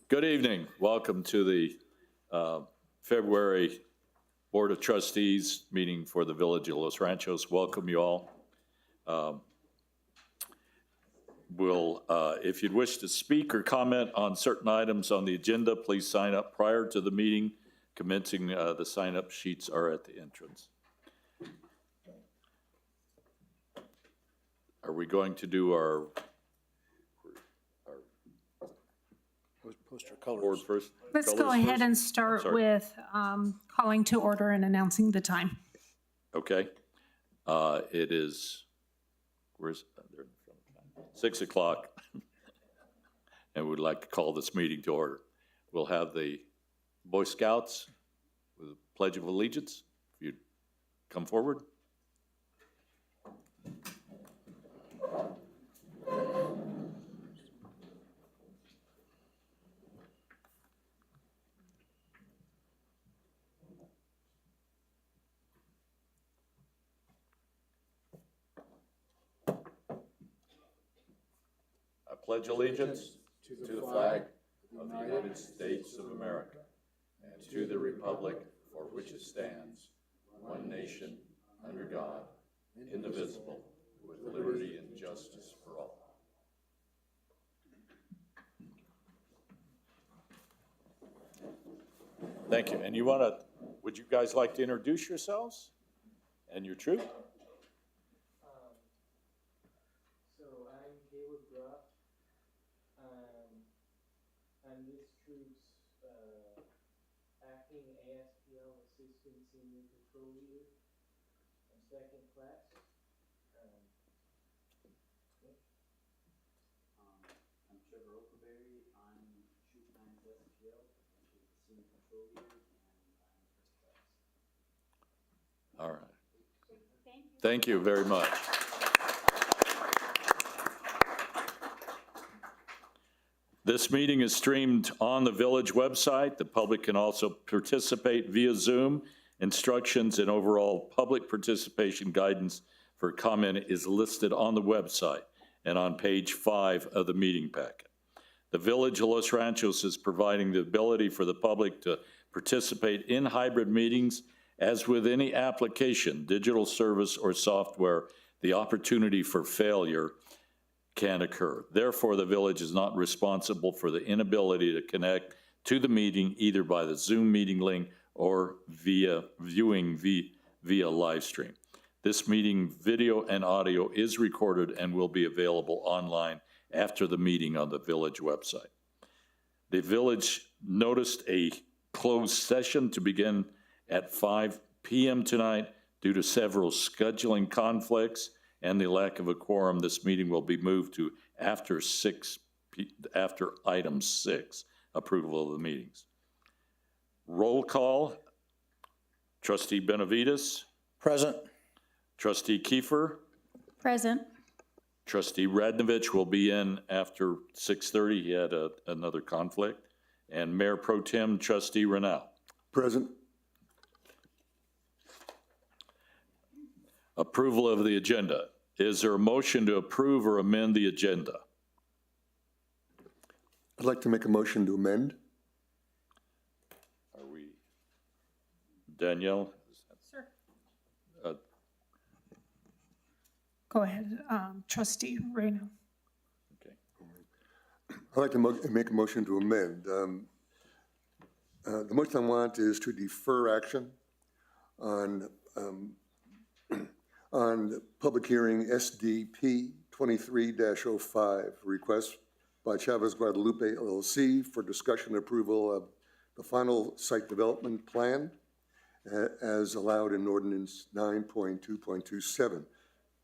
Good evening. Welcome to the February Board of Trustees meeting for the Village of Los Ranchos. Welcome you all. If you'd wish to speak or comment on certain items on the agenda, please sign up prior to the meeting. Commencing, the sign-up sheets are at the entrance. Are we going to do our Poster colors. board first? Let's go Colors ahead first? and start with calling to order and announcing the time. Okay. It is, where's, there, 6 o'clock. And we'd like to call this meeting to order. We'll have the Boy Scouts with a Pledge of Allegiance. If you'd come forward. I pledge allegiance to the flag of the United States of America and to the republic for which it stands, one nation, under God, indivisible, with liberty and justice for all. Thank you. And would you guys like to introduce yourselves and your troop? So I'm Caleb Groff. I'm this troop's acting ASPL Assistant Senior Patrol Leader. I'm second class. I'm Trevor Oakleberry. I'm Troop 9's SPL, Senior Patrol Leader, and I'm first class. All right. Thank you very much. This meeting is streamed on the Village website. The public can also participate via Zoom. Instructions and overall public participation guidance for comment is listed on the website and on page 5 of the meeting packet. The Village of Los Ranchos is providing the ability for the public to participate in hybrid meetings. As with any application, digital service, or software, the opportunity for failure can occur. Therefore, the village is not responsible for the inability to connect to the meeting either by the Zoom meeting link or via live stream. This meeting video and audio is recorded and will be available online after the meeting on the village website. The village noticed a closed session to begin at 5 p.m. tonight due to several scheduling conflicts and the lack of a quorum. This meeting will be moved to after item 6, approval of the meetings. Roll call. Trustee Benavides. Present. Trustee Kiefer. Present. Trustee Radnovich will be in after 6:30. He had another conflict. And Mayor Pro Tem Trustee Renau. Present. Approval of the agenda. Is there a motion to approve or amend the agenda? I'd like to make a motion to amend. Are we, Danielle? Sure. Go ahead, Trustee Reno. Okay. I'd like to make a motion to amend. The motion I want is to defer action on public hearing SDP 23-05, request by Chavez Guadalupe LLC for discussion and approval of the final site development plan as allowed in ordinance 9.2.27,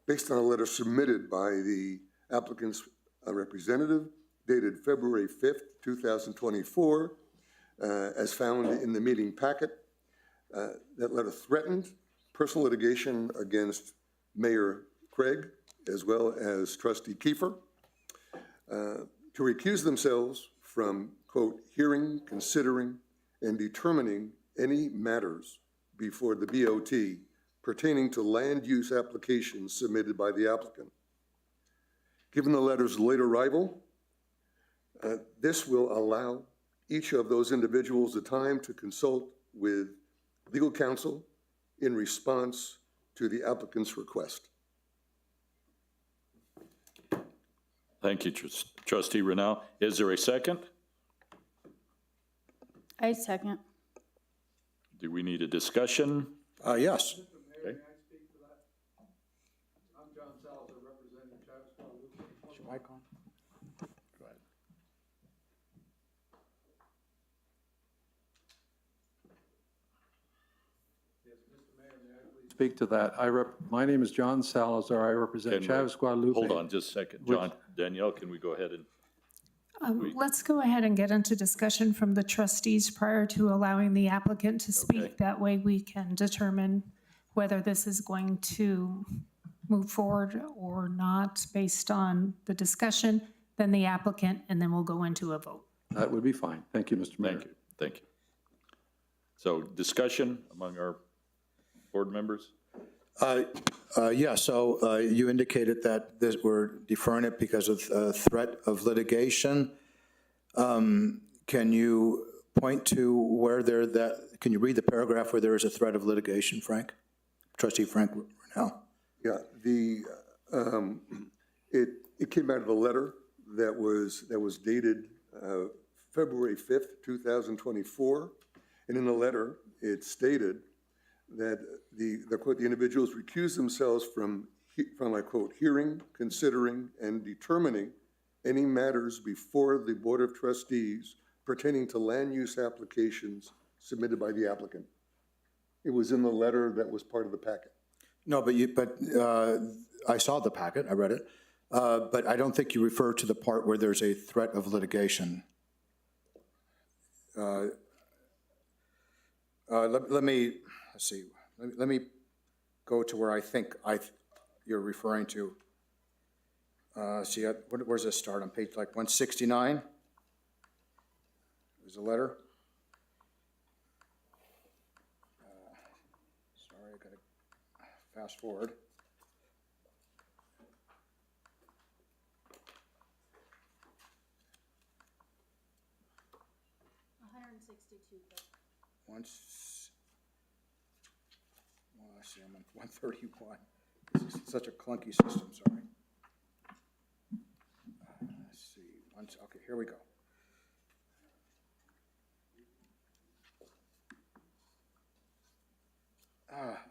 based on a letter submitted by the applicant's representative dated February 5th, 2024, as found in the meeting packet. That letter threatened personal litigation against Mayor Craig, as well as Trustee Kiefer, to recuse themselves from, quote, hearing, considering, and determining any matters before the BOT pertaining to land use applications submitted by the applicant. Given the letter's late arrival, this will allow each of those individuals the time to consult with legal counsel in response to the applicant's request. Thank you, Trustee Rennell. Is there a second? I second. Do we need a discussion? Yes. Mr. Mayor, may I speak to that? I'm John Salazar, representing Travis Guadalupe. Go ahead. Yes, Mr. Mayor, may I please speak to that? My name is John Salazar. I represent Can we- Travis Guadalupe. Hold on just a second. John, Danielle, can we go ahead and, Let's go ahead and get into discussion from the trustees prior to allowing the applicant to Okay. speak. That way we can determine whether this is going to move forward or not based on the discussion, then the applicant, and then we'll go into a vote. That would be fine. Thank you, Mr. Mayor. thank you. So discussion among our board members? Yeah, so you indicated that we're deferring it because of threat of litigation. Can you point to where can you read the paragraph where there is a threat of litigation, Frank? Trustee Frank Rennell. Yeah, it came out of a letter that was dated February 5th, 2024. And in the letter, it stated that the individuals recuse themselves from, I quote, hearing, considering, and determining any matters before the Board of Trustees pertaining to land use applications submitted by the applicant. It was in the letter that was part of the packet. No, but I saw the packet, I read it, but I don't think you refer to the part where there's a threat of litigation. Let me go to where I think you're referring to. See, where's this start? On page like 169? There's a letter. Sorry, I gotta fast forward. I see, I'm on 131. This is such a clunky system, sorry. Let's see, okay, here we go.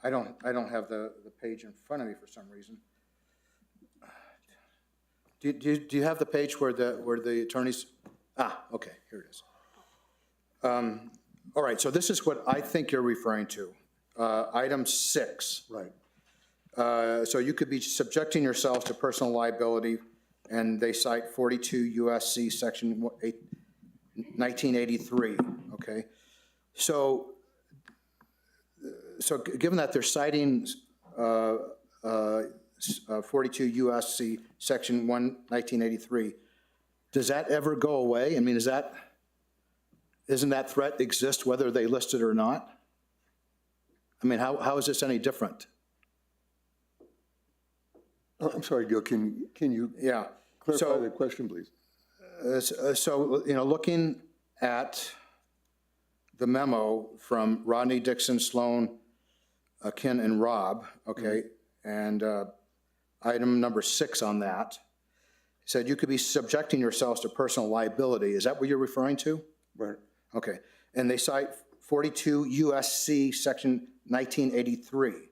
I don't have the page in front of me for some reason. Do you have the page where the attorneys? Okay, here it is. All right, so this is what I think you're referring to. Item 6. Right. So you could be subjecting yourself to personal liability, and they cite 42 USC section 1983, okay? So given that they're citing 42 USC section 1983, does that ever go away? I mean, isn't that threat exist whether they list it or not? I mean, how is this any different? I'm sorry, Gil, can you Yeah. clarify the question, please? So, looking at the memo from Rodney, Dixon, Sloan, Ken, and Rob, okay, and item number 6 on that, said you could be subjecting yourselves to personal liability. Is that what you're referring to? Right. Okay, and they cite 42 USC section 1983,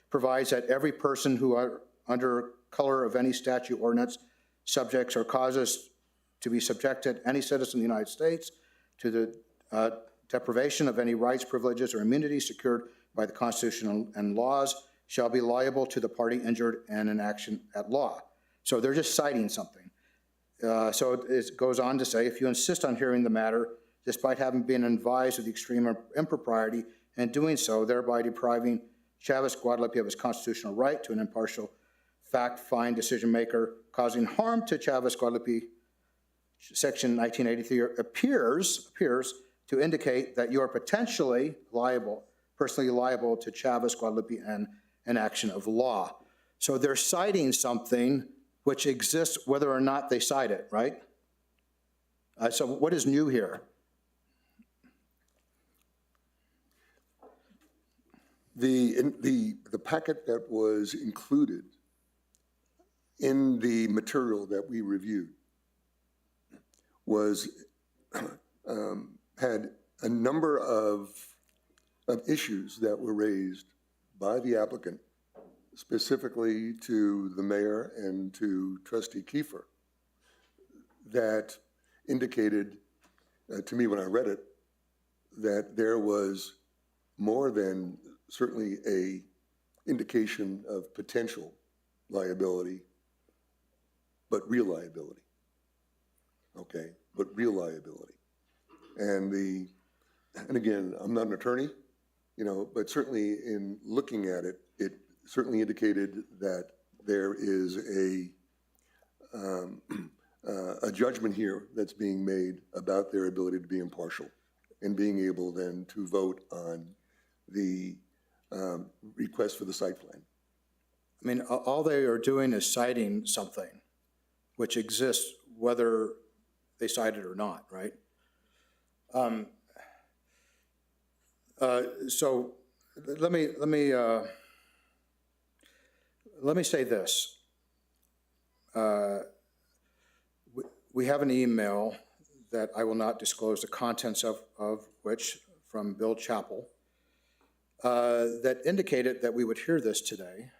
provides that every person who are under color of any statute, ordinance, subjects, or causes to be subjected, any citizen of the United States, to the deprivation of any rights, privileges, or immunities secured by the Constitution and laws shall be liable to the party injured in an action at law. So they're just citing something. So it goes on to say, if you insist on hearing the matter, despite having been advised of the extreme impropriety and doing so, thereby depriving Chavez Guadalupe of his constitutional right to an impartial fact-find decision-maker, causing harm to Chavez Guadalupe, section 1983 appears to indicate that you are potentially liable, personally liable to Chavez Guadalupe and an action of law. So they're citing something which exists whether or not they cite it, right? So what is new here? The packet that was included in the material that we reviewed was, had a number of issues that were raised by the applicant, specifically to the mayor and to Trustee Kiefer, that indicated to me when I read it that there was more than certainly a indication of potential liability, but real liability. Okay, but real liability. And again, I'm not an attorney, you know, but certainly in looking at it, it certainly indicated that there is a judgment here that's being made about their ability to be impartial and being able then to vote on the request for the site plan. I mean, all they are doing is citing something which exists whether they cite it or not, right? So let me say this. We have an email that I will not disclose the contents of which, from Bill Chappell, that indicated that we would hear this today.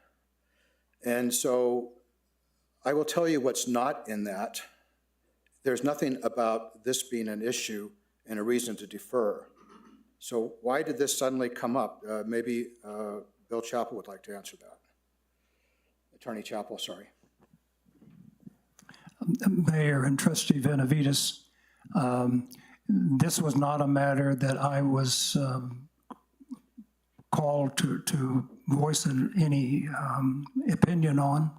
And so I will tell you what's not in that. There's nothing about this being an issue and a reason to defer. So why did this suddenly come up? Maybe Bill Chappell would like to answer that. Attorney Chappell, sorry. Mayor and Trustee Benavides, this was not a matter that I was called to voice any opinion on.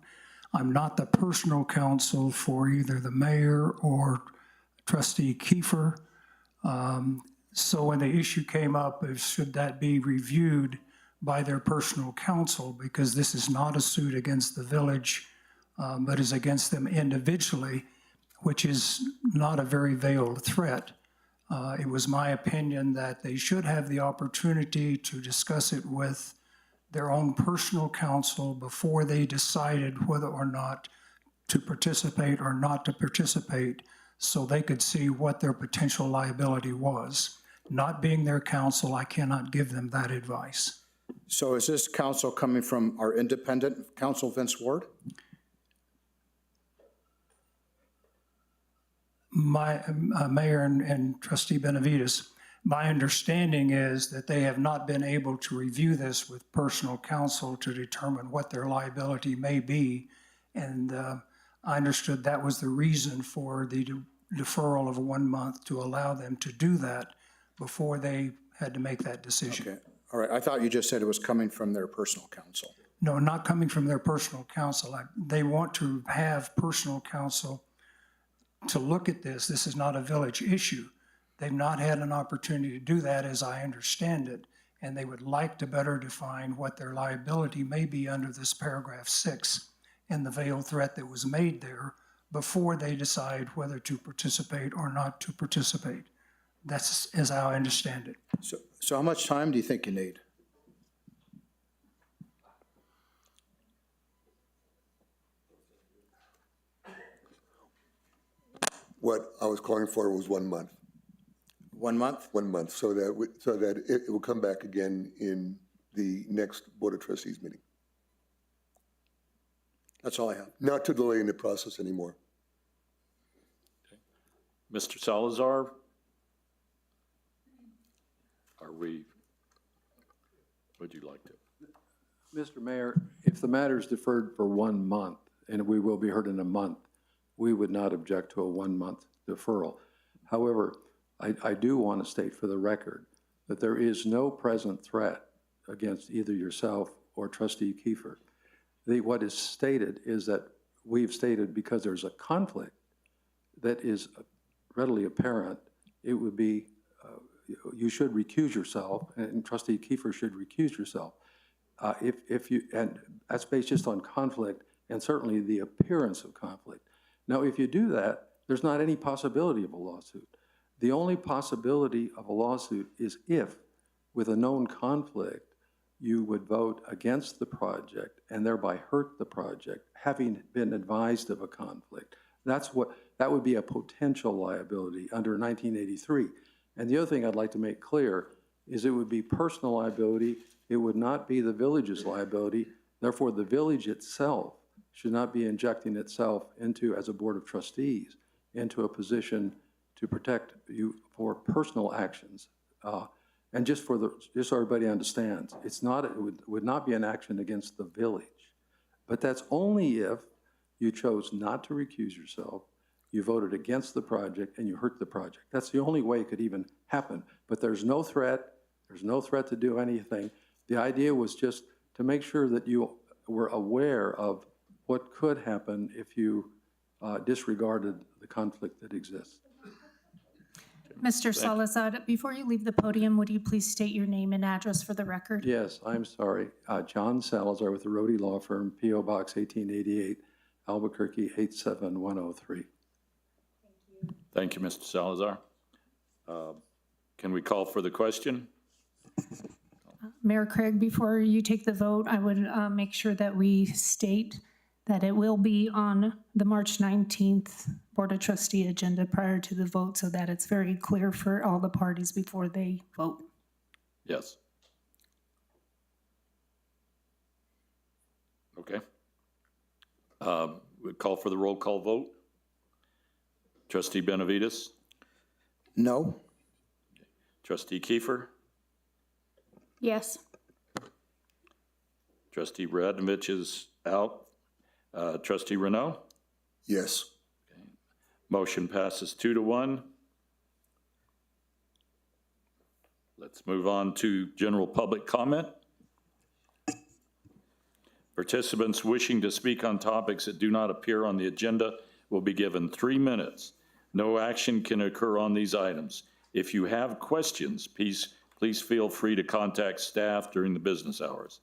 I'm not the personal counsel for either the mayor or Trustee Kiefer. So when the issue came up, should that be reviewed by their personal counsel, because this is not a suit against the village, but is against them individually, which is not a very veiled threat. It was my opinion that they should have the opportunity to discuss it with their own personal counsel before they decided whether or not to participate or not to participate, so they could see what their potential liability was. Not being their counsel, I cannot give them that advice. So is this counsel coming from our independent counsel, Vince Ward? My Mayor and Trustee Benavides, my understanding is that they have not been able to review this with personal counsel to determine what their liability may be. And I understood that was the reason for the deferral of 1 month, to allow them to do that before they had to make that decision. Okay, all right. I thought you just said it was coming from their personal counsel. No, not coming from their personal counsel. They want to have personal counsel to look at this. This is not a village issue. They've not had an opportunity to do that, as I understand it, and they would like to better define what their liability may be under this paragraph 6 and the veiled threat that was made there before they decide whether to participate or not to participate. That's as I understand it. So how much time do you think you need? What I was calling for was 1 month. 1 month? 1 month, so that it will come back again in the next Board of Trustees meeting. That's all I have. Not to delay in the process anymore. Mr. Salazar? Would you like to? Mr. Mayor, if the matter is deferred for 1 month, and we will be heard in a month, we would not object to a 1 month deferral. However, I do want to state for the record that there is no present threat against either yourself or Trustee Kiefer. What is stated is that we've stated because there's a conflict that is readily apparent, it would be, you should recuse yourself, and Trustee Kiefer should recuse yourself. And that's based just on conflict and certainly the appearance of conflict. Now, if you do that, there's not any possibility of a lawsuit. The only possibility of a lawsuit is if, with a known conflict, you would vote against the project and thereby hurt the project, having been advised of a conflict. That would be a potential liability under 1983. And the other thing I'd like to make clear is it would be personal liability. It would not be the village's liability. Therefore, the village itself should not be injecting itself into, as a board of trustees, into a position to protect you for personal actions. And just so everybody understands, it would not be an action against the village. But that's only if you chose not to recuse yourself, you voted against the project, and you hurt the project. That's the only way it could even happen. But there's no threat. There's no threat to do anything. The idea was just to make sure that you were aware of what could happen if you disregarded the conflict that exists. Mr. Salazar, before you leave the podium, would you please state your name and address for the record? Yes, I'm sorry. John Salazar with the Rohde Law Firm, P.O. Box 1888, Albuquerque 87103. Thank you, Mr. Salazar. Can we call for the question? Mayor Craig, before you take the vote, I would make sure that we state that it will be on the March 19th Board of Trustee agenda prior to the vote so that it's very clear for all the parties before they vote. Yes. Okay. We'll call for the roll call vote. Trustee Benavides, No? Trustee Kiefer, Yes. Trustee Radovich is out. Trustee Renaud? Yes. Motion passes 2-1. Let's move on to general public comment. Participants wishing to speak on topics that do not appear on the agenda will be given 3 minutes. No action can occur on these items. If you have questions, please feel free to contact staff during the business hours.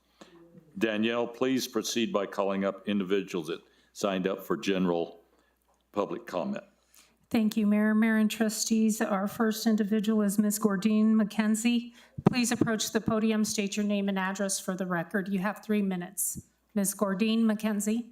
Danielle, please proceed by calling up individuals that signed up for general public comment. Thank you, Mayor. Mayor and trustees, our first individual is Ms. Gordine McKenzie. Please approach the podium, state your name and address for the record. You have 3 minutes. Ms. Gordine McKenzie.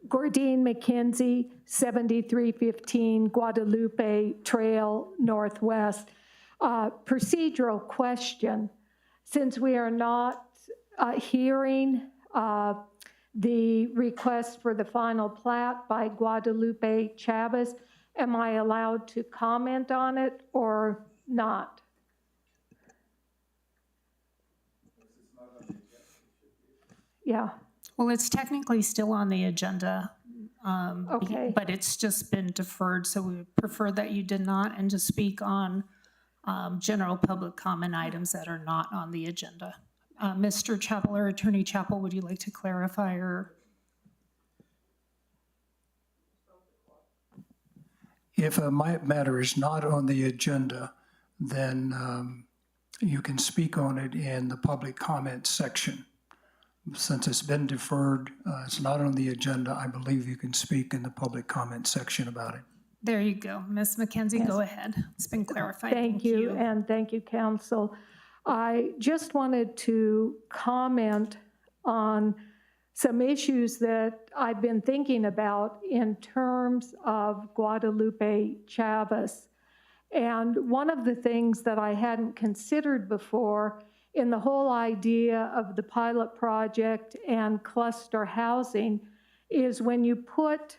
Gordine McKenzie, 7315 Guadalupe Trail Northwest. Procedural question. Since we are not hearing the request for the final plat by Guadalupe Chavez, am I allowed to comment on it or not? Yeah. Well, it's technically still on the agenda. Okay. But it's just been deferred, so we would prefer that you did not, and to speak on general public comment items that are not on the agenda. Mr. Chappell or Attorney Chappell, would you like to clarify or? If a matter is not on the agenda, then you can speak on it in the public comment section. Since it's been deferred, it's not on the agenda, I believe you can speak in the public comment section about it. There you go. Ms. McKenzie, Yes. go ahead. It's been clarified. Thank you, and thank you, council. I just wanted to comment on some issues that I've been thinking about in terms of Guadalupe Chavez. And one of the things that I hadn't considered before in the whole idea of the pilot project and cluster housing is when you put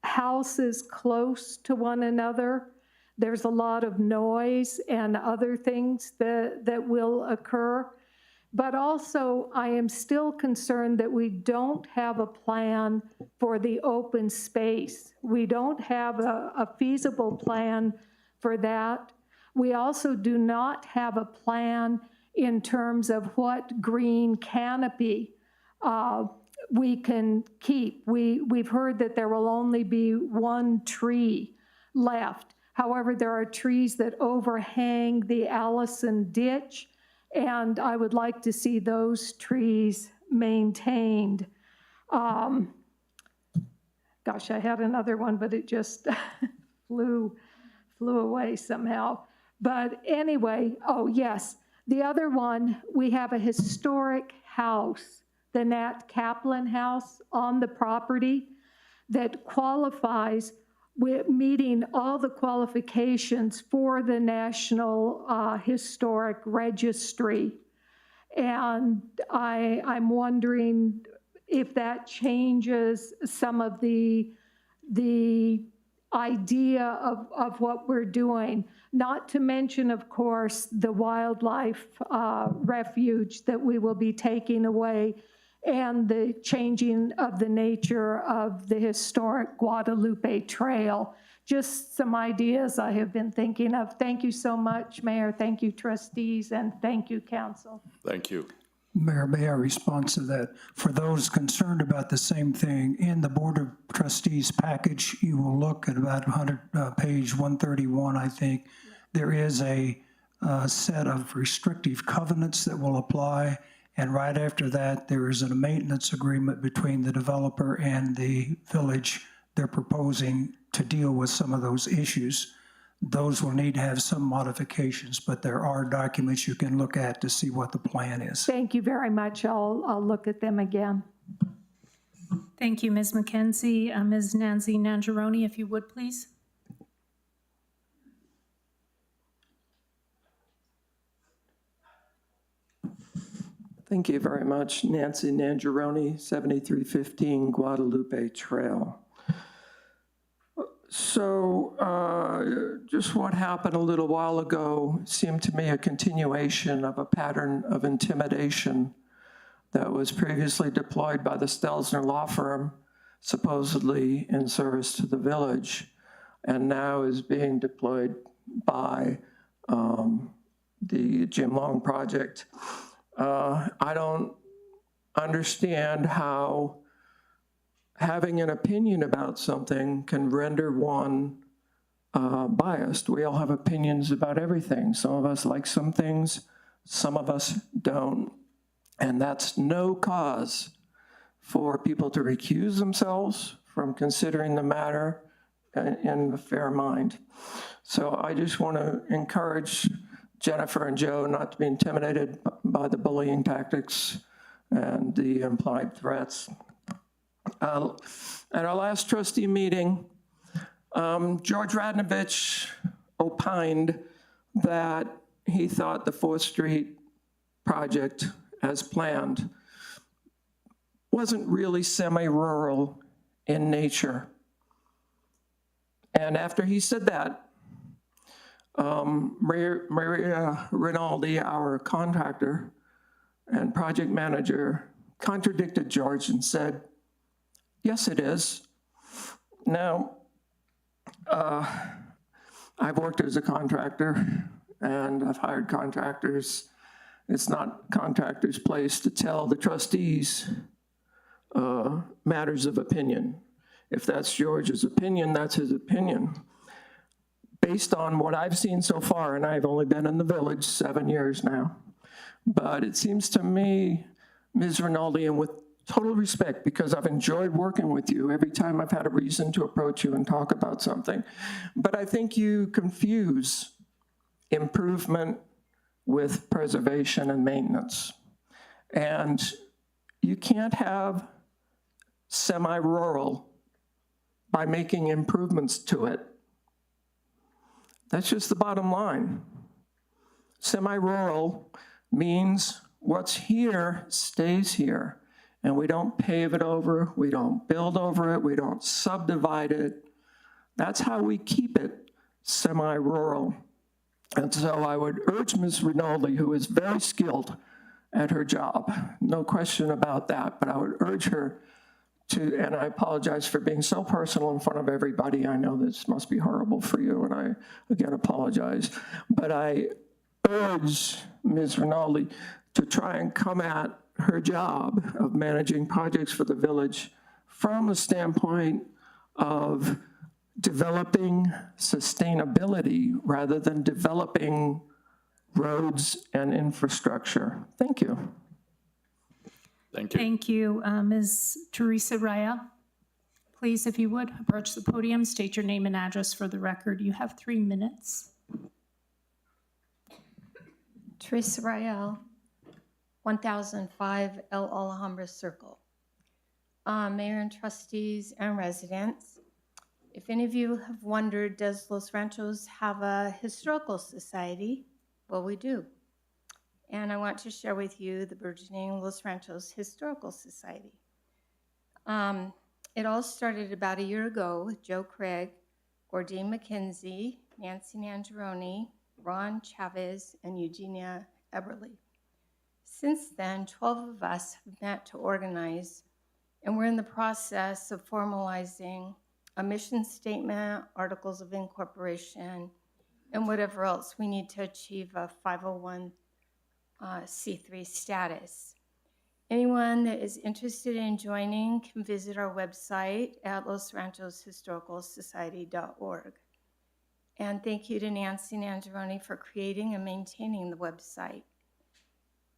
houses close to one another, there's a lot of noise and other things that will occur. But also, I am still concerned that we don't have a plan for the open space. We don't have a feasible plan for that. We also do not have a plan in terms of what green canopy we can keep. We've heard that there will only be one tree left. However, there are trees that overhang the Allison ditch, and I would like to see those trees maintained. gosh, I had another one, but it just flew away somehow. But anyway, oh yes, the other one, we have a historic house, the Nat Kaplan House on the property that qualifies with meeting all the qualifications for the National Historic Registry. And I'm wondering if that changes some of the idea of what we're doing. Not to mention, of course, the wildlife refuge that we will be taking away and the changing of the nature of the historic Guadalupe Trail. Just some ideas I have been thinking of. Thank you so much, Mayor. Thank you, trustees, and thank you, council. Thank you. Mayor, may I respond to that? For those concerned about the same thing, in the Board of Trustees package, you will look at about page 131, I think. There is a set of restrictive covenants that will apply. And right after that, there is a maintenance agreement between the developer and the village. They're proposing to deal with some of those issues. Those will need to have some modifications, but there are documents you can look at to see what the plan is. Thank you very much. I'll look at them again. Thank you, Ms. McKenzie. Ms. Nancy Nangeroni, if you would, please. Thank you very much. Nancy Nangeroni, 7315 Guadalupe Trail. So just what happened a little while ago seemed to me a continuation of a pattern of intimidation that was previously deployed by the Stelzner law firm, supposedly in service to the village, and now is being deployed by the Jim Long project. I don't understand how having an opinion about something can render one biased. We all have opinions about everything. Some of us like some things, some of us don't. And that's no cause for people to recuse themselves from considering the matter in a fair mind. So I just want to encourage Jennifer and Joe not to be intimidated by the bullying tactics and the implied threats. At our last trustee meeting, George Radnovich opined that he thought the 4th Street project, as planned, wasn't really semi-rural in nature. And after he said that, Maria Rinaldi, our contractor and project manager, contradicted George and said, yes, it is. Now, I've worked as a contractor and I've hired contractors. It's not contractors' place to tell the trustees matters of opinion. If that's George's opinion, that's his opinion. Based on what I've seen so far, and I've only been in the village 7 years now, but it seems to me, Ms. Rinaldi, and with total respect, because I've enjoyed working with you every time I've had a reason to approach you and talk about something, but I think you confuse improvement with preservation and maintenance. And you can't have semi-rural by making improvements to it. That's just the bottom line. Semi-rural means what's here stays here, and we don't pave it over, we don't build over it, we don't subdivide it. That's how we keep it semi-rural. And so I would urge Ms. Rinaldi, who is very skilled at her job, no question about that, but I would urge her to, and I apologize for being so personal in front of everybody. I know this must be horrible for you, and I, again, apologize. But I urge Ms. Rinaldi to try and come at her job of managing projects for the village from the standpoint of developing sustainability rather than developing roads and infrastructure. Thank you. Thank you. Thank you. Ms. Teresa Raya. Please, if you would, approach the podium, state your name and address for the record. You have 3 minutes. Teresa Rael, 1005 El Alhambra Circle. Mayor and trustees and residents, if any of you have wondered, does Los Ranchos have a historical society? Well, we do. And I want to share with you the burgeoning Los Ranchos Historical Society. It all started about a year ago with Joe Craig, Gordine McKenzie, Nancy Nangeroni, Ron Chavez, and Eugenia Eberly. Since then, 12 of us have met to organize, and we're in the process of formalizing a mission statement, articles of incorporation, and whatever else we need to achieve a 501c3 status. Anyone that is interested in joining can visit our website at losranchoshistoricalsociety.org. And thank you to Nancy Nangeroni for creating and maintaining the website.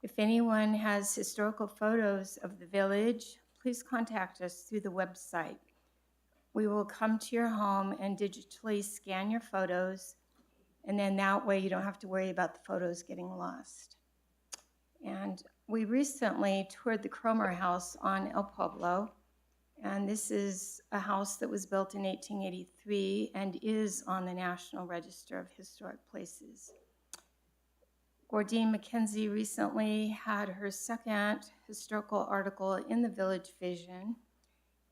If anyone has historical photos of the village, please contact us through the website. We will come to your home and digitally scan your photos, and then that way you don't have to worry about the photos getting lost. And we recently toured the Cromer House on El Pueblo, and this is a house that was built in 1883 and is on the National Register of Historic Places. Gordine McKenzie recently had her second historical article in the Village Vision,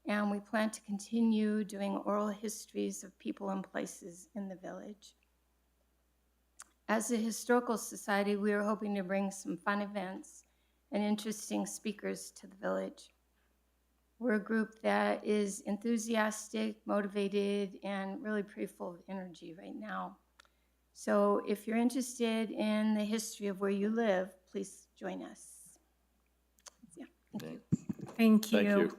and we plan to continue doing oral histories of people and places in the village. As a historical society, we are hoping to bring some fun events and interesting speakers to the village. We're a group that is enthusiastic, motivated, and really pretty full of energy right now. So if you're interested in the history of where you live, please join us. Yeah, thank you. Thank you. Thank you.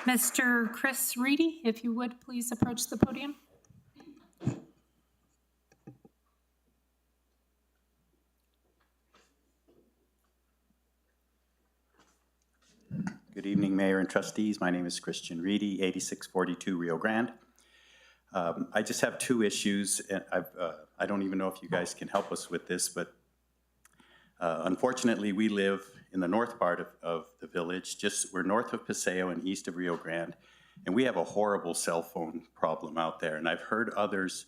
Mr. Chris Reedy, if you would, please approach the podium. Good evening, Mayor and trustees. My name is Christian Reedy, 8642 Rio Grande. I just have 2 issues, and I don't even know if you guys can help us with this, but unfortunately, we live in the north part of the village. We're north of Paseo and east of Rio Grande, and we have a horrible cell phone problem out there. And I've heard others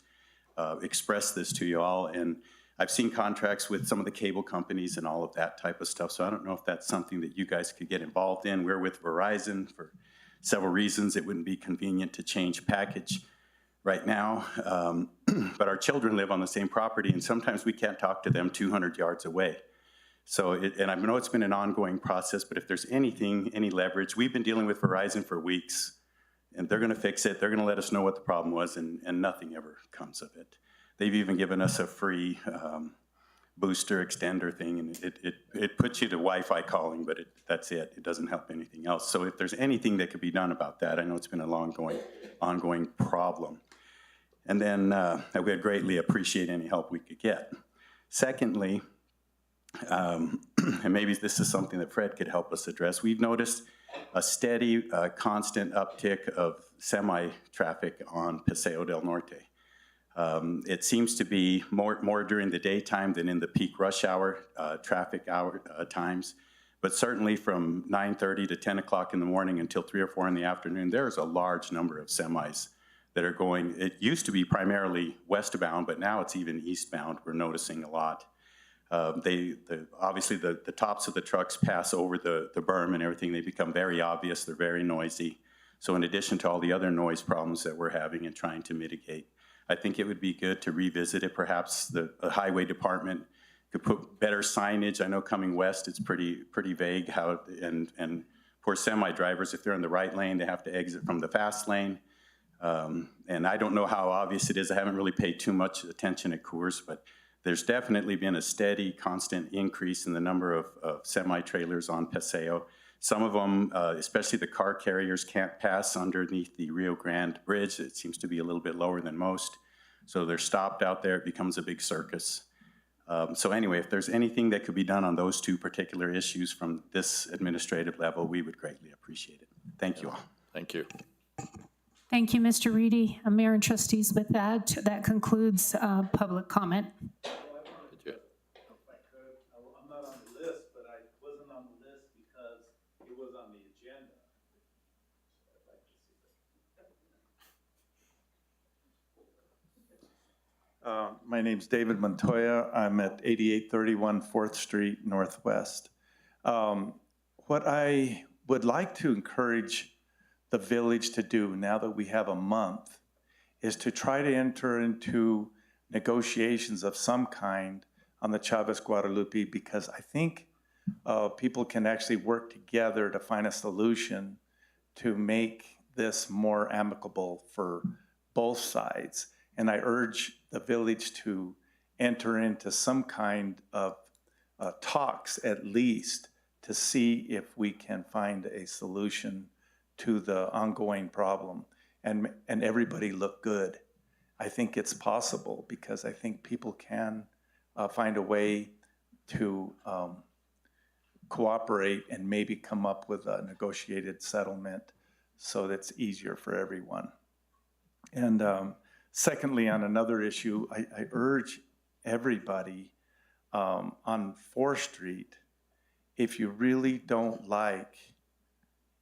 express this to you all, and I've seen contracts with some of the cable companies and all of that type of stuff, so I don't know if that's something that you guys could get involved in. We're with Verizon for several reasons. It wouldn't be convenient to change package right now, but our children live on the same property, and sometimes we can't talk to them 200 yards away. So, and I know it's been an ongoing process, but if there's anything, any leverage, we've been dealing with Verizon for weeks, and they're gonna fix it. They're gonna let us know what the problem was, and nothing ever comes of it. They've even given us a free booster extender thing, and it puts you to Wi-Fi calling, but that's it. It doesn't help anything else. So if there's anything that could be done about that, I know it's been a ongoing problem. And then I would greatly appreciate any help we could get. Secondly, and maybe this is something that Fred could help us address, we've noticed a steady, constant uptick of semi-traffic on Paseo del Norte. It seems to be more during the daytime than in the peak rush hour, traffic hour times. But certainly from 9:30 to 10 o'clock in the morning until 3 or 4 in the afternoon, there's a large number of semis that are going. It used to be primarily westbound, but now it's even eastbound. We're noticing a lot. Obviously the tops of the trucks pass over the berm and everything. They become very obvious. They're very noisy. So in addition to all the other noise problems that we're having and trying to mitigate, I think it would be good to revisit it. Perhaps the highway department could put better signage. I know coming west, it's pretty vague how, and for semi drivers, if they're in the right lane, they have to exit from the fast lane. And I don't know how obvious it is. I haven't really paid too much attention at Coors, but there's definitely been a steady, constant increase in the number of semi-trailers on Paseo. Some of them, especially the car carriers, can't pass underneath the Rio Grande Bridge. It seems to be a little bit lower than most. So they're stopped out there. It becomes a big circus. So anyway, if there's anything that could be done on those two particular issues from this administrative level, we would greatly appreciate it. Thank you all. Thank you. Thank you, Mr. Reedy. Mayor and trustees, with that, that concludes public comment. Did you- I'm not on the list, but I wasn't on the list because it was on the agenda. My name's David Montoya. I'm at 8831 4th Street Northwest. What I would like to encourage the village to do now that we have a month is to try to enter into negotiations of some kind on the Chavez Guadalupe, because I think people can actually work together to find a solution to make this more amicable for both sides. And I urge the village to enter into some kind of talks at least to see if we can find a solution to the ongoing problem and everybody look good. I think it's possible because I think people can find a way to cooperate and maybe come up with a negotiated settlement so that's easier for everyone. And secondly, on another issue, I urge everybody on 4th Street, if you really don't like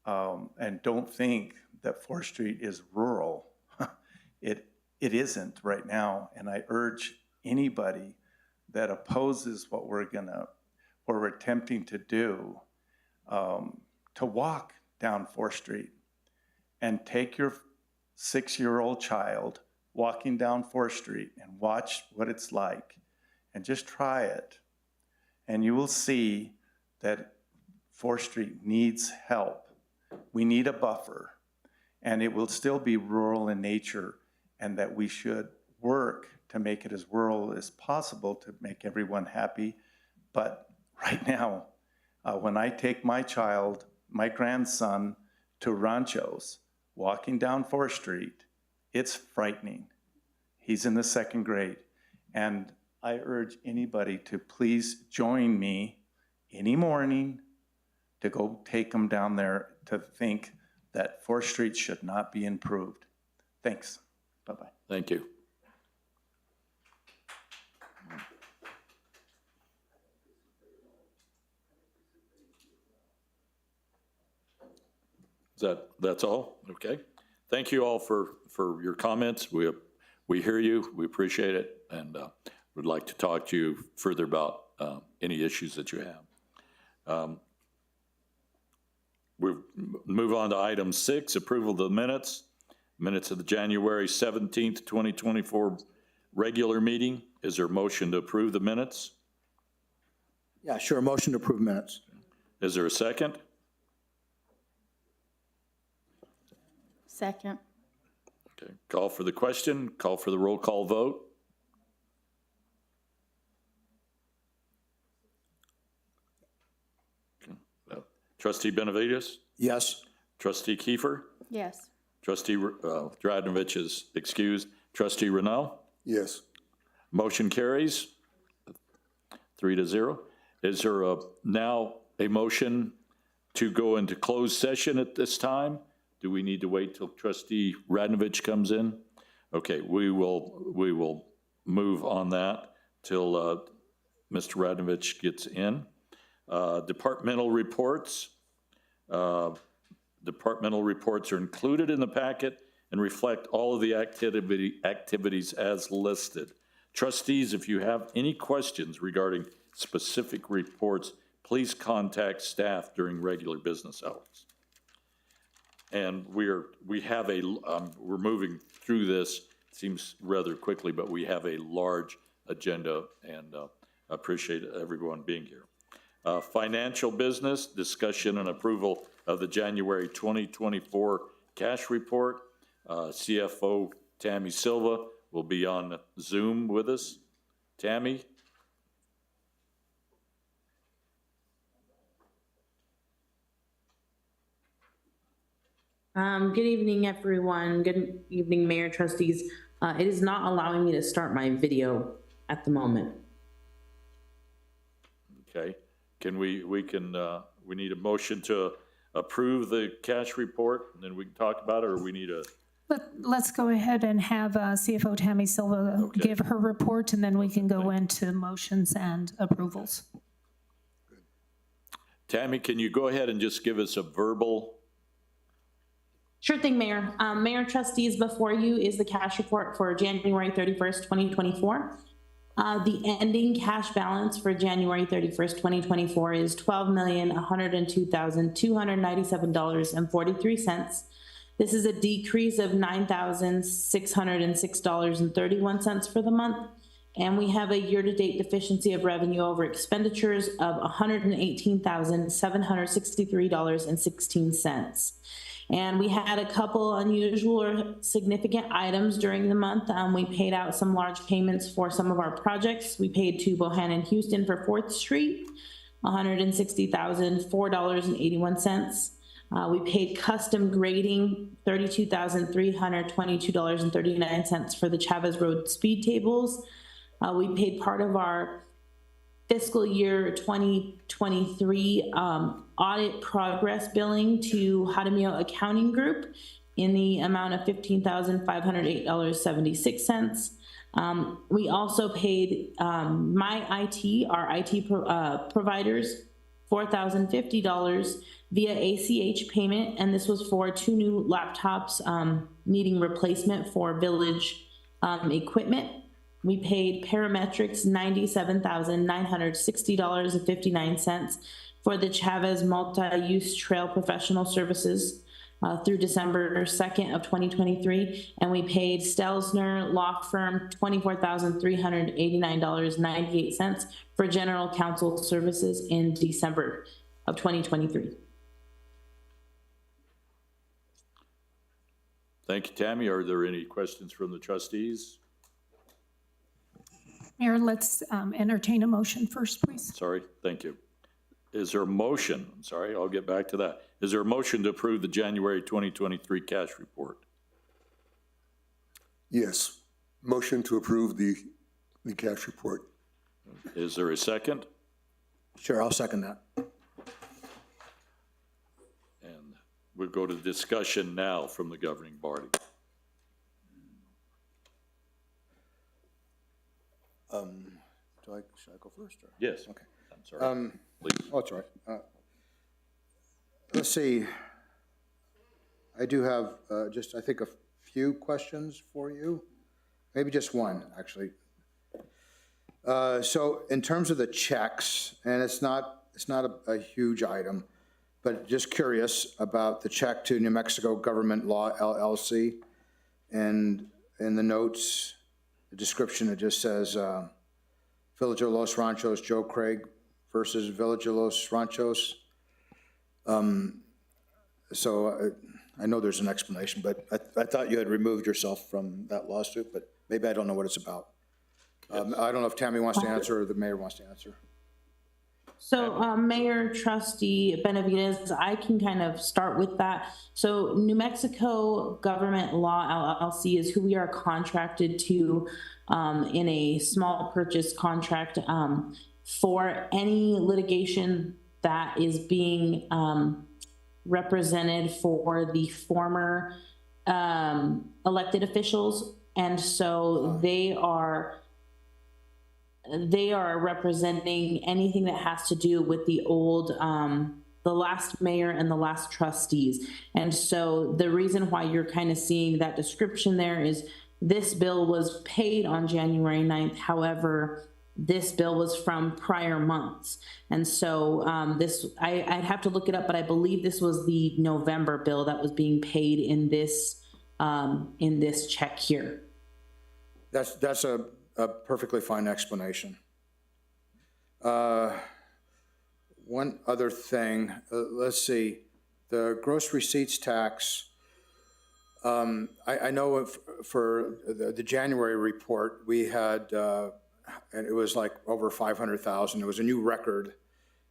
and don't think that 4th Street is rural, it isn't right now. And I urge anybody that opposes what we're attempting to do to walk down 4th Street and take your 6-year-old child walking down 4th Street and watch what it's like and just try it. And you will see that 4th Street needs help. We need a buffer, and it will still be rural in nature, and that we should work to make it as rural as possible to make everyone happy. But right now, when I take my child, my grandson, to Ranchos, walking down 4th Street, it's frightening. He's in the 2nd grade. And I urge anybody to please join me any morning to go take them down there to think that 4th Street should not be improved. Thanks. Bye-bye. Thank you. That's all? Okay. Thank you all for your comments. We hear you, we appreciate it, and would like to talk to you further about any issues that you have. We move on to item 6, approval of the minutes of the January 17th, 2024 regular meeting. Is there a motion to approve the minutes? Yeah, sure, motion to approve minutes. Is there a second? Second. Okay, call for the question, call for the roll call vote. Trustee Benavides? Yes. Trustee Kiefer? Yes. Trustee Radnovich is excused. Trustee Renaud? Yes. Motion carries 3-0. Is there now a motion to go into closed session at this time? Do we need to wait till Trustee Radnovich comes in? Okay, we will move on that till Mr. Radnovich gets in. Departmental reports. Departmental reports are included in the packet and reflect all of the activities as listed. Trustees, if you have any questions regarding specific reports, please contact staff during regular business hours. And we're moving through this, it seems rather quickly, but we have a large agenda, and appreciate everyone being here. Financial business, discussion and approval of the January 2024 cash report. CFO Tammy Silva will be on Zoom with us. Tammy? Good evening, everyone. Good evening, Mayor, trustees. It is not allowing me to start my video at the moment. Okay, we need a motion to approve the cash report, and then we can talk about it, or we need a, Let's go ahead and have CFO Tammy Silva Okay. give her report, and then we can go into motions and approvals. Tammy, can you go ahead and just give us a verbal? Sure thing, Mayor. Mayor Trustees, before you is the cash report for January 31st, 2024. The ending cash balance for January 31st, 2024 is $12,102,297.43. This is a decrease of $9,606.31 for the month. And we have a year-to-date deficiency of revenue over expenditures of $118,763.16. And we had a couple unusual or significant items during the month. We paid out some large payments for some of our projects. We paid to Bohannon Houston for 4th Street, $160,004.81. We paid custom grading, $32,322.39 for the Chavez Road speed tables. We paid part of our fiscal year 2023 audit progress billing to Hadamio Accounting Group in the amount of $15,508.76. We also paid our IT providers, $4,050 via ACH payment, and this was for 2 new laptops needing replacement for village equipment. We paid parametrics $97,960.59 for the Chavez Multi-Use Trail Professional Services through December 2nd of 2023, and we paid Stelzner Law Firm $24,389.98 for general counsel services in December of 2023. Thank you, Tammy. Are there any questions from the trustees? Mayor, let's entertain a motion first, please. Sorry, thank you. Is there a motion? I'm sorry, I'll get back to that. Is there a motion to approve the January 2023 cash report? Yes. Motion to approve the cash report. Is there a second? Sure, I'll second that. And we'll go to discussion now from the governing body. Should I go first? Or? Yes. Okay. I'm sorry. Please. Oh, it's all right. Let's see. I do have just, I think, a few questions for you. Maybe just one, actually. So in terms of the checks, and it's not a huge item, but just curious about the check to New Mexico Government Law LLC. And in the notes, the description, it just says, Village of Los Ranchos, Joe Craig versus Village of Los Ranchos. So I know there's an explanation, but I thought you had removed yourself from that lawsuit, but maybe I don't know what it's about. I don't know if Tammy wants to answer or the mayor wants to answer. So Mayor Trustee Benavides, I can kind of start with that. So New Mexico Government Law LLC is who we are contracted to in a small purchase contract for any litigation that is being represented for the former elected officials. And so they are representing anything that has to do with the old, the last mayor and the last trustees. And so the reason why you're kind of seeing that description there is this bill was paid on January 9th. However, this bill was from prior months. And so I'd have to look it up, but I believe this was the November bill that was being paid in this check here. That's a perfectly fine explanation. One other thing, let's see, the gross receipts tax. I know for the January report, we had, and it was like over 500,000. It was a new record.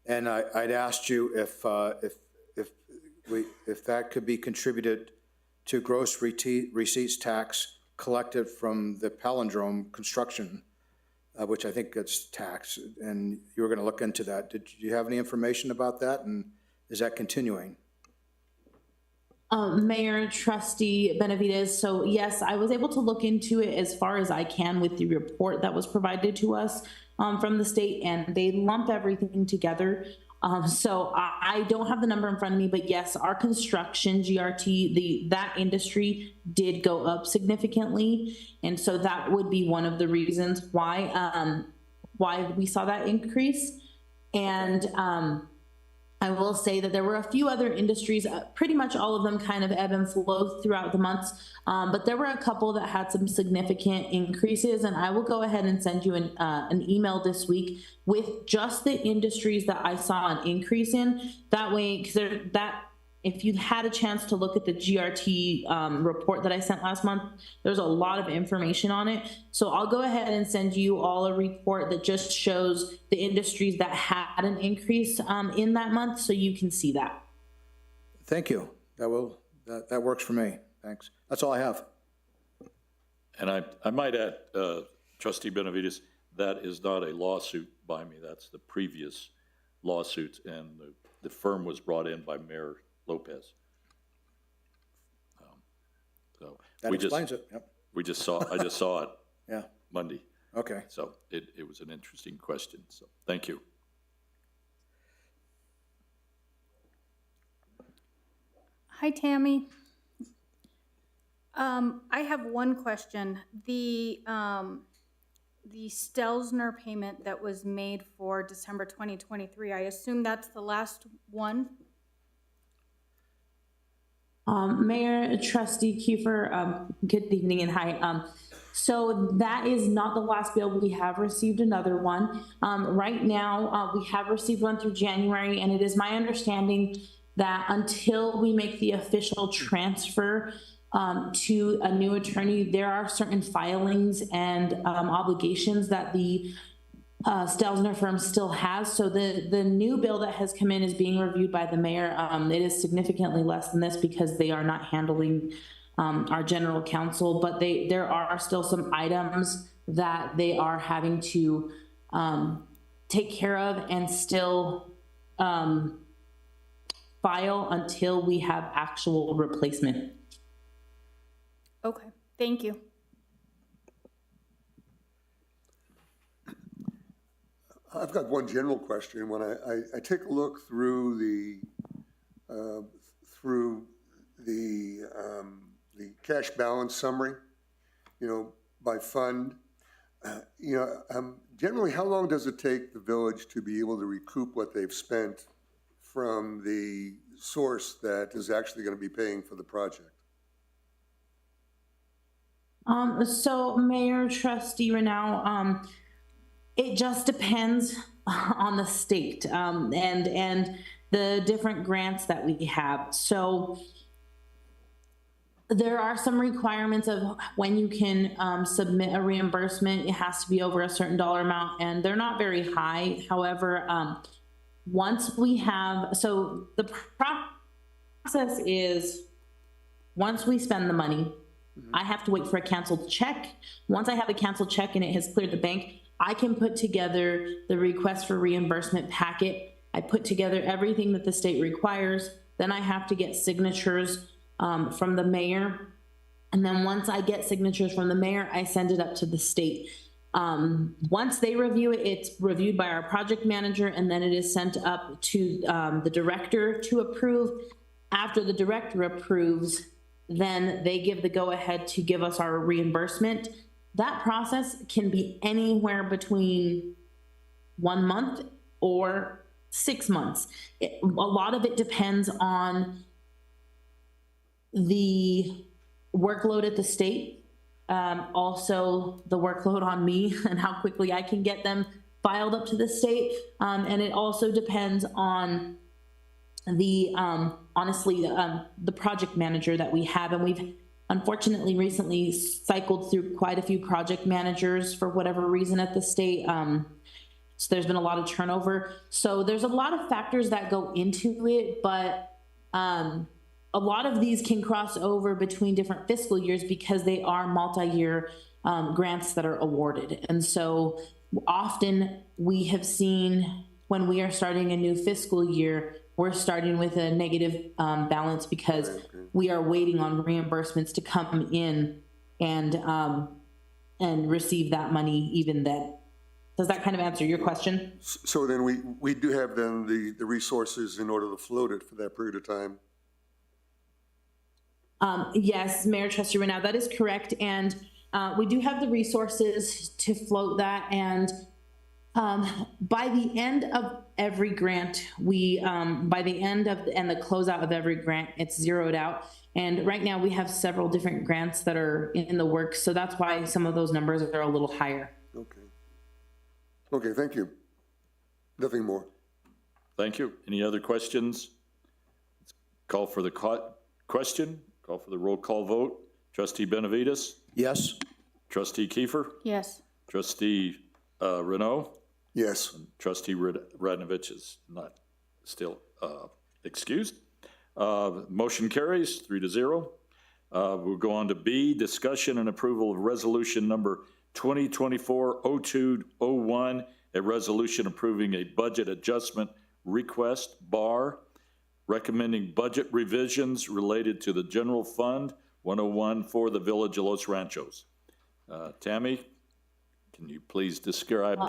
And I'd asked you if that could be contributed to gross receipts tax collected from the palindrome construction which I think gets taxed, and you were going to look into that. Did you have any information about that, and is that continuing? Mayor, Trustee Benavides, so yes, I was able to look into it as far as I can with the report that was provided to us from the state, and they lump everything together. So I don't have the number in front of me, but yes, our construction GRT, that industry did go up significantly, and so that would be one of the reasons why we saw that increase. And I will say that there were a few other industries, pretty much all of them kind of ebb and flow throughout the months, but there were a couple that had some significant increases, and I will go ahead and send you an email this week with just the industries that I saw an increase in. That way, because if you had a chance to look at the GRT report that I sent last month, there's a lot of information on it. So I'll go ahead and send you all a report that just shows the industries that had an increase in that month, so you can see that. Thank you. That works for me. Thanks. That's all I have. And I might add, Trustee Benavides, that is not a lawsuit by me. That's the previous lawsuit, and the firm was brought in by Mayor Lopez. So That explains it. Yep. I just saw it Yeah. Monday. Okay. So it was an interesting question. So thank you. Hi, Tammy. I have one question. The Stelzner payment that was made for December 2023, I assume that's the last one? Mayor, Trustee Kiefer, good evening and hi. So that is not the last bill. We have received another one. Right now, we have received one through January, and it is my understanding that until we make the official transfer to a new attorney, there are certain filings and obligations that the Stelzner firm still has. So the new bill that has come in is being reviewed by the mayor. It is significantly less than this because they are not handling our general counsel, but there are still some items that they are having to take care of and still file until we have actual replacement. Okay, thank you. I've got one general question. When I take a look through the cash balance summary, by fund, generally, how long does it take the village to be able to recoup what they've spent from the source that is actually going to be paying for the project? So Mayor, Trustee Renow, it just depends on the state and the different grants that we have. So there are some requirements of when you can submit a reimbursement. It has to be over a certain dollar amount, and they're not very high. However, once we have, so the process is once we spend the money, I have to wait for a canceled check. Once I have a canceled check and it has cleared the bank, I can put together the request for reimbursement packet. I put together everything that the state requires. Then I have to get signatures from the mayor. And then once I get signatures from the mayor, I send it up to the state. Once they review it, it's reviewed by our project manager, and then it is sent up to the director to approve. After the director approves, then they give the go-ahead to give us our reimbursement. That process can be anywhere between 1 month or 6 months. A lot of it depends on the workload at the state, also the workload on me and how quickly I can get them filed up to the state. And it also depends on the, honestly, the project manager that we have. And we've unfortunately recently cycled through quite a few project managers for whatever reason at the state. So there's been a lot of turnover. So there's a lot of factors that go into it, but a lot of these can cross over between different fiscal years because they are multi-year grants that are awarded. And so often we have seen when we are starting a new fiscal year, we're starting with a negative balance because we are waiting on reimbursements to come in and receive that money even then. Does that kind of answer your question? So then we do have then the resources in order to float it for that period of time? Yes, Mayor Trustee Renaud, that is correct. And we do have the resources to float that. And by the end of every grant, by the end of and the closeout of every grant, it's zeroed out. And right now we have several different grants that are in the works. So that's why some of those numbers are a little higher. Okay. Okay, thank you. Nothing more. Thank you. Any other questions? Call for the question. Call for the roll call vote. Trustee Benavides? Yes? Trustee Kiefer? Yes. Trustee Renaud? Yes. Trustee Radnovich is not still excused. Motion carries 3-0. We'll go on to B, discussion and approval of resolution number 2024-0201, a resolution approving a budget adjustment request, BAR, recommending budget revisions related to the General Fund 101 for the Village of Los Ranchos. Tammy, can you please describe?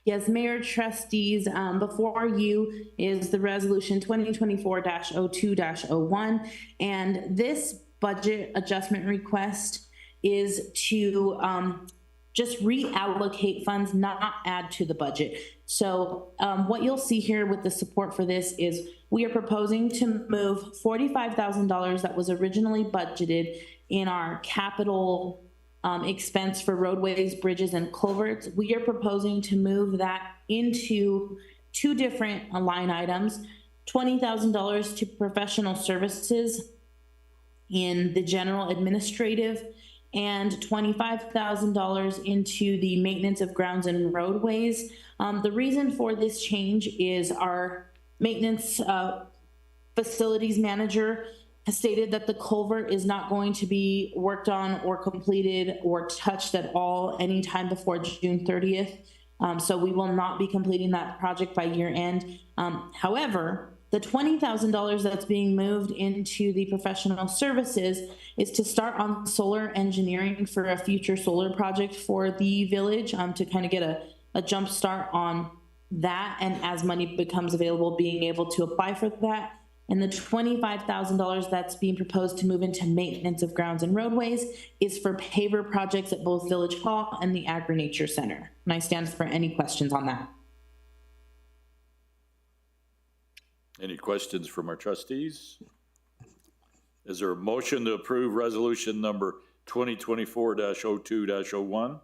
Yes, Mayor, Trustees, before you is the resolution 2024-02-01, and this budget adjustment request is to just reallocate funds, not add to the budget. So what you'll see here with the support for this is we are proposing to move $45,000 that was originally budgeted in our capital expense for roadways, bridges, and culverts. We are proposing to move that into two different line items, $20,000 to professional services in the general administrative and $25,000 into the maintenance of grounds and roadways. The reason for this change is our maintenance facilities manager has stated that the culvert is not going to be worked on or completed or touched at all anytime before June 30th. So we will not be completing that project by year end. However, the $20,000 that's being moved into the professional services is to start on solar engineering for a future solar project for the village, to kind of get a jump start on that. And as money becomes available, being able to apply for that. And the $25,000 that's being proposed to move into maintenance of grounds and roadways is for paver projects at both Village Hall and the Agri-Nature Center. And I stand for any questions on that. Any questions from our trustees? Is there a motion to approve resolution number 2024-02-01?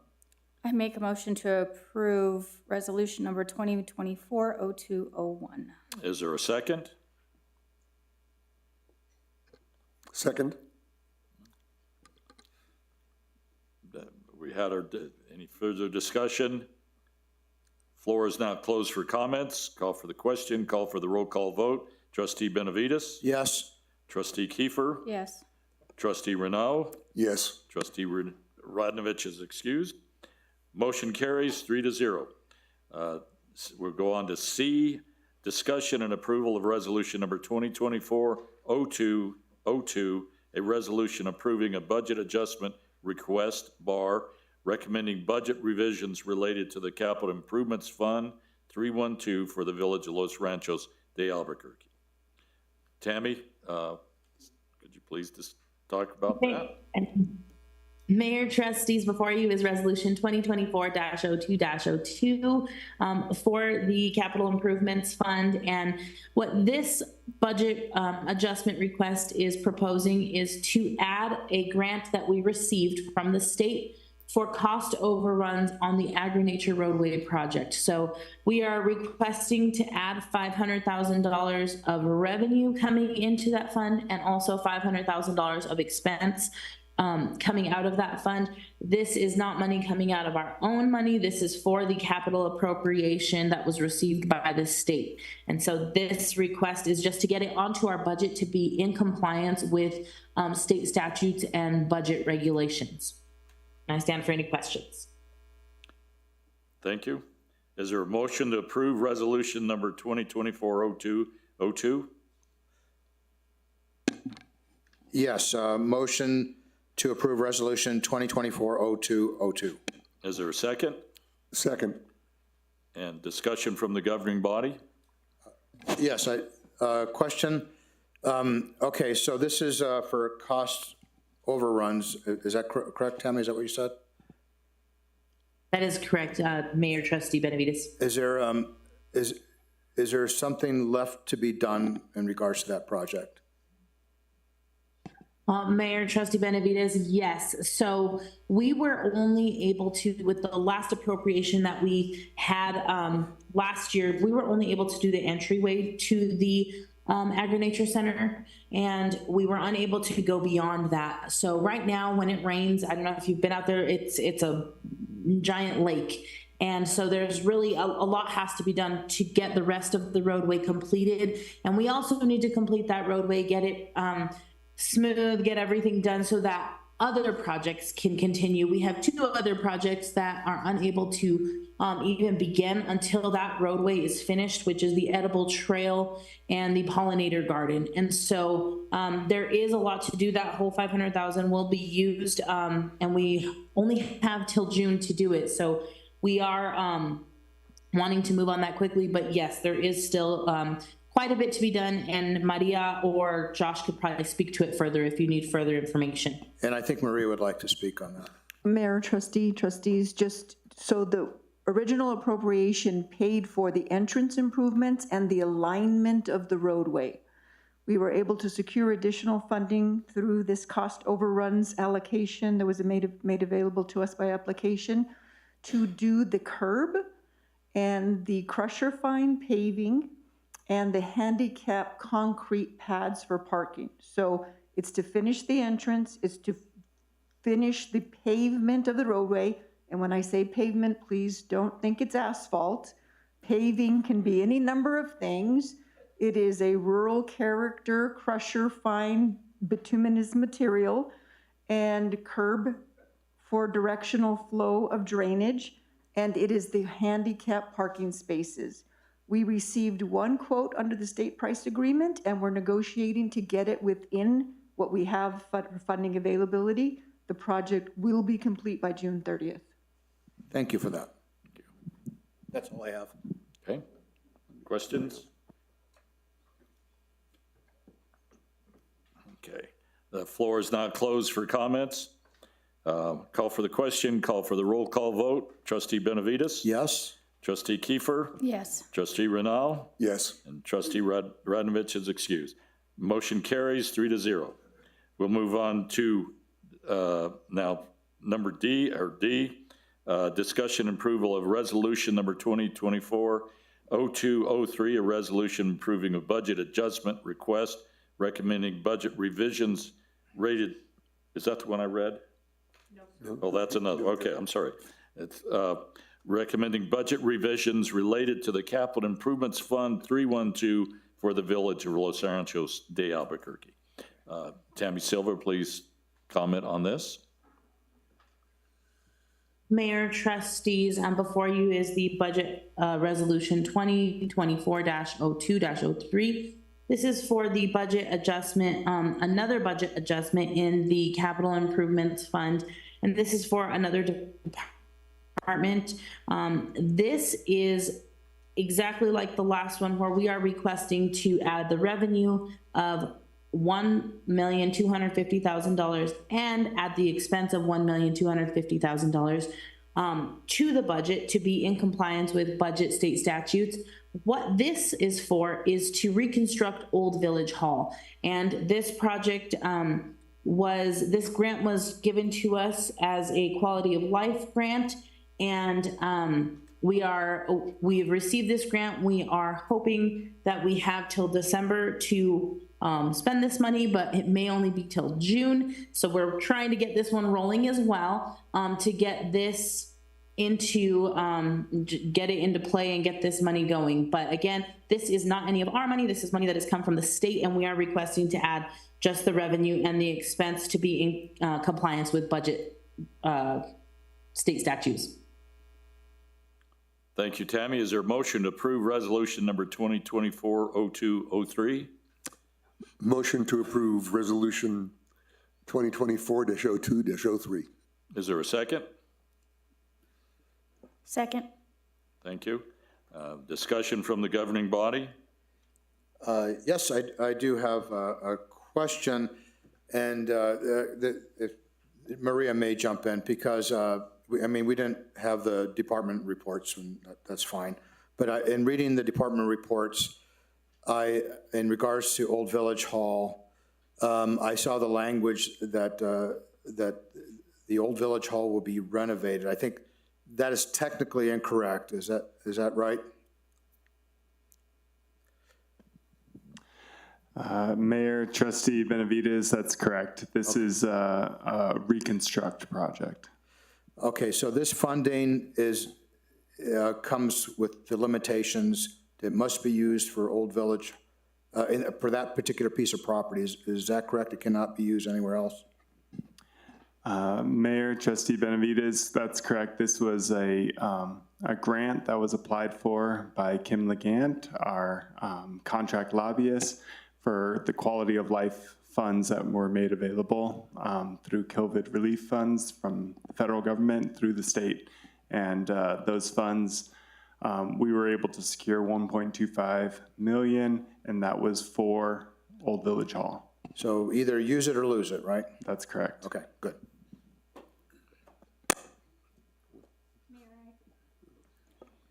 I make a motion to approve resolution number 2024-0201. Is there a second? Second? We had any further discussion? Floor is now closed for comments. Call for the question, call for the roll call vote. Trustee Benavides? Yes? Trustee Kiefer? Yes. Trustee Renaud? Yes. Trustee Radnovich is excused. Motion carries 3-0. We'll go on to C, discussion and approval of resolution number 2024-0202, a resolution approving a budget adjustment request, BAR, recommending budget revisions related to the Capital Improvements Fund 312 for the Village of Los Ranchos de Albuquerque. Tammy, could you please just talk about that? Mayor, Trustees, before you is resolution 2024-02-02 for the Capital Improvements Fund. And what this budget adjustment request is proposing is to add a grant that we received from the state for cost overruns on the Agri-Nature roadway project. So we are requesting to add $500,000 of revenue coming into that fund and also $500,000 of expense coming out of that fund. This is not money coming out of our own money. This is for the capital appropriation that was received by the state. And so this request is just to get it onto our budget to be in compliance with state statutes and budget regulations. And I stand for any questions. Thank you. Is there a motion to approve resolution number 2024-0202? Yes, motion to approve resolution 2024-0202. Is there a second? Second. And discussion from the governing body? Yes, question. Okay, so this is for cost overruns. Is that correct, Tammy? Is that what you said? That is correct, Mayor Trustee Benavides. Is there something left to be done in regards to that project? Mayor Trustee Benavides, yes. So we were only able to, with the last appropriation that we had last year, we were only able to do the entryway to the Agri-Nature Center, and we were unable to go beyond that. So right now, when it rains, I don't know if you've been out there, it's a giant lake. And so there's really a lot has to be done to get the rest of the roadway completed. And we also need to complete that roadway, get it smooth, get everything done so that other projects can continue. We have 2 other projects that are unable to even begin until that roadway is finished, which is the edible trail and the pollinator garden. And so there is a lot to do. That whole $500,000 will be used, and we only have till June to do it. So we are wanting to move on that quickly, but yes, there is still quite a bit to be done, and Maria or Josh could probably speak to it further if you need further information. And I think Maria would like to speak on that. Mayor, trustees, just so the original appropriation paid for the entrance improvements and the alignment of the roadway. We were able to secure additional funding through this cost overruns allocation that was made available to us by application to do the curb and the crusher fine paving and the handicap concrete pads for parking. So it's to finish the entrance, it's to finish the pavement of the roadway. And when I say pavement, please don't think it's asphalt. Paving can be any number of things. It is a rural character crusher fine bituminous material and curb for directional flow of drainage. And it is the handicap parking spaces. We received 1 quote under the state price agreement, and we're negotiating to get it within what we have for funding availability. The project will be complete by June 30th. Thank you for that. That's all I have. Okay. Questions? Okay. The floor is now closed for comments. Call for the question, call for the roll call vote. Trustee Benavides? Yes? Trustee Kiefer? Yes. Trustee Renal? Yes. And Trustee Radnovich is excused. Motion carries 3-0. We'll move on to now number D, discussion approval of resolution number 2024-0203, a resolution approving a budget adjustment request, recommending budget revisions rated, is that the one I read? No. Oh, that's another, okay, I'm sorry. It's recommending budget revisions related to the Capital Improvements Fund 312 for the Village of Los Ranchos de Albuquerque. Tammy Silver, please comment on this. Mayor, trustees, before you is the budget resolution 2024-02-03. This is for the budget adjustment, another budget adjustment in the Capital Improvements Fund, and this is for another department. This is exactly like the last one, where we are requesting to add the revenue of $1,250,000 and at the expense of $1,250,000 to the budget to be in compliance with budget state statutes. What this is for is to reconstruct Old Village Hall. And this project this grant was given to us as a quality of life grant. And we've received this grant. We are hoping that we have till December to spend this money, but it may only be till June. So we're trying to get this one rolling as well, to get this into, get it into play and get this money going. But again, this is not any of our money. This is money that has come from the state, and we are requesting to add just the revenue and the expense to be in compliance with budget state statutes. Thank you, Tammy. Is there a motion to approve resolution number 2024-0203? Motion to approve resolution 2024-02-03. Is there a second? Second. Thank you. Discussion from the governing body? Yes, I do have a question, and Maria may jump in because, we didn't have the department reports, and that's fine. But in reading the department reports, in regards to Old Village Hall, I saw the language that the Old Village Hall will be renovated. I think that is technically incorrect. Is that right? Mayor, Trustee Benavides, that's correct. This is a reconstruct project. Okay, so this funding comes with the limitations that must be used for Old Village, for that particular piece of property. Is that correct? It cannot be used anywhere else? Mayor, Trustee Benavides, that's correct. This was a grant that was applied for by Kim Legant, our contract lobbyist, for the quality of life funds that were made available through COVID relief funds from the federal government through the state. And those funds, we were able to secure $1.25 million, and that was for Old Village Hall. So either use it or lose it, right? That's correct. Okay, good.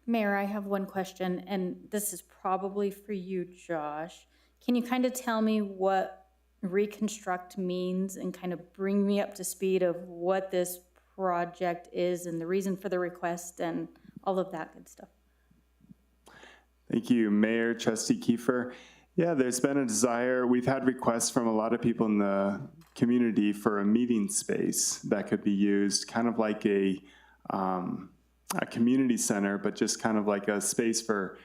Mayor, I have one question, and this is probably for you, Josh. Can you kind of tell me what reconstruct means and kind of bring me up to speed of what this project is and the reason for the request and all of that good stuff? Thank you, Mayor, Trustee Kiefer. Yeah, there's been a desire. We've had requests from a lot of people in the community for a meeting space that could be used kind of like a community center, but just kind of like a space for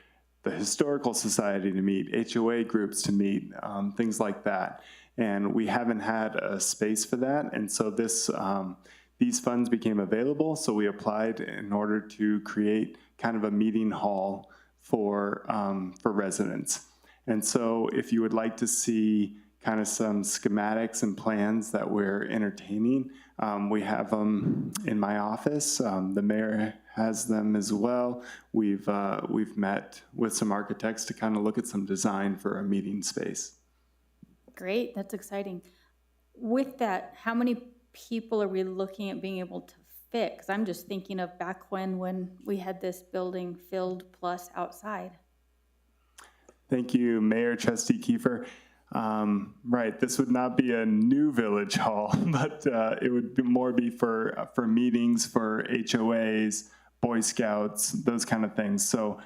the Historical Society to meet, HOA groups to meet, things like that. And we haven't had a space for that. And so these funds became available. So we applied in order to create kind of a meeting hall for residents. And so if you would like to see kind of some schematics and plans that we're entertaining, we have them in my office. The mayor has them as well. We've met with some architects to kind of look at some design for a meeting space. Great, that's exciting. With that, how many people are we looking at being able to fit? Because I'm just thinking of back when we had this building filled plus outside. Thank you, Mayor, Trustee Kiefer. Right, this would not be a new village hall, but it would more be for meetings, for HOAs, Boy Scouts, those kind of things. So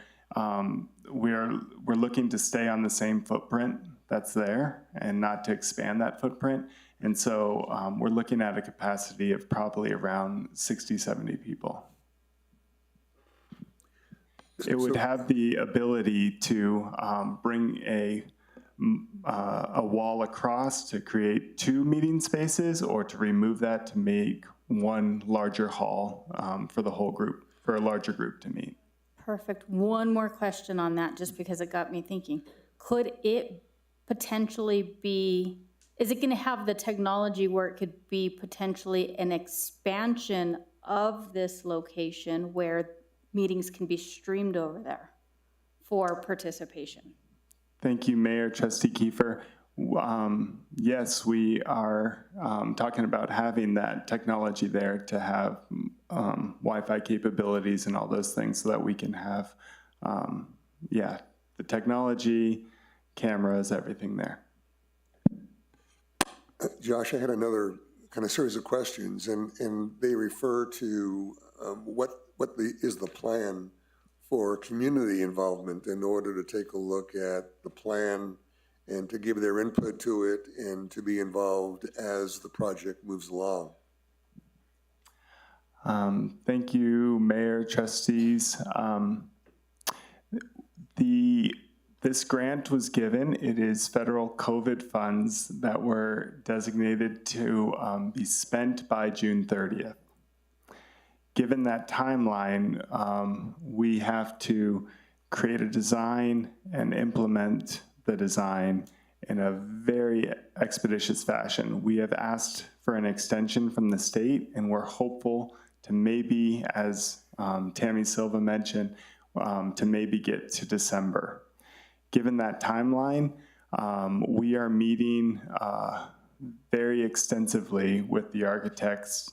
we're looking to stay on the same footprint that's there and not to expand that footprint. And so we're looking at a capacity of probably around 60, 70 people. It would have the ability to bring a wall across to create 2 meeting spaces, or to remove that to make one larger hall for the whole group, for a larger group to meet. Perfect. One more question on that, just because it got me thinking. Could it potentially be, is it going to have the technology where it could be potentially an expansion of this location where meetings can be streamed over there for participation? Thank you, Mayor, Trustee Kiefer. Yes, we are talking about having that technology there to have Wi-Fi capabilities and all those things so that we can have, the technology, cameras, everything there. Josh, I had another kind of series of questions, and they refer to what is the plan for community involvement in order to take a look at the plan and to give their input to it and to be involved as the project moves along. Thank you, Mayor, Trustees. This grant was given. It is federal COVID funds that were designated to be spent by June 30th. given that timeline, we have to create a design and implement the design in a very expeditious fashion. We have asked for an extension from the state, and we're hopeful to maybe, as Tammy Silva mentioned, to maybe get to December. Given that timeline, we are meeting very extensively with the architects,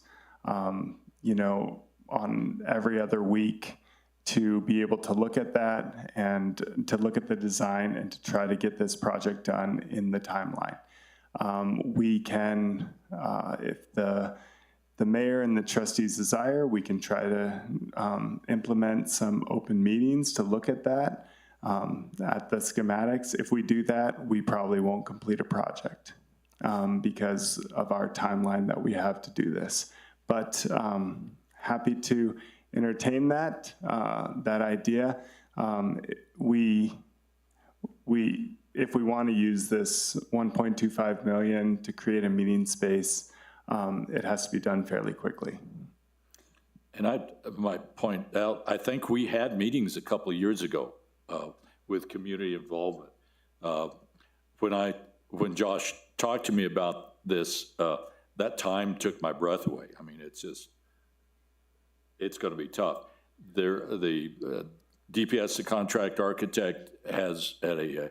on every other week to be able to look at that and to look at the design and to try to get this project done in the timeline. We can, if the mayor and the trustees desire, we can try to implement some open meetings to look at that, at the schematics. If we do that, we probably won't complete a project because of our timeline that we have to do this. But happy to entertain that idea. If we want to use this 1.25 million to create a meeting space, it has to be done fairly quickly. And I might point out, I think we had meetings a couple of years ago with community involvement. When Josh talked to me about this, that time took my breath away. I mean, it's going to be tough. The DPS, the contract architect, has had a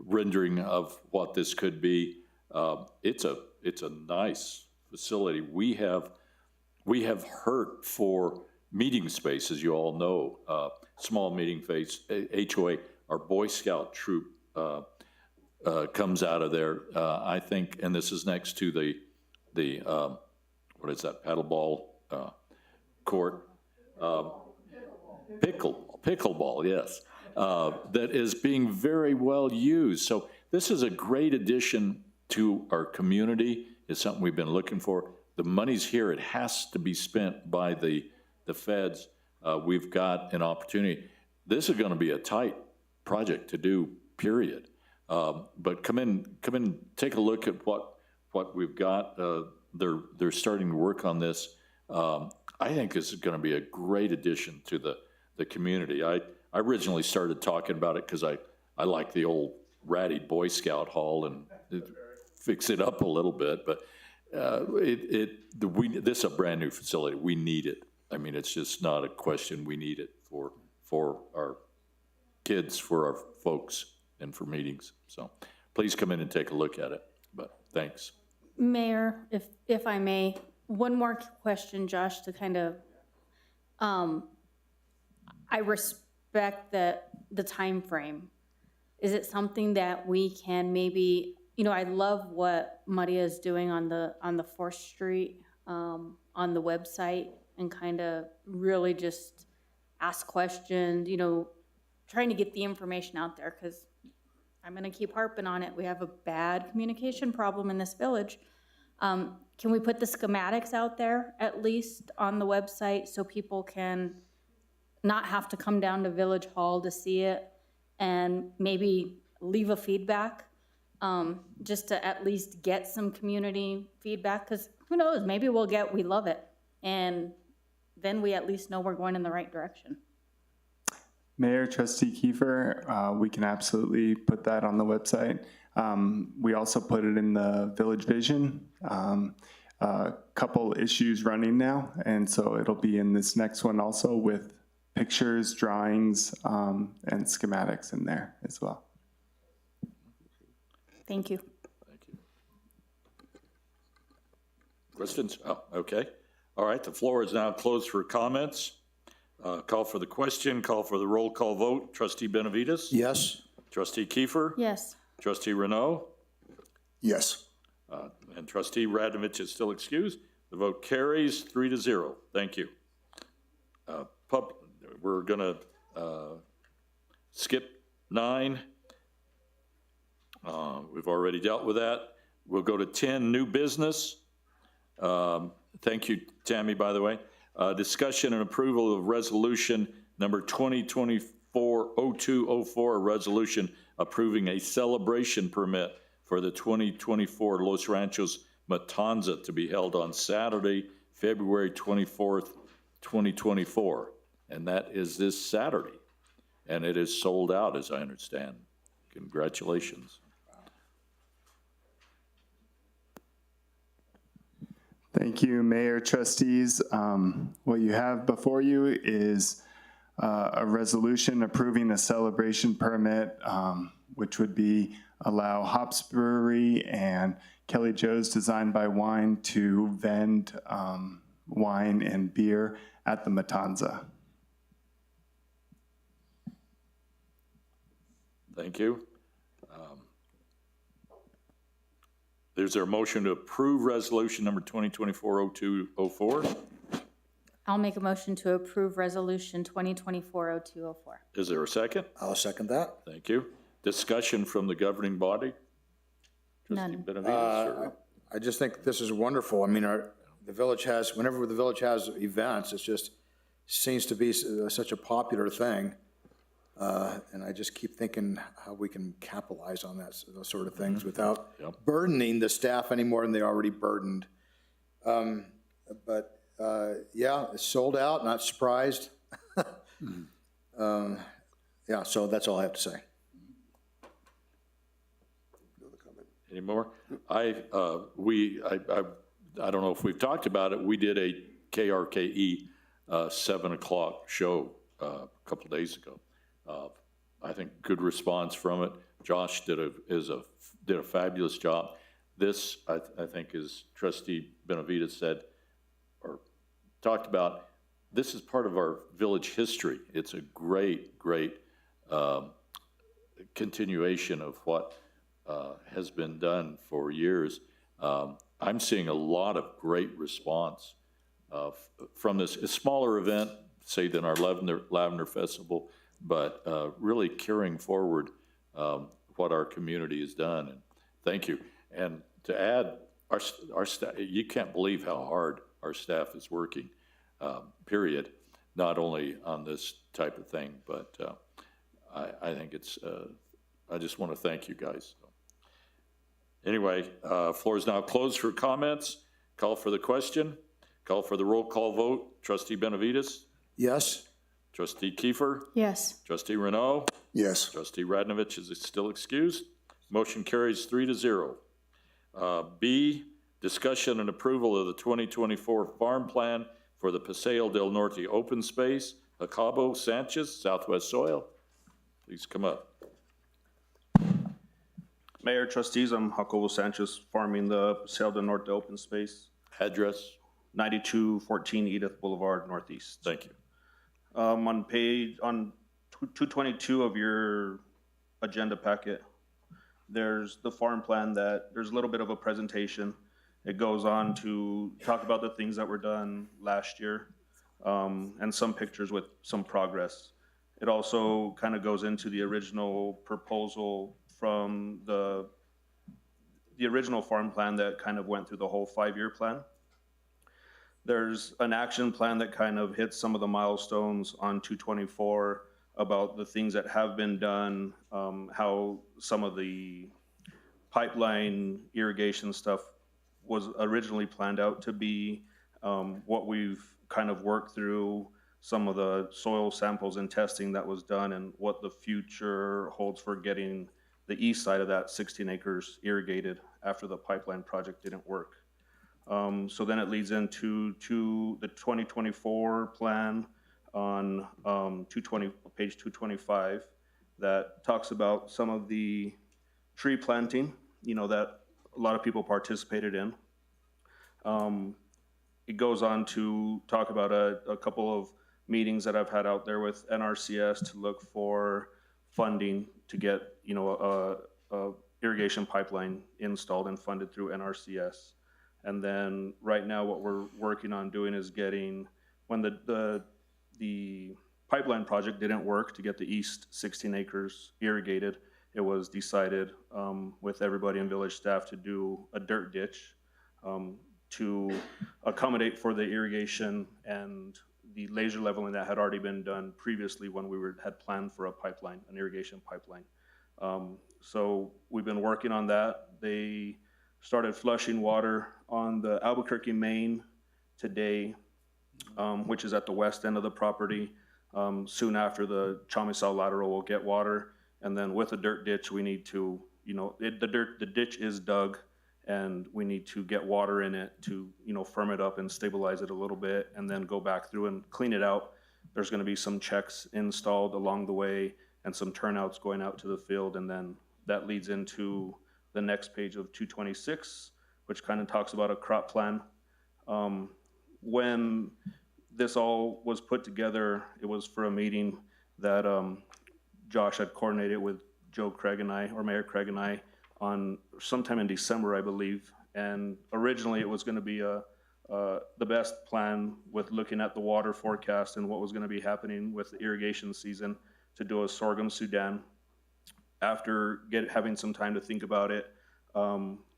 rendering of what this could be. It's a nice facility. We have hurt for meeting space, as you all know, small meeting space. HOA, our Boy Scout troop comes out of there, I think, and this is next to the what is that, paddleball court? Pickleball, yes, that is being very well used. So this is a great addition to our community. It's something we've been looking for. The money's here. It has to be spent by the feds. We've got an opportunity. This is going to be a tight project to do, period. But come in, take a look at what we've got. They're starting to work on this. I think this is going to be a great addition to the community. I originally started talking about it because I like the old ratty Boy Scout hall and fix it up a little bit, but this is a brand new facility. We need it. I mean, it's just not a question. We need it for our kids, for our folks, and for meetings. So please come in and take a look at it, but thanks. Mayor, if I may, one more question, Josh, to kind of, I respect the time frame. Is it something that we can maybe, I love what Maria is doing on the 4th Street, on the website, and kind of really just ask questions, trying to get the information out there, because I'm going to keep harping on it. We have a bad communication problem in this village. Can we put the schematics out there, at least on the website, so people can not have to come down to Village Hall to see it, and maybe leave a feedback, just to at least get some community feedback? Because who knows, maybe we love it, and then we at least know we're going in the right direction. Mayor, Trustee Kiefer, we can absolutely put that on the website. We also put it in the Village Vision. A couple issues running now, and so it'll be in this next one also with pictures, drawings, and schematics in there as well. Thank you. Thank you. Questions? Oh, okay. All right, the floor is now closed for comments. Call for the question, call for the roll call vote. Trustee Benavides? Yes? Trustee Kiefer? Yes. Trustee Renaud? Yes. And Trustee Radovich is still excused. The vote carries 3-0. Thank you. We're going to skip 9. We've already dealt with that. We'll go to 10, new business. Thank you, Tammy, by the way. Discussion and approval of resolution number 2024-0204, a resolution approving a celebration permit for the 2024 Los Ranchos Matanza to be held on Saturday, February 24th, 2024, and that is this Saturday. And it is sold out, as I understand. Congratulations. Thank you, Mayor, trustees. What you have before you is a resolution approving a celebration permit, which would be allow Hops Brewery and Kelly Joe's Design by Wine to vend wine and beer at the Matanza. Thank you. Is there a motion to approve resolution number 2024-0204? I'll make a motion to approve resolution 2024-0204. Is there a second? I'll second that. Thank you. Discussion from the governing body? Trustee None. Benavides, or- I just think this is wonderful. I mean, the village has, whenever the village has events, it just seems to be such a popular thing. And I just keep thinking how we can capitalize on those sort of things without burdening the staff any more than they're already burdened. But yeah, it's sold out, not surprised. Yeah, so that's all I have to say. Any more? I don't know if we've talked about it. We did a KRKE 7 o'clock show a couple of days ago. I think good response from it. Josh did a fabulous job. This, I think, as Trustee Benavides said, or talked about, this is part of our village history. It's a great continuation of what has been done for years. I'm seeing a lot of great response from this. A smaller event, say, than our Lavender Festival, but really carrying forward what our community has done. And thank you. And to add, our staff, you can't believe how hard our staff is working, period, not only on this type of thing, but I think it's, I just want to thank you guys. Anyway, floor is now closed for comments. Call for the question. Call for the roll call vote. Trustee Benavides? Yes? Trustee Kiefer? Yes. Trustee Renaud? Yes. Trustee Radnovich is still excused. Motion carries 3-0. B, discussion and approval of the 2024 farm plan for the Paseo del Norte open space, Jacobo Sanchez, Southwest Soil. Please come up. Mayor, trustees, I'm Jacobo Sanchez, farming the Paseo del Norte open space. Address? 9214 Edith Boulevard, Northeast. Thank you. On 222 of your agenda packet, there's the farm plan there's a little bit of a presentation. It goes on to talk about the things that were done last year, and some pictures with some progress. It also kind of goes into the original proposal from the original farm plan that kind of went through the whole 5-year plan. There's an action plan that kind of hits some of the milestones on 224 about the things that have been done, how some of the pipeline irrigation stuff was originally planned out to be, what we've kind of worked through, some of the soil samples and testing that was done, and what the future holds for getting the east side of that 16 acres irrigated after the pipeline project didn't work. So then it leads into the 2024 plan on page 225 that talks about some of the tree planting, that a lot of people participated in. It goes on to talk about a couple of meetings that I've had out there with NRCS to look for funding to get, a irrigation pipeline installed and funded through NRCS. And then right now what we're working on doing is getting, when the pipeline project didn't work to get the east 16 acres irrigated, it was decided with everybody in village staff to do a dirt ditch to accommodate for the irrigation and the laser leveling that had already been done previously when we had planned for an irrigation pipeline. So we've been working on that. They started flushing water on the Albuquerque main today, which is at the west end of the property. Soon after the Chamisal lateral will get water. And then with a dirt ditch, we need to, the ditch is dug, and we need to get water in it to, firm it up and stabilize it a little bit, and then go back through and clean it out. There's gonna be some checks installed along the way and some turnouts going out to the field, and then that leads into the next page of 226, which kind of talks about a crop plan. When this all was put together, it was for a meeting that Josh had coordinated with Joe Craig and I, or Mayor Craig and I, on sometime in December, I believe. And originally it was going to be the best plan with looking at the water forecast and what was going to be happening with the irrigation season to do a sorghum Sudan. After having some time to think about it,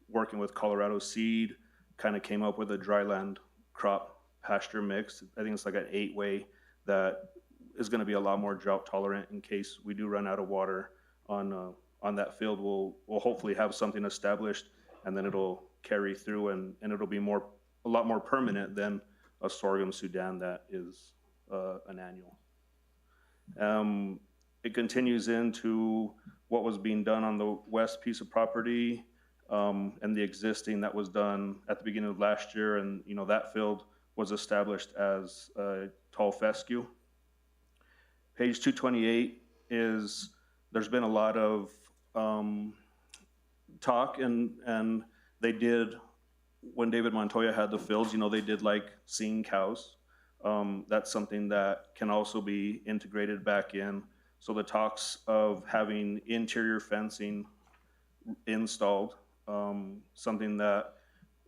working with Colorado Seed, kind of came up with a dryland crop pasture mix. I think it's like an 8-way that is going to be a lot more drought tolerant in case we do run out of water on that field. We'll hopefully have something established, and then it'll carry through, and it'll be a lot more permanent than a sorghum Sudan that is an annual. It continues into what was being done on the west piece of property, and the existing that was done at the beginning of last year, and that field was established as a tall fescue. Page 228 is, there's been a lot of talk, and they did, when David Montoya had the fields, they did like seeing cows. That's something that can also be integrated back in. So the talks of having interior fencing installed, something that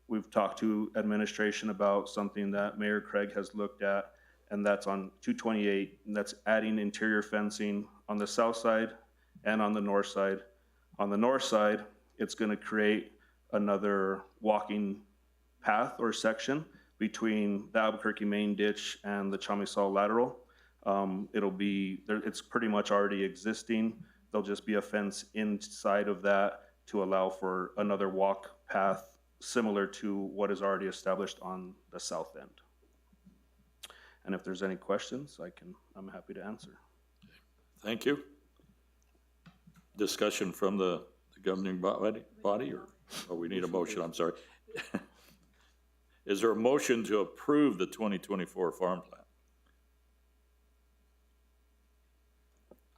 we've talked to administration about, something that Mayor Craig has looked at, and that's on 228, and that's adding interior fencing on the south side and on the north side. On the north side, it's going to create another walking path or section between the Albuquerque main ditch and the Chamisal lateral. It's pretty much already existing. There'll just be a fence inside of that to allow for another walk path similar to what is already established on the south end. And if there's any questions, I'm happy to answer. Thank you. Discussion from the governing body, or we need a motion, I'm sorry. Is there a motion to approve the 2024 farm plan?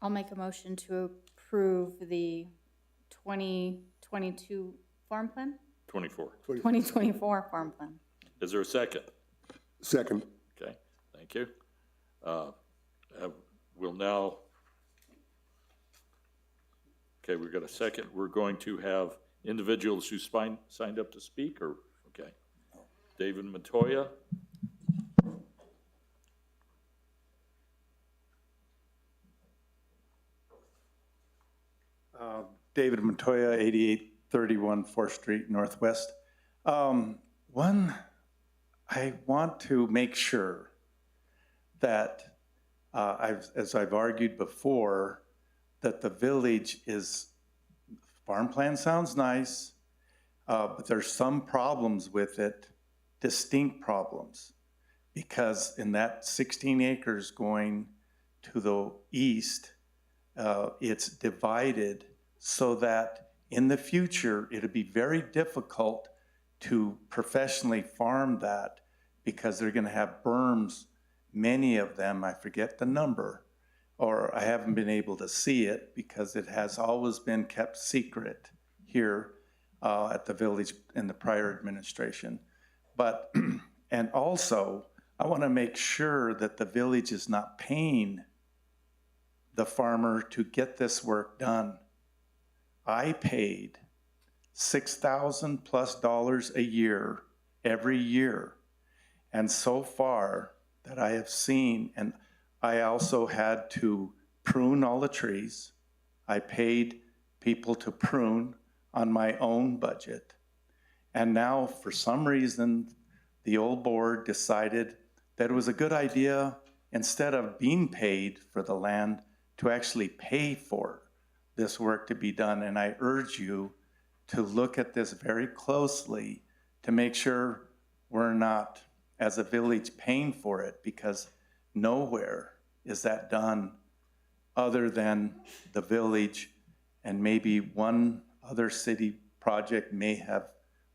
I'll make a motion to approve the 2022 farm plan? 2024 farm plan. Is there a second? Second. Okay, thank you. We'll now, okay, we've got a second. We're going to have individuals who signed up to speak, or, okay. David Montoya. David Montoya, 8831 4th Street Northwest. One, I want to make sure that, as I've argued before, that the village farm plan sounds nice, but there's some problems with it, distinct problems, because in that 16 acres going to the east, it's divided so that in the future, it'll be very difficult to professionally farm that, because they're going to have berms, many of them, I forget the number, or I haven't been able to see it because it has always been kept secret here at the village in the prior administration. But, and also, I want to make sure that the village is not paying the farmer to get this work done. I paid $6,000+ a year, every year. And so far that I have seen, and I also had to prune all the trees. I paid people to prune on my own budget. And now, for some reason, the old board decided that it was a good idea, instead of being paid for the land, to actually pay for this work to be done. And I urge you to look at this very closely to make sure we're not as a village paying for it, because nowhere is that done other than the village, and maybe one other city project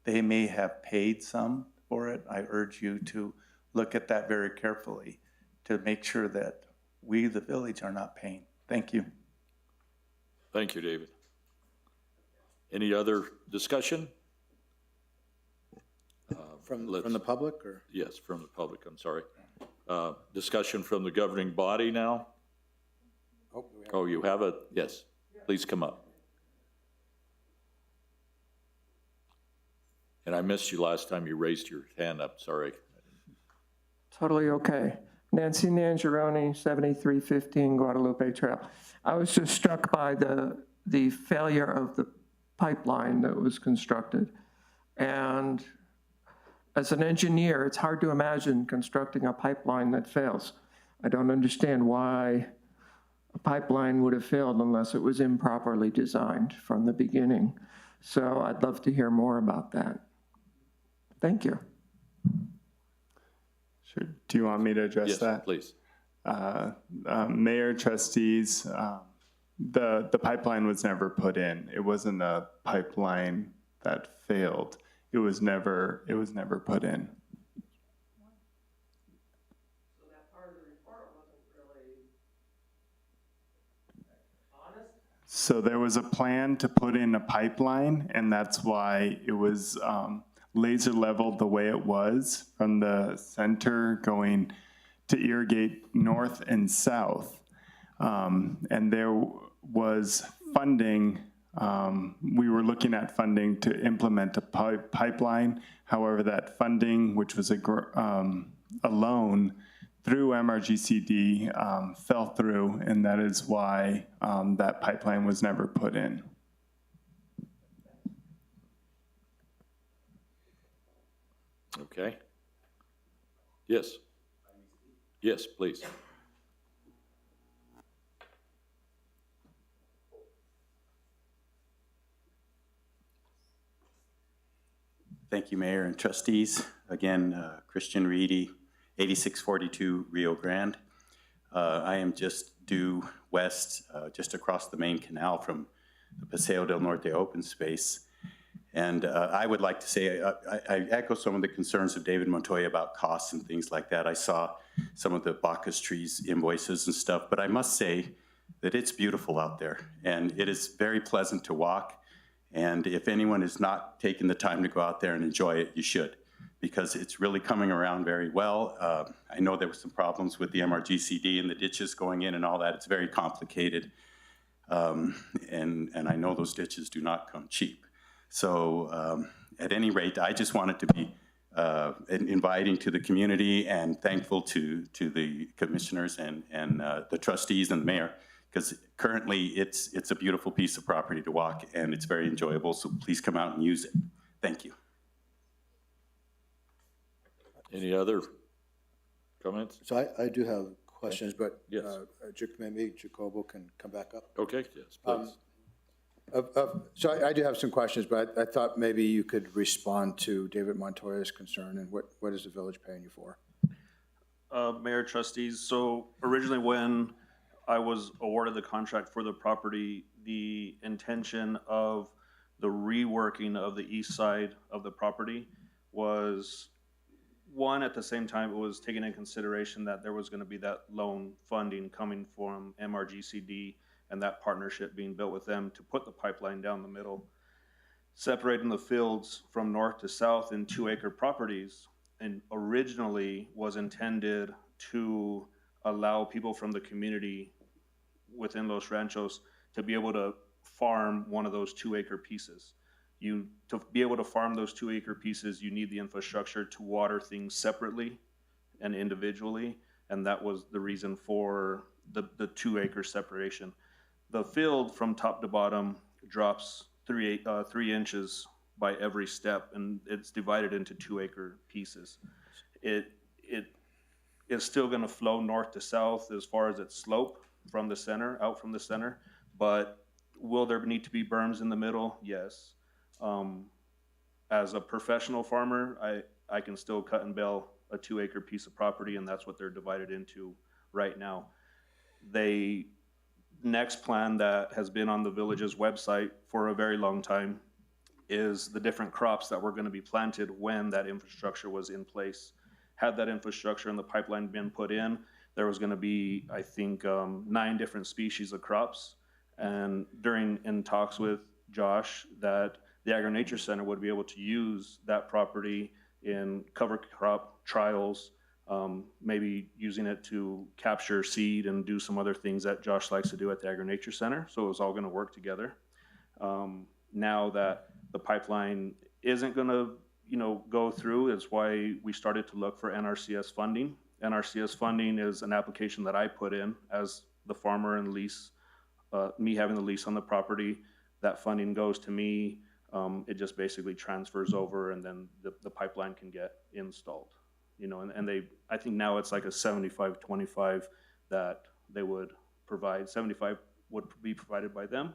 they may have paid some for it. I urge you to look at that very carefully to make sure that we, the village, are not paying. Thank you. Thank you, David. Any other discussion? From the public, or? Yes, from the public, I'm sorry. Discussion from the governing body now? Oh, you have a, yes, please come up. And I missed you last time you raised your hand up, sorry. Totally okay. Nancy Nangeroni, 7315 Guadalupe Trail. I was just struck by the failure of the pipeline that was constructed. And as an engineer, it's hard to imagine constructing a pipeline that fails. I don't understand why a pipeline would have failed unless it was improperly designed from the beginning. So I'd love to hear more about that. Thank you. Sure. Do you want me to address that? Yes, please. Mayor, trustees, the pipeline was never put in. It wasn't a pipeline that failed. It was never put in. So that part of the report wasn't really honest? So there was a plan to put in a pipeline, and that's why it was laser leveled the way it was from the center going to irrigate north and south. And there was funding. We were looking at funding to implement a pipeline. However, that funding, which was a loan through MRGCD, fell through, and that is why that pipeline was never put in. Okay. Yes. Yes, please. Thank you, Mayor and trustees. Again, Christian Reedy, 8642 Rio Grande. I am just due west, just across the main canal from the Paseo del Norte open space. And I would like to say, I echo some of the concerns of David Montoya about costs and things like that. I saw some of the Bacchus trees invoices and stuff, but I must say that it's beautiful out there, and it is very pleasant to walk. And if anyone has not taken the time to go out there and enjoy it, you should, because it's really coming around very well. I know there were some problems with the MRGCD and the ditches going in and all that. It's very complicated. And I know those ditches do not come cheap. So at any rate, I just wanted to be inviting to the community and thankful to the commissioners and the trustees and the mayor, because currently it's a beautiful piece of property to walk and it's very enjoyable. So please come out and use it. Thank you. Any other comments? So I do have questions, but Yes. maybe Jacobo can come back up. Okay, yes, please. So I do have some questions, but I thought maybe you could respond to David Montoya's concern and what is the village paying you for? Mayor, trustees, so originally when I was awarded the contract for the property, the intention of the reworking of the east side of the property was, one, at the same time, it was taking in consideration that there was going to be that loan funding coming from MRGCD and that partnership being built with them to put the pipeline down the middle, separating the fields from north to south in 2-acre properties, and originally was intended to allow people from the community within Los Ranchos to be able to farm one of those 2-acre pieces. To be able to farm those 2-acre pieces, you need the infrastructure to water things separately and individually, and that was the reason for the 2-acre separation. The field from top to bottom drops 3 inches by every step, and it's divided into 2-acre pieces. It is still going to flow north to south as far as its slope from the center, out from the center, but will there need to be berms in the middle? Yes. As a professional farmer, I can still cut and bale a 2-acre piece of property, and that's what they're divided into right now. They, next plan that has been on the village's website for a very long time is the different crops that were going to be planted when that infrastructure was in place. Had that infrastructure and the pipeline been put in, there was going to be, I think, 9 different species of crops. And in talks with Josh, that the Agri-Nature Center would be able to use that property in cover crop trials, maybe using it to capture seed and do some other things that Josh likes to do at the Agri-Nature Center. So it was all going to work together. Now that the pipeline isn't going to, go through, is why we started to look for NRCS funding. NRCS funding is an application that I put in as the farmer and lease, me having the lease on the property. That funding goes to me. It just basically transfers over, and then the pipeline can get installed. And I think now it's like a 75-25 that they would provide. 75 would be provided by them,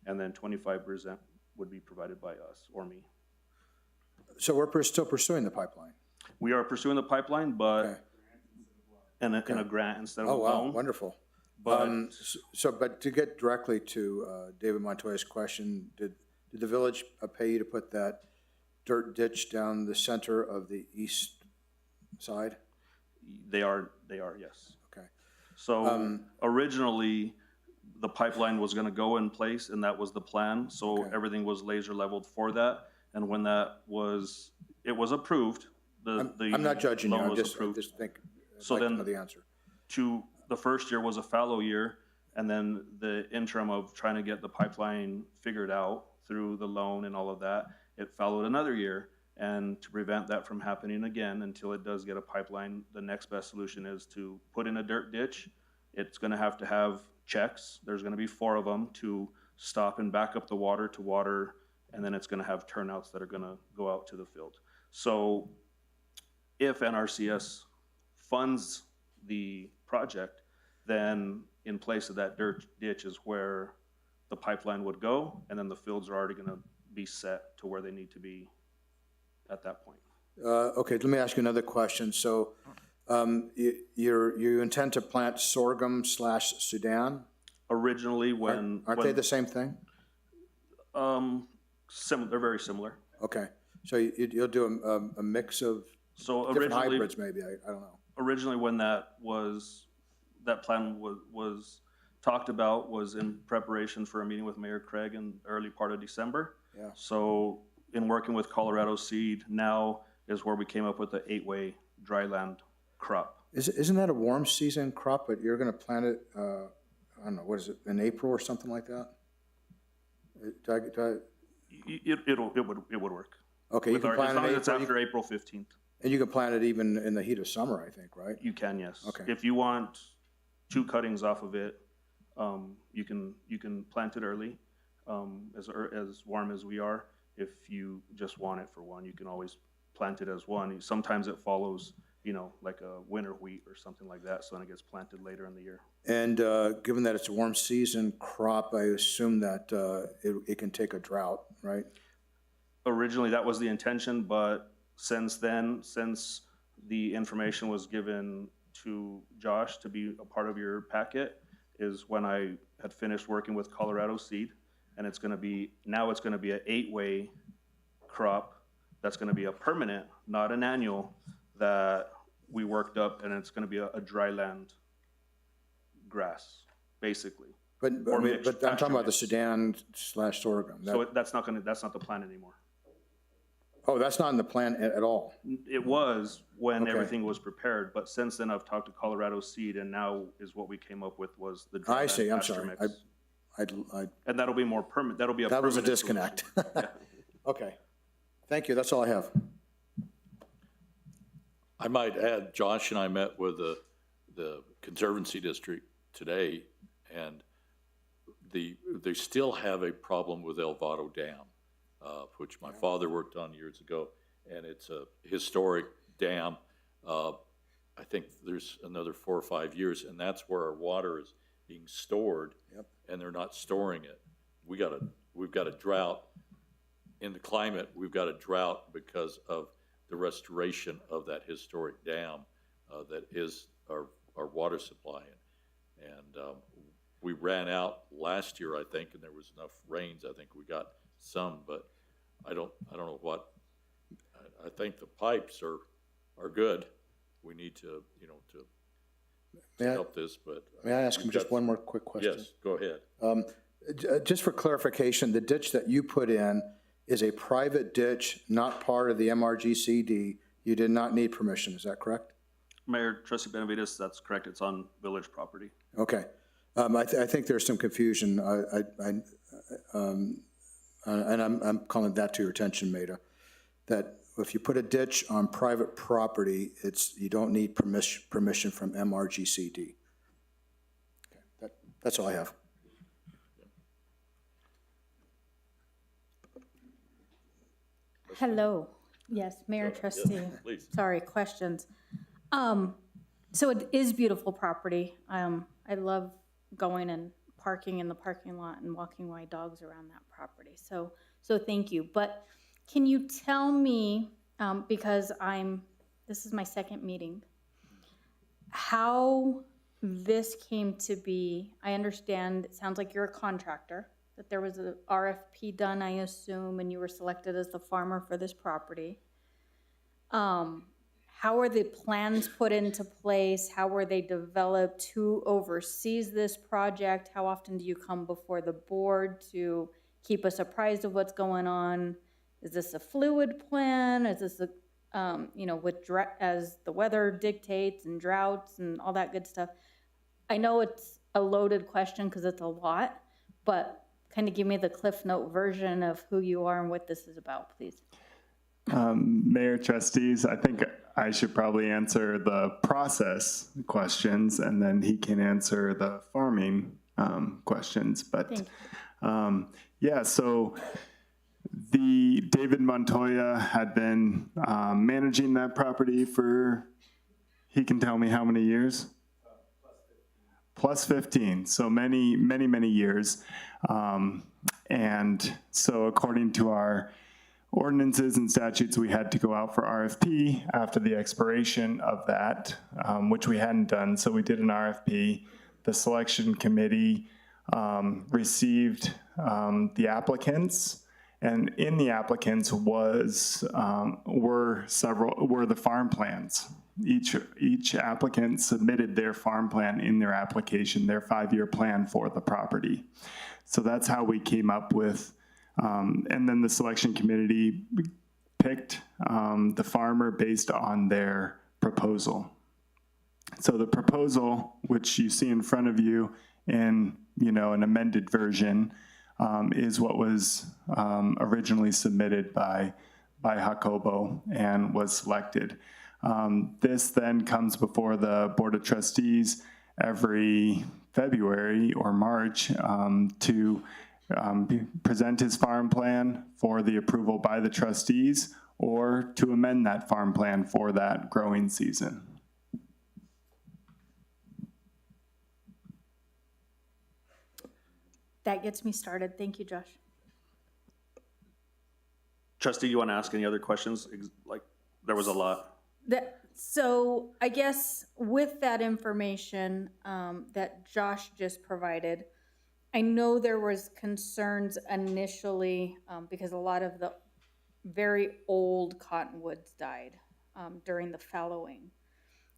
and then 25% would be provided by us or me. So we're still pursuing the pipeline? We are pursuing the pipeline, but Okay. in a grant instead of a Oh, wow, loan. wonderful. But But to get directly to David Montoya's question, did the village pay you to put that dirt ditch down the center of the east side? they are, yes. Okay. So originally, the pipeline was going to go in place, and that was the plan. So Okay. everything was laser leveled for that. And when it was approved. I'm not judging you, loan I'm was just approved. think, So I'd like to then- know the answer. The first year was a fallow year, and then the interim of trying to get the pipeline figured out through the loan and all of that, it followed another year. And to prevent that from happening again until it does get a pipeline, the next best solution is to put in a dirt ditch. It's going to have checks. There's going to be 4 of them to stop and back up the water to water, and then it's going to have turnouts that are going to go out to the field. So if NRCS funds the project, then in place of that dirt ditch is where the pipeline would go, and then the fields are already going to be set to where they need to be at that point. Okay, let me ask you another question. So you intend to plant sorghum/Sudan? Originally, Aren't they the same thing? They're very similar. Okay, so you'll do a mix of So different originally, hybrids maybe, I don't know. originally when that plan was talked about was in preparation for a meeting with Mayor Craig in the early part of December. Yeah. So in working with Colorado Seed, now is where we came up with the 8-way dryland crop. Isn't that a warm season crop, but you're gonna plant it, I don't know, what is it, in April or something like that? It would work. Okay, you With can our- plant as it long in as it's April, after April 15th. and you can plant it even in the heat of summer, I think, right? You can, yes. Okay. If you want 2 cuttings off of it, you can plant it early, as warm as we are. If you just want it for 1, you can always plant it as 1. Sometimes it follows, like a winter wheat or something like that, so then it gets planted later in the year. And given that it's a warm season crop, I assume that it can take a drought, right? Originally, that was the intention, but since the information was given to Josh to be a part of your packet, is when I had finished working with Colorado Seed, and it's gonna be an 8-way crop that's gonna be a permanent, not an annual, that we worked up, and it's gonna be a dry land grass, basically. But Or I mean, mixed, but I'm talking about the pasture Sudan/sorghum. So that's not the plan anymore. Oh, that's not in the plan at all? It was when Okay. everything was prepared, but since then I've talked to Colorado Seed, and now is what we came up with was the dry I land see, I'm pasture sorry. mix. I And that'll be more permanent, that'll be a That was a permanent solution. disconnect. Okay, thank you, that's all I have. I might add, Josh and I met with the Conservancy District today, and they still have a problem with El Vado Dam, which my father worked on years ago, and it's a historic dam. I think there's another 4 or 5 years, and that's where our water is being stored. Yep. And they're not storing it. We've got a drought in the climate. We've got a drought because of the restoration of that historic dam that is our water supply. And we ran out last year, I think, and there was enough rains. I think we got some, but I don't know what. I think the pipes are good. We need to, to help this, but. May I ask him just one more quick question? Yes, go ahead. Just for clarification, the ditch that you put in is a private ditch, not part of the MRGCD. You did not need permission, is that correct? Mayor, Trustee Benavides, that's correct. It's on village property. Okay. I think there's some confusion, and I'm calling that to your attention, Maida, that if you put a ditch on private property, you don't need permission from MRGCD. Okay. That's all I have. Hello. Yes, Mayor, Trustee. Please. Sorry, questions. So it is beautiful property. I love going and parking in the parking lot and walking my dogs around that property. So thank you. But can you tell me, because this is my second meeting, how this came to be? I understand, it sounds like you're a contractor, that there was a RFP done, I assume, and you were selected as the farmer for this property. How are the plans put into place? How were they developed? Who oversees this project? How often do you come before the board to keep us apprised of what's going on? Is this a fluid plan? Is this as the weather dictates and droughts and all that good stuff? I know it's a loaded question because it's a lot, but kind of give me the Cliff Note version of who you are and what this is about, please. Mayor, trustees, I think I should probably answer the process questions, and then he can answer the farming questions. But yeah, so the David Montoya had been managing that property for, he can tell me how many years? Plus 15, so many years. And so according to our ordinances and statutes, we had to go out for RFP after the expiration of that, which we hadn't done. So we did an RFP. The selection committee received the applicants, and in the applicants were the farm plans. Each applicant submitted their farm plan in their application, their 5-year plan for the property. So that's how we came up with. And then the selection committee picked the farmer based on their proposal. So the proposal, which you see in front of you in an amended version, is what was originally submitted by Jacobo and was selected. This then comes before the Board of Trustees every February or March to present his farm plan for the approval by the trustees, or to amend that farm plan for that growing season. That gets me started. Thank you, Josh. Trustee, you want to ask any other questions? Like, there was a lot. So I guess with that information that Josh just provided, I know there was concerns initially because a lot of the very old cottonwoods died during the fallowing.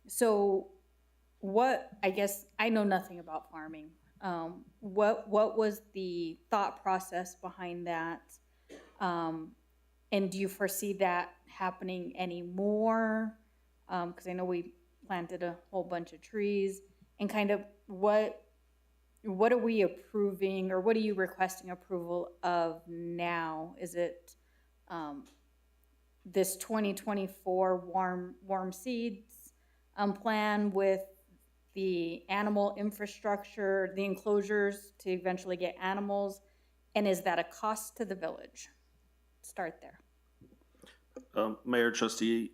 So I guess I know nothing about farming. What was the thought process behind that? And do you foresee that happening anymore? Because I know we planted a whole bunch of trees, and kind of what are we approving, or what are you requesting approval of now? Is it this 2024 warm seeds plan with the animal infrastructure, the enclosures to eventually get animals? And is that a cost to the village? Start there. Mayor, Trustee,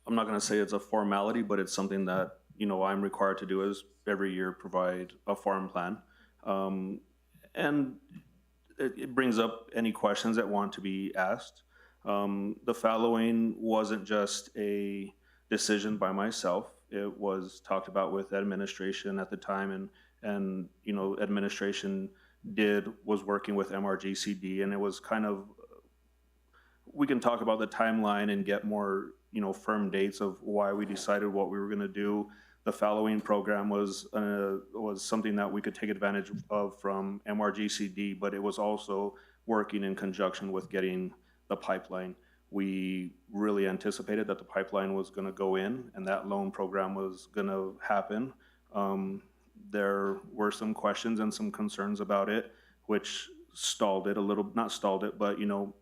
I'm not going to say it's a formality, but it's something that, I'm required to do is every year provide a farm plan. And it brings up any questions that want to be asked. The fallowing wasn't just a decision by myself. It was talked about with administration at the time, and you know, administration was working with MRGCD, and it was kind of, we can talk about the timeline and get more, you know, firm dates of why we decided what we were going to do. The fallowing program was something that we could take advantage of from MRGCD, but it was also working in conjunction with getting the pipeline. We really anticipated that the pipeline was going to go in and that loan program was going to happen. There were some questions and some concerns about it, which stalled it a little, not stalled it, but, you know,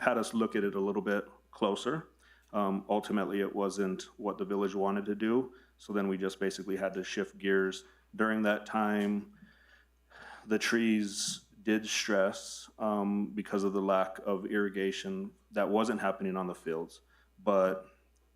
had us look at it a little bit closer. Ultimately, it wasn't what the village wanted to do, so then we just basically had to shift gears. During that time, the trees did stress because of the lack of irrigation that wasn't happening on the fields. But,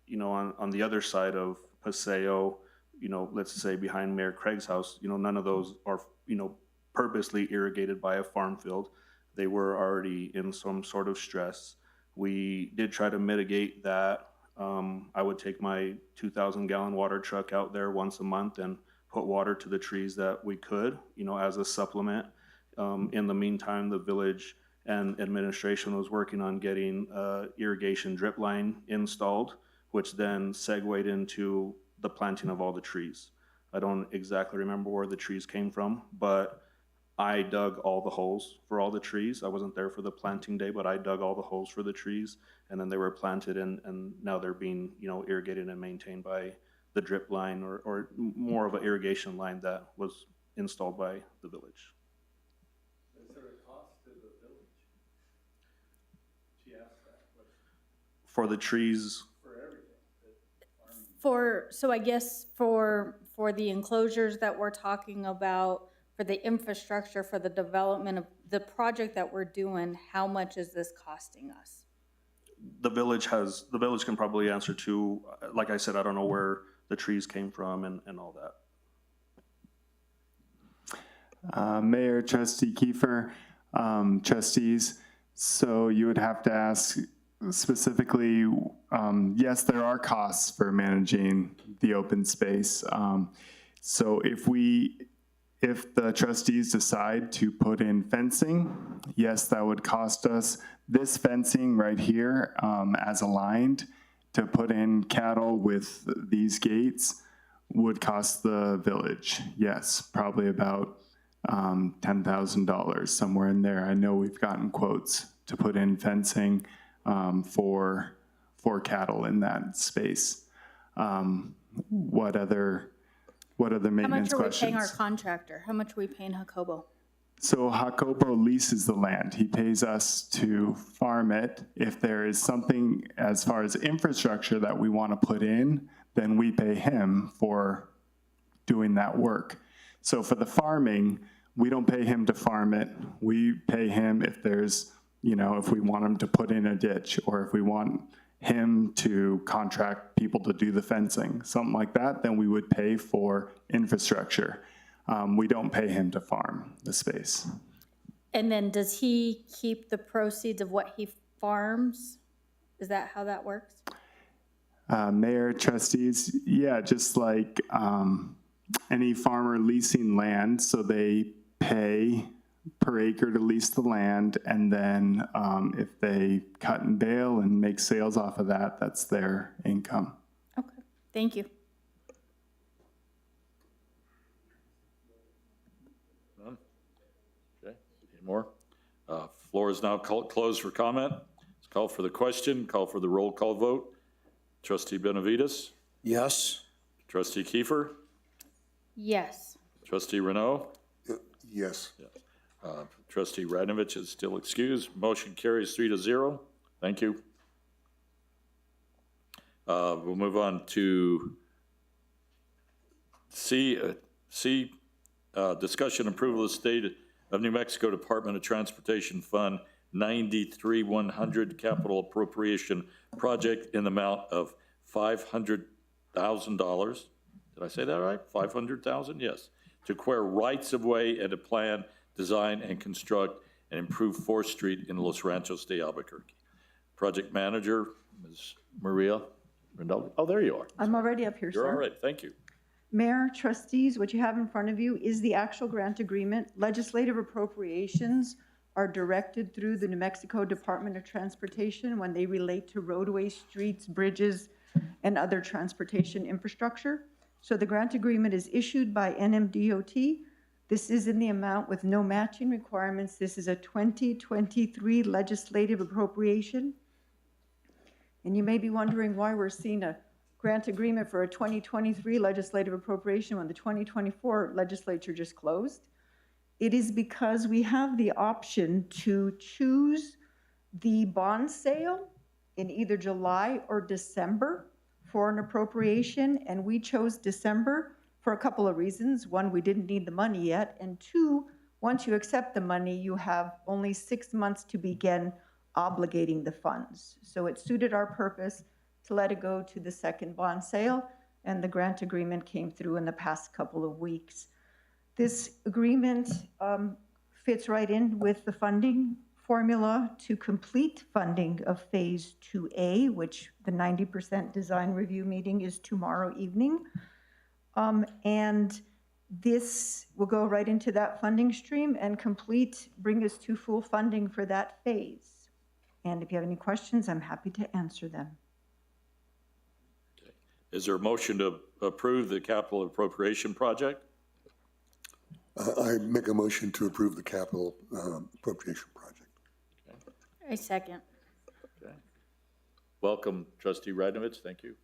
you know, on the other side of Paseo, you know, let's say behind Mayor Craig's house, you know, none of those are, you know, purposely irrigated by a farm field. They were already in some sort of stress. We did try to mitigate that. I would take my 2,000-gallon water truck out there once a month and put water to the trees that we could, you know, as a supplement. In the meantime, the village and administration was working on getting irrigation drip line installed, which then segued into the planting of all the trees. I don't exactly remember where the trees came from, but I dug all the holes for all the trees. I wasn't there for the planting day, but I dug all the holes for the trees, and then they were planted, and now they're being, you know, irrigated and maintained by the drip line or more of an irrigation line that was installed by the village. Is there a cost to the village? She asked that question. For the trees, For everything. So I guess for the enclosures that we're talking about, for the infrastructure, for the development of the project that we're doing, how much is this costing us? the village can probably answer to, like I said, I don't know where the trees came from and all that. Mayor, Trustee Kiefer, trustees, so you would have to ask specifically, yes, there are costs for managing the open space. So if the trustees decide to put in fencing, yes, that would cost us. This fencing right here, as aligned, to put in cattle with these gates would cost the village, yes, probably about $10,000, somewhere in there. I know we've gotten quotes to put in fencing for cattle in that space. What other maintenance questions? How much are we paying our contractor? How much are we paying Jacobo? So Jacobo leases the land. He pays us to farm it. If there is something as far as infrastructure that we want to put in, then we pay him for doing that work. So for the farming, we don't pay him to farm it. We pay him if there's, if we want him to put in a ditch, or if we want him to contract people to do the fencing, something like that, then we would pay for infrastructure. We don't pay him to farm the space. And then does he keep the proceeds of what he farms? Is that how that works? Mayor, trustees, yeah, just like any farmer leasing land, so they pay per acre to lease the land, and then if they cut and bale and make sales off of that, that's their income. Okay, thank you. None? Okay, any more? Floor is now closed for comment. Let's call for the question, call for the roll call vote. Trustee Benavides? Yes. Trustee Kiefer? Yes. Trustee Renaud? Yes. Trustee Radnovich is still excused. Motion carries 3-0. Thank you. We'll move on to C, discussion approval of State of New Mexico Department of Transportation Fund 93-100 capital appropriation project in the amount of $500,000. Did I say that right? 500,000? Yes. To acquire rights-of-way and to plan, design, and construct and improve 4th Street in Los Ranchos de Albuquerque. Project Manager, Ms. Maria Rinaldi. Oh, there you are. I'm already up here, sir. You're all right, thank you. Mayor, trustees, what you have in front of you is the actual grant agreement. Legislative appropriations are directed through the New Mexico Department of Transportation when they relate to roadways, streets, bridges, and other transportation infrastructure. So the grant agreement is issued by NMDOT. This is in the amount with no matching requirements. This is a 2023 legislative appropriation. And you may be wondering why we're seeing a grant agreement for a 2023 legislative appropriation when the 2024 legislature just closed. It is because we have the option to choose the bond sale in either July or December for an appropriation, and we chose December for a couple of reasons. One, we didn't need the money yet, and two, once you accept the money, you have only 6 months to begin obligating the funds. So it suited our purpose to let it go to the second bond sale, and the grant agreement came through in the past couple of weeks. This agreement fits right in with the funding formula to complete funding of Phase 2A, which the 90% design review meeting is tomorrow evening. And this will go right into that funding stream and bring us to full funding for that phase. And if you have any questions, I'm happy to answer them. Is there a motion to approve the capital appropriation project? I make a motion to approve the capital appropriation project. I second. Okay. Welcome, Trustee Radnovich, thank you.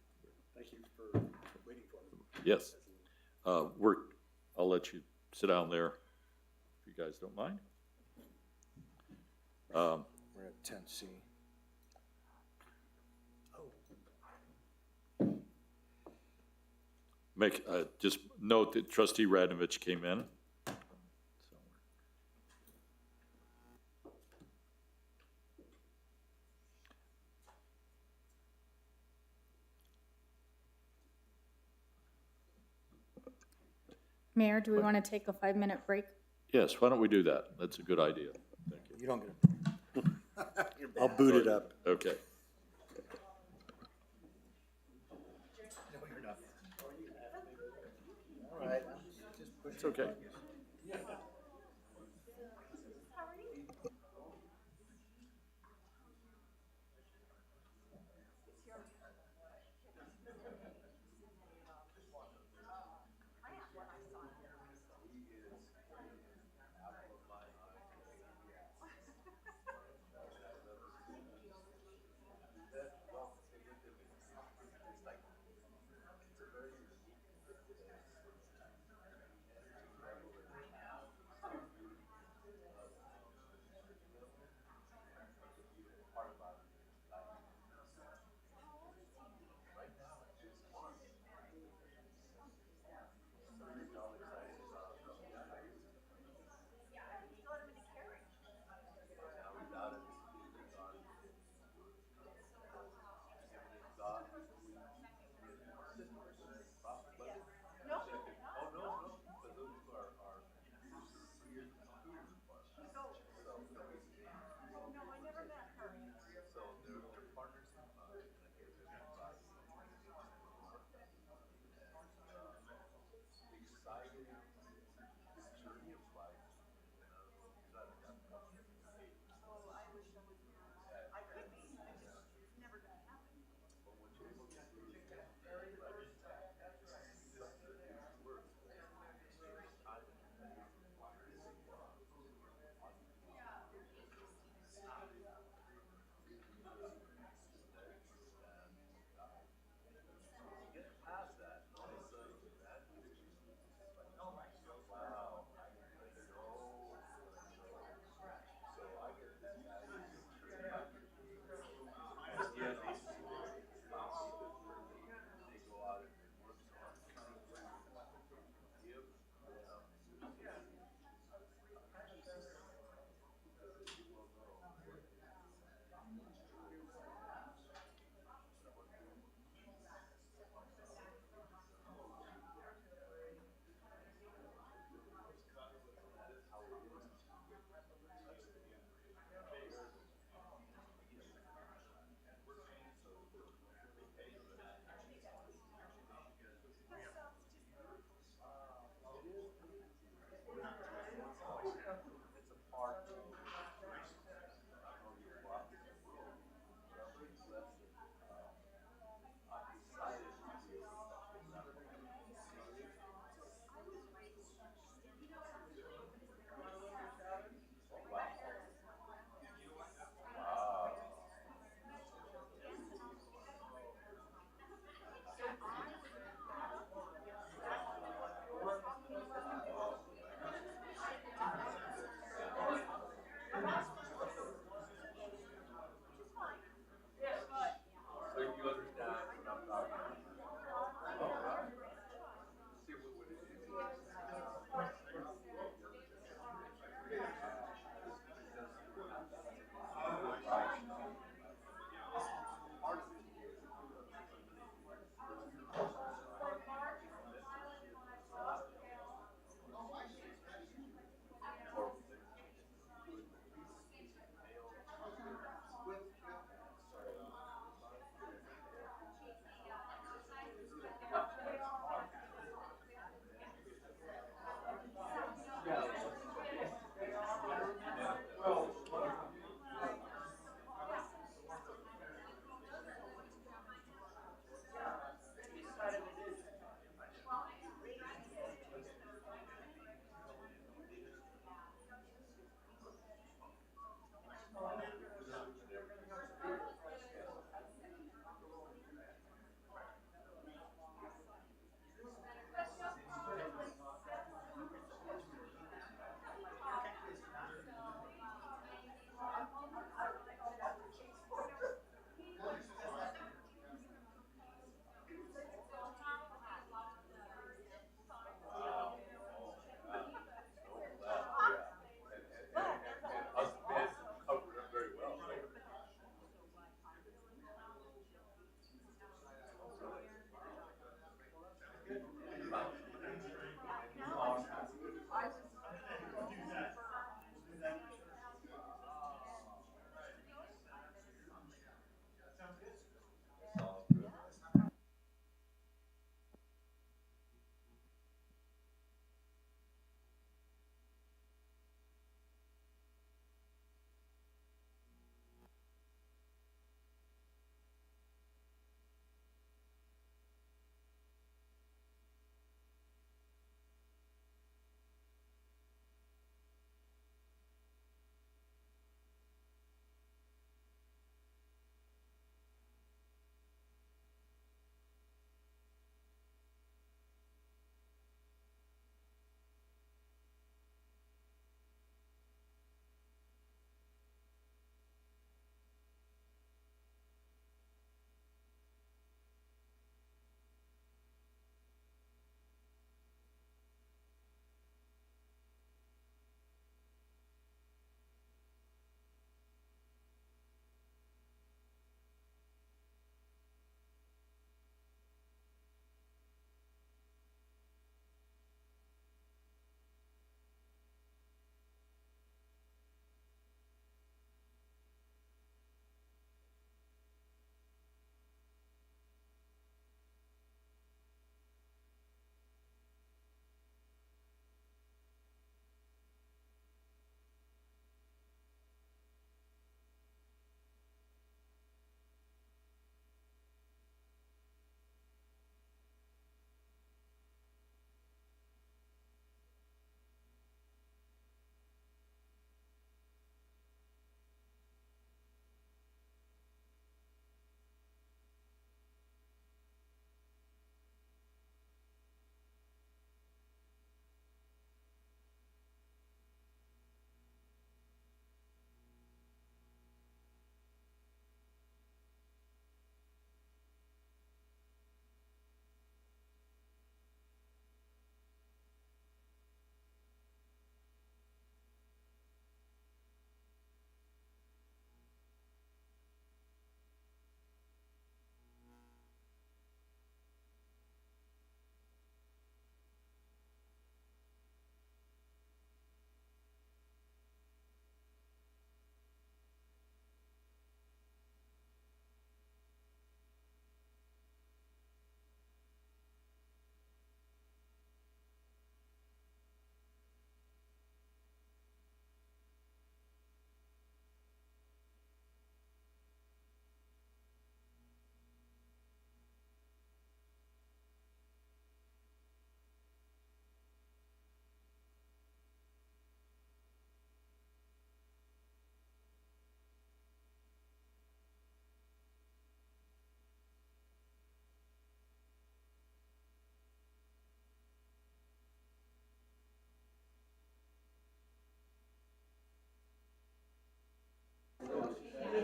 Thank you for waiting for me. Yes. I'll let you sit down there, if you guys don't mind. We're at 10C. Just note that Trustee Radnovich came in. Mayor, do we want to take a 5-minute break? Yes, why don't we do that? That's a good idea. Thank you. You don't get it. I'll boot it up. Okay. All right. It's okay.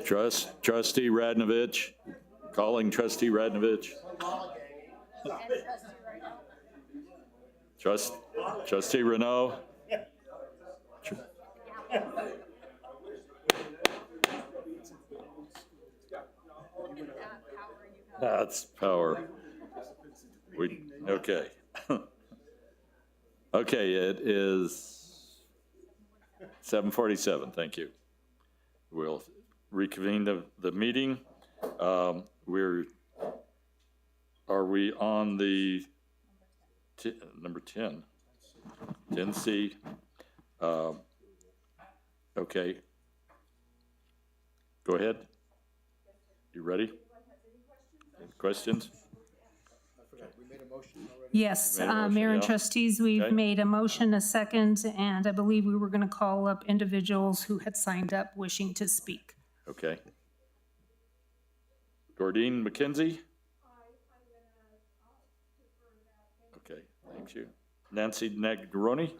Trustee Radnovich, calling Trustee Radnovich. Trustee Renaud. That's power. Okay. Okay, it is 7:47, thank you. We'll reconvene the meeting. Are we on the number 10? 10C. Okay. Go ahead. You ready? Any questions? Yes, Made a motion, Mayor and yeah. trustees, we've Okay. made a motion, a second, and I believe we were going to call up individuals who had signed up wishing to speak. Okay. Gordine McKenzie? Okay, thank you. Nancy Negroni?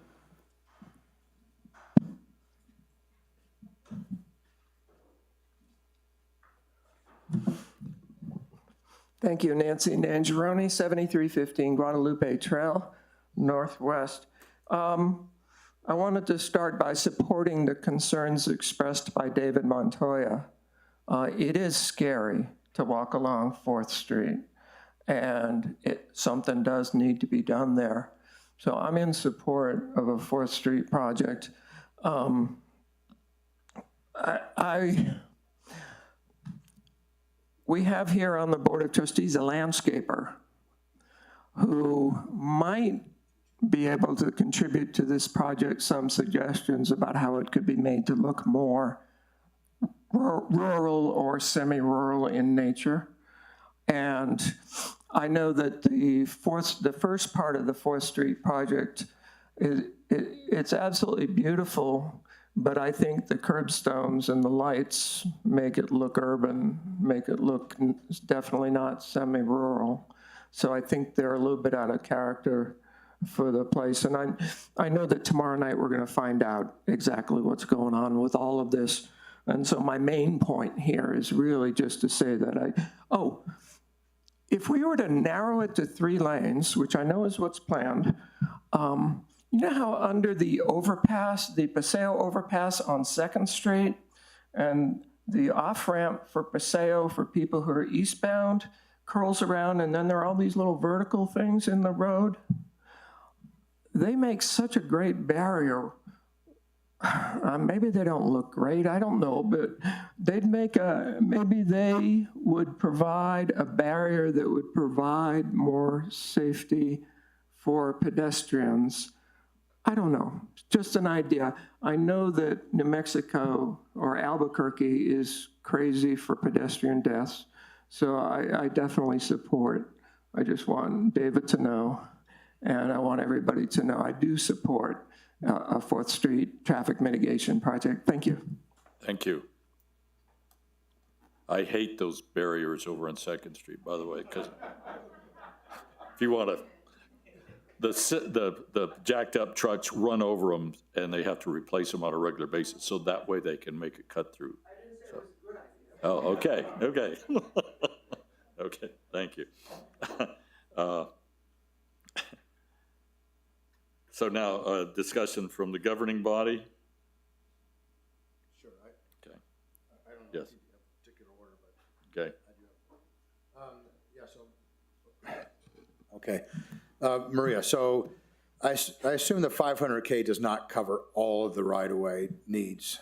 Thank you, Nancy Nangeroni, 7315 Guadalupe Trail, Northwest. I wanted to start by supporting the concerns expressed by David Montoya. It is scary to walk along 4th Street, and something does need to be done there. So I'm in support of a 4th Street project. We have here on the Board of Trustees a landscaper who might be able to contribute to this project some suggestions about how it could be made to look more rural or semi-rural in nature. And I know that the first part of the 4th Street project, it's absolutely beautiful, but I think the curbstones and the lights make it look urban, make it look definitely not semi-rural. So I think they're a little bit out of character for the place. And I know that tomorrow night we're going to find out exactly what's going on with all of this. And so my main point here is really just to say that if we were to narrow it to 3 lanes, which I know is what's planned, you know how under the overpass, the Paseo overpass on 2nd Street, and the off-ramp for Paseo for people who are eastbound curls around, and then there are all these little vertical things in the road? They make such a great barrier. Maybe they don't look great, I don't know, but maybe they would provide a barrier that would provide more safety for pedestrians. I don't know, just an idea. I know that New Mexico or Albuquerque is crazy for pedestrian deaths, so I definitely support. I just want David to know, and I want everybody to know I do support a 4th Street traffic mitigation project. Thank you. Thank you. I hate those barriers over on 2nd Street, by the way, because if you want to, the jacked up trucks run over them and they have to replace them on a regular basis, so that way they can make a cut through. So. Oh, okay, okay. Okay, thank you. So now, discussion from the governing body. Sure, Okay. I don't know Yes. if you have a particular order, but Okay. I do have. Okay. Maria, so I assume the 500K does not cover all of the right-of-way needs.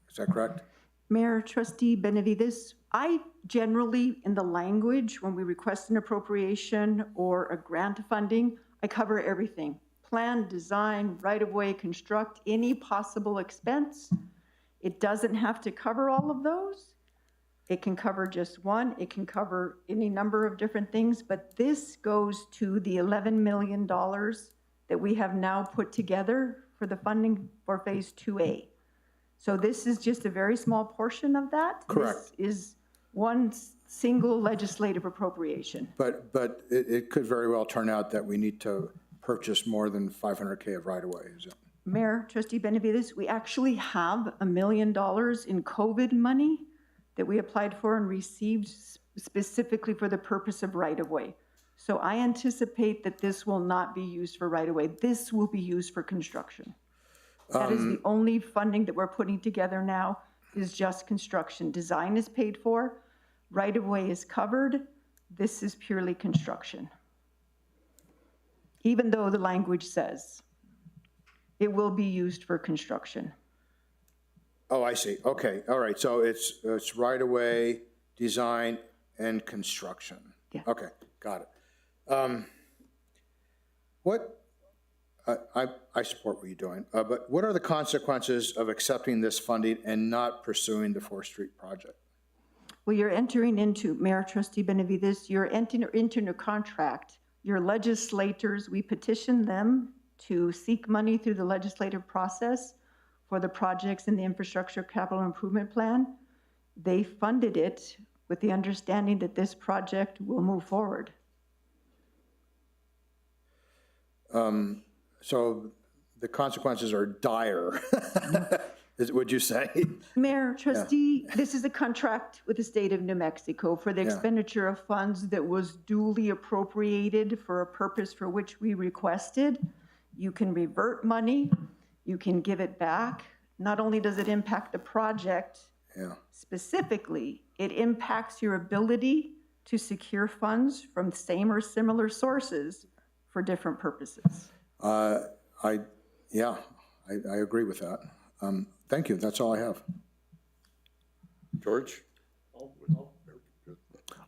Is that correct? Mayor, Trustee Benavides, I generally, in the language, when we request an appropriation or a grant funding, I cover everything. Plan, design, right-of-way, construct, any possible expense. It doesn't have to cover all of those. It can cover just one. It can cover any number of different things, but this goes to the $11 million that we have now put together for the funding for Phase 2A. So this is just a very small portion of that. Correct. This is one single legislative appropriation. But it could very well turn out that we need to purchase more than 500K of right-of-way, is it? Mayor, Trustee Benavides, we actually have $1 million in COVID money that we applied for and received specifically for the purpose of right-of-way. So I anticipate that this will not be used for right-of-way. This will be used for construction. That is the only funding that we're putting together now is just construction. Design is paid for, right-of-way is covered. This is purely construction. Even though the language says it will be used for construction. Oh, I see. Okay, all right. So it's right-of-way, design, and construction. Yeah. Okay, got it. I support what you're doing, but what are the consequences of accepting this funding and not pursuing the 4th Street project? Well, you're entering into, Mayor Trustee Benavides, you're entering into a contract. Your legislators, we petitioned them to seek money through the legislative process for the projects in the Infrastructure Capital Improvement Plan. They funded it with the understanding that this project will move forward. So the consequences are dire, would you say? Mayor, Trustee, this is a contract with the state of New Mexico for the expenditure of funds that was duly appropriated for a purpose for which we requested. You can revert money, you can give it back. Not only does it impact the project specifically, it impacts your ability to secure funds from same or similar sources for different purposes. I agree with that. Thank you, that's all I have. George?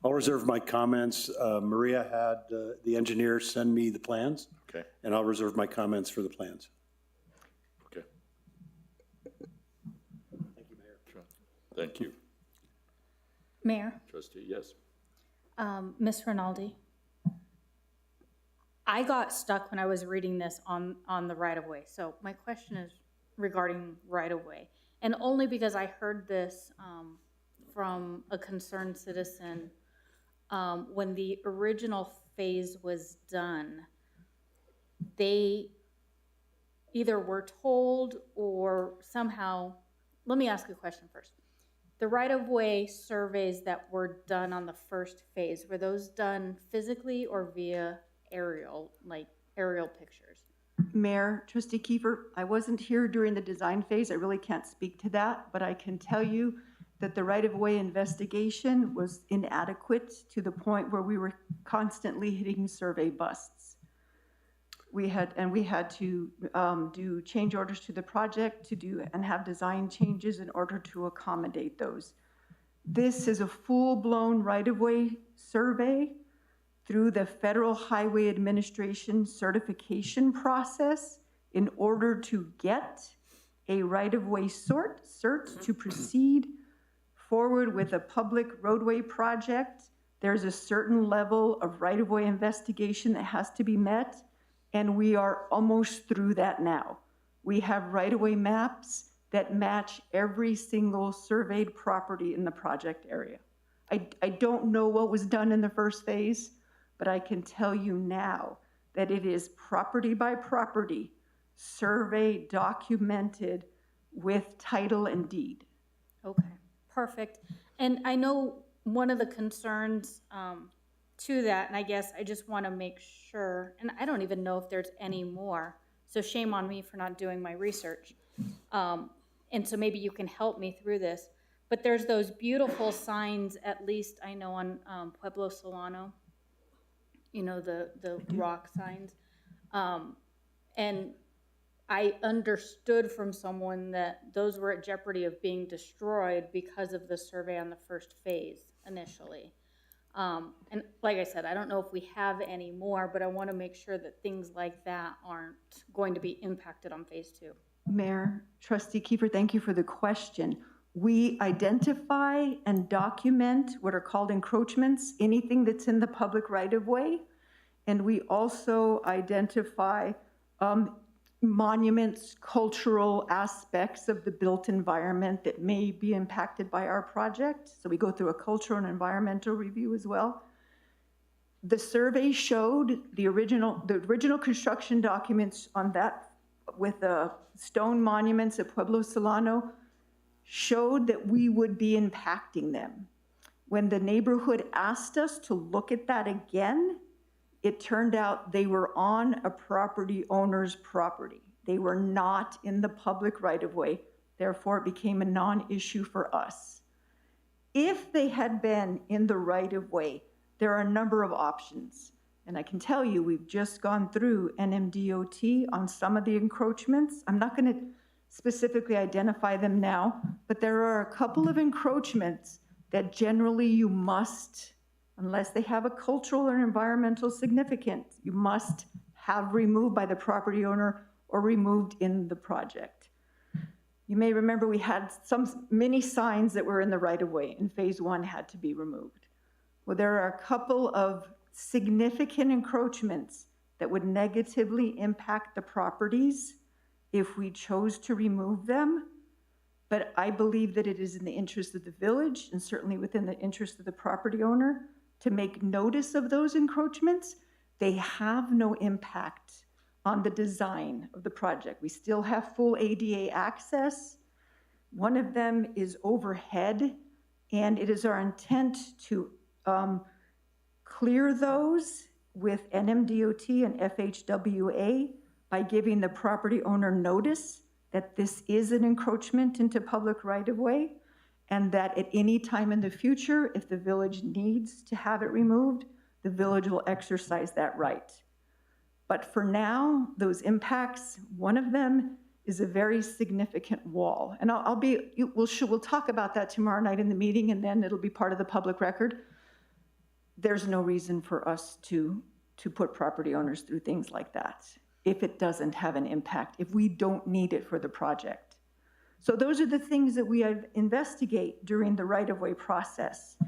I'll reserve my comments. Maria had the engineer send me the plans. Okay. And I'll reserve my comments for the plans. Okay. Thank you, Mayor. Thank you. Mayor, Trustee, yes. Ms. Rinaldi, I got stuck when I was reading this on the right-of-way. So my question is regarding right-of-way. And only because I heard this from a concerned citizen when the original phase was done. They either were told or somehow, let me ask a question first. The right-of-way surveys that were done on the first phase, were those done physically or via aerial, like aerial pictures? Mayor, Trustee Kiefer, I wasn't here during the design phase. I really can't speak to that, but I can tell you that the right-of-way investigation was inadequate to the point where we were constantly hitting survey busts. We had to do change orders to the project and have design changes in order to accommodate those. This is a full-blown right-of-way survey through the Federal Highway Administration certification process in order to get a right-of-way cert to proceed forward with a public roadway project. There's a certain level of right-of-way investigation that has to be met, and we are almost through that now. We have right-of-way maps that match every single surveyed property in the project area. I don't know what was done in the first phase, but I can tell you now that it is property by property, survey documented with title and deed. Okay, perfect. And I know one of the concerns to that, and I guess I just want to make sure, and I don't even know if there's any more, so shame on me for not doing my research. And so maybe you can help me through this, but there's those beautiful signs, at least I know on Pueblo Solano, you know, the rock signs. And I understood from someone that those were at jeopardy of being destroyed because of the survey on the first phase initially. And like I said, I don't know if we have any more, but I want to make sure that things like that aren't going to be impacted on phase 2. Mayor, Trustee Kiefer, thank you for the question. We identify and document what are called encroachments, anything that's in the public right-of-way. And we also identify monuments, cultural aspects of the built environment that may be impacted by our project. So we go through a cultural and environmental review as well. The survey showed the original construction documents on that with the stone monuments at Pueblo Solano showed that we would be impacting them. When the neighborhood asked us to look at that again, it turned out they were on a property owner's property. They were not in the public right-of-way, therefore it became a non-issue for us. If they had been in the right-of-way, there are a number of options. And I can tell you, we've just gone through NMDOT on some of the encroachments. I'm not going to specifically identify them now, but there are a couple of encroachments that generally you must, unless they have a cultural or environmental significance, you must have removed by the property owner or removed in the project. You may remember we had some mini signs that were in the right-of-way and phase one had to be removed. Well, there are a couple of significant encroachments that would negatively impact the properties if we chose to remove them. But I believe that it is in the interest of the village and certainly within the interest of the property owner to make notice of those encroachments. They have no impact on the design of the project. We still have full ADA access. One of them is overhead, and it is our intent to clear those with NMDOT and FHWA by giving the property owner notice that this is an encroachment into public right-of-way, and that at any time in the future, if the village needs to have it removed, the village will exercise that right. But for now, those impacts, one of them is a very significant wall. And we'll talk about that tomorrow night in the meeting, and then it'll be part of the public record. There's no reason for us to put property owners through things like that if it doesn't have an impact, if we don't need it for the project. So those are the things that we investigate during the right-of-way process.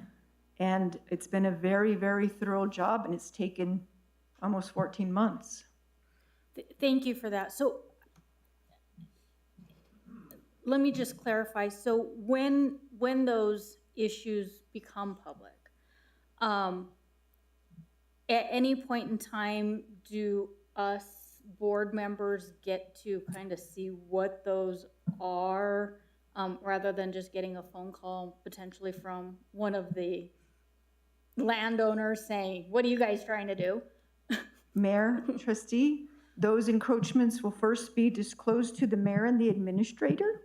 And it's been a very, very thorough job, and it's taken almost 14 months. Thank you for that. So let me just clarify. So when those issues become public, at any point in time, do us board members get to kind of see what those are, rather than just getting a phone call potentially from one of the landowners saying, what are you guys trying to do? Mayor, trustee, those encroachments will first be disclosed to the mayor and the administrator.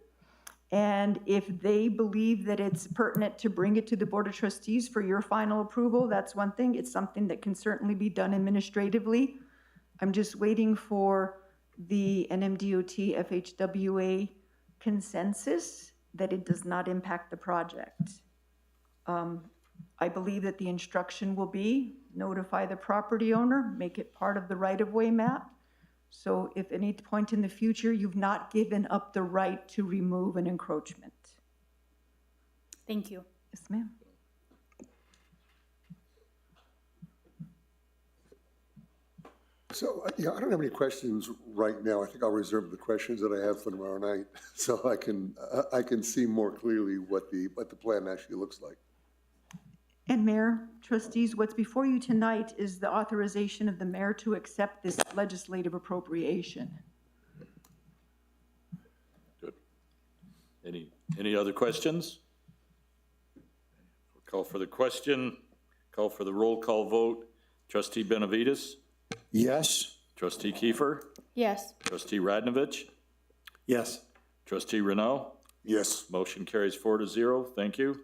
And if they believe that it's pertinent to bring it to the Board of Trustees for your final approval, that's one thing. It's something that can certainly be done administratively. I'm just waiting for the NMDOT FHWA consensus that it does not impact the project. I believe that the instruction will be notify the property owner, make it part of the right-of-way map. So if at any point in the future you've not given up the right to remove an encroachment. Thank you. Yes, ma'am. So, yeah, I don't have any questions right now. I think I'll reserve the questions that I have for tomorrow night, so I can see more clearly what the plan actually looks like. And Mayor, trustees, what's before you tonight is the authorization of the mayor to accept this legislative appropriation. Good. Any other questions? Call for the question. Call for the roll call vote. Trustee Benavides? Yes. Trustee Kiefer? Yes. Trustee Radnovich? Yes. Trustee Renaud? Yes. Motion carries 4-0. Thank you.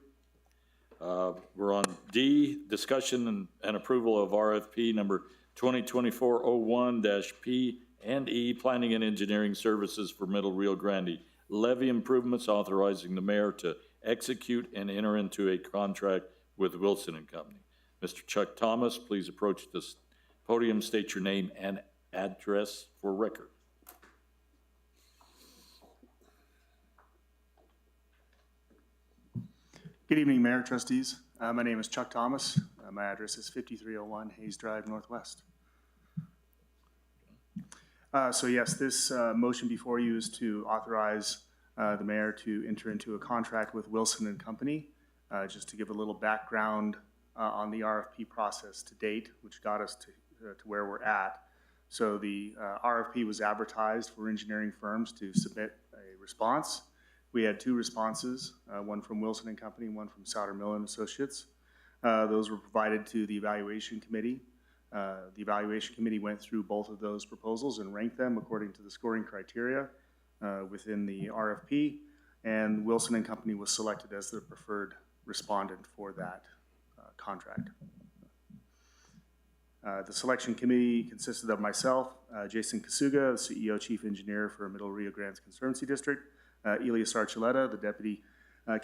We're on D, discussion and approval of RFP number 2024-01-P and E, Planning and Engineering Services for Middle Rio Grande levee improvements, authorizing the mayor to execute and enter into a contract with Wilson and Company. Mr. Chuck Thomas, please approach this podium, state your name and address for record. Good evening, Mayor, Trustees. My name is Chuck Thomas. My address is 5301 Hayes Drive Northwest. So yes, this motion before you is to authorize the mayor to enter into a contract with Wilson and Company. Just to give a little background on the RFP process to date, which got us to where we're at. So the RFP was advertised for engineering firms to submit a response. We had 2 responses, one from Wilson and Company, one from Souter Mill and Associates. Those were provided to the evaluation committee. The evaluation committee went through both of those proposals and ranked them according to the scoring criteria within the RFP, and Wilson and Company was selected as the preferred respondent for that contract. The selection committee consisted of myself, Jason Kasuga, the CEO, Chief Engineer for Middle Rio Grande Conservancy District, Elias Archuleta, the Deputy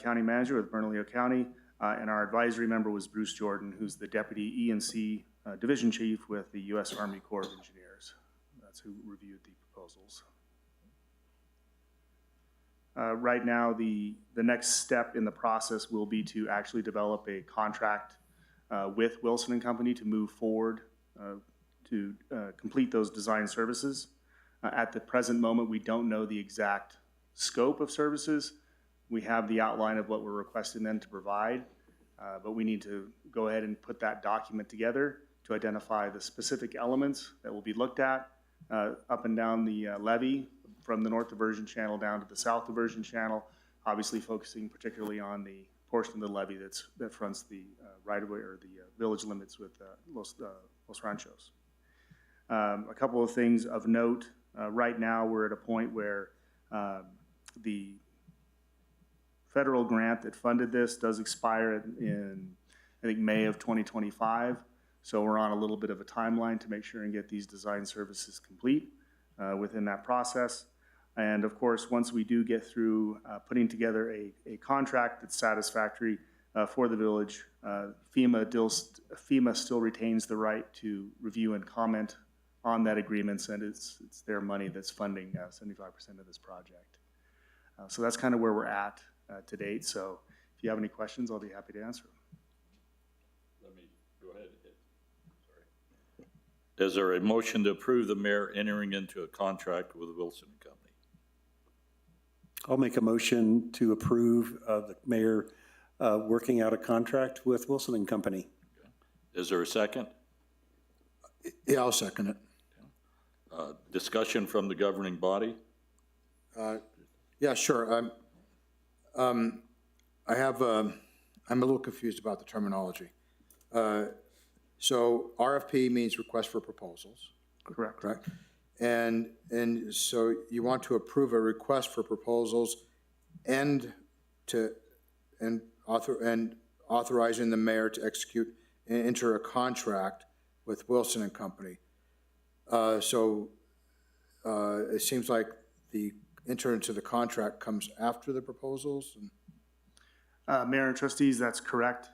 County Manager with Bernalillo County, and our advisory member was Bruce Jordan, who's the Deputy E&C Division Chief with the U.S. Army Corps of Engineers. That's who reviewed the proposals. Right now, the next step in the process will be to actually develop a contract with Wilson and Company to move forward to complete those design services. At the present moment, we don't know the exact scope of services. We have the outline of what we're requesting them to provide, but we need to go ahead and put that document together to identify the specific elements that will be looked at up and down the levee from the north diversion channel down to the south diversion channel, obviously focusing particularly on the portion of the levee that fronts the right-of-way or the village limits with Los Ranchos. A couple of things of note. Right now, we're at a point where the federal grant that funded this does expire in, I think, May of 2025. So we're on a little bit of a timeline to make sure and get these design services complete within that process. And of course, once we do get through putting together a contract that's satisfactory for the village, FEMA still retains the right to review and comment on that agreement, and it's their money that's funding 75% of this project. So that's kind of where we're at to date. So if you have any questions, I'll be happy to answer them. Let me go ahead. Sorry. Is there a motion to approve the mayor entering into a contract with Wilson and Company? I'll make a motion to approve the mayor working out a contract with Wilson and Company. Okay. Is there a second? Yeah, I'll second it. Discussion from the governing body? Yeah, sure. I'm a little confused about the terminology. So RFP means request for proposals. Correct. Correct. And so you want to approve a request for proposals and authorizing the mayor to execute and enter a contract with Wilson and Company. So it seems like the enter into the contract comes after the proposals. Mayor and trustees, that's correct.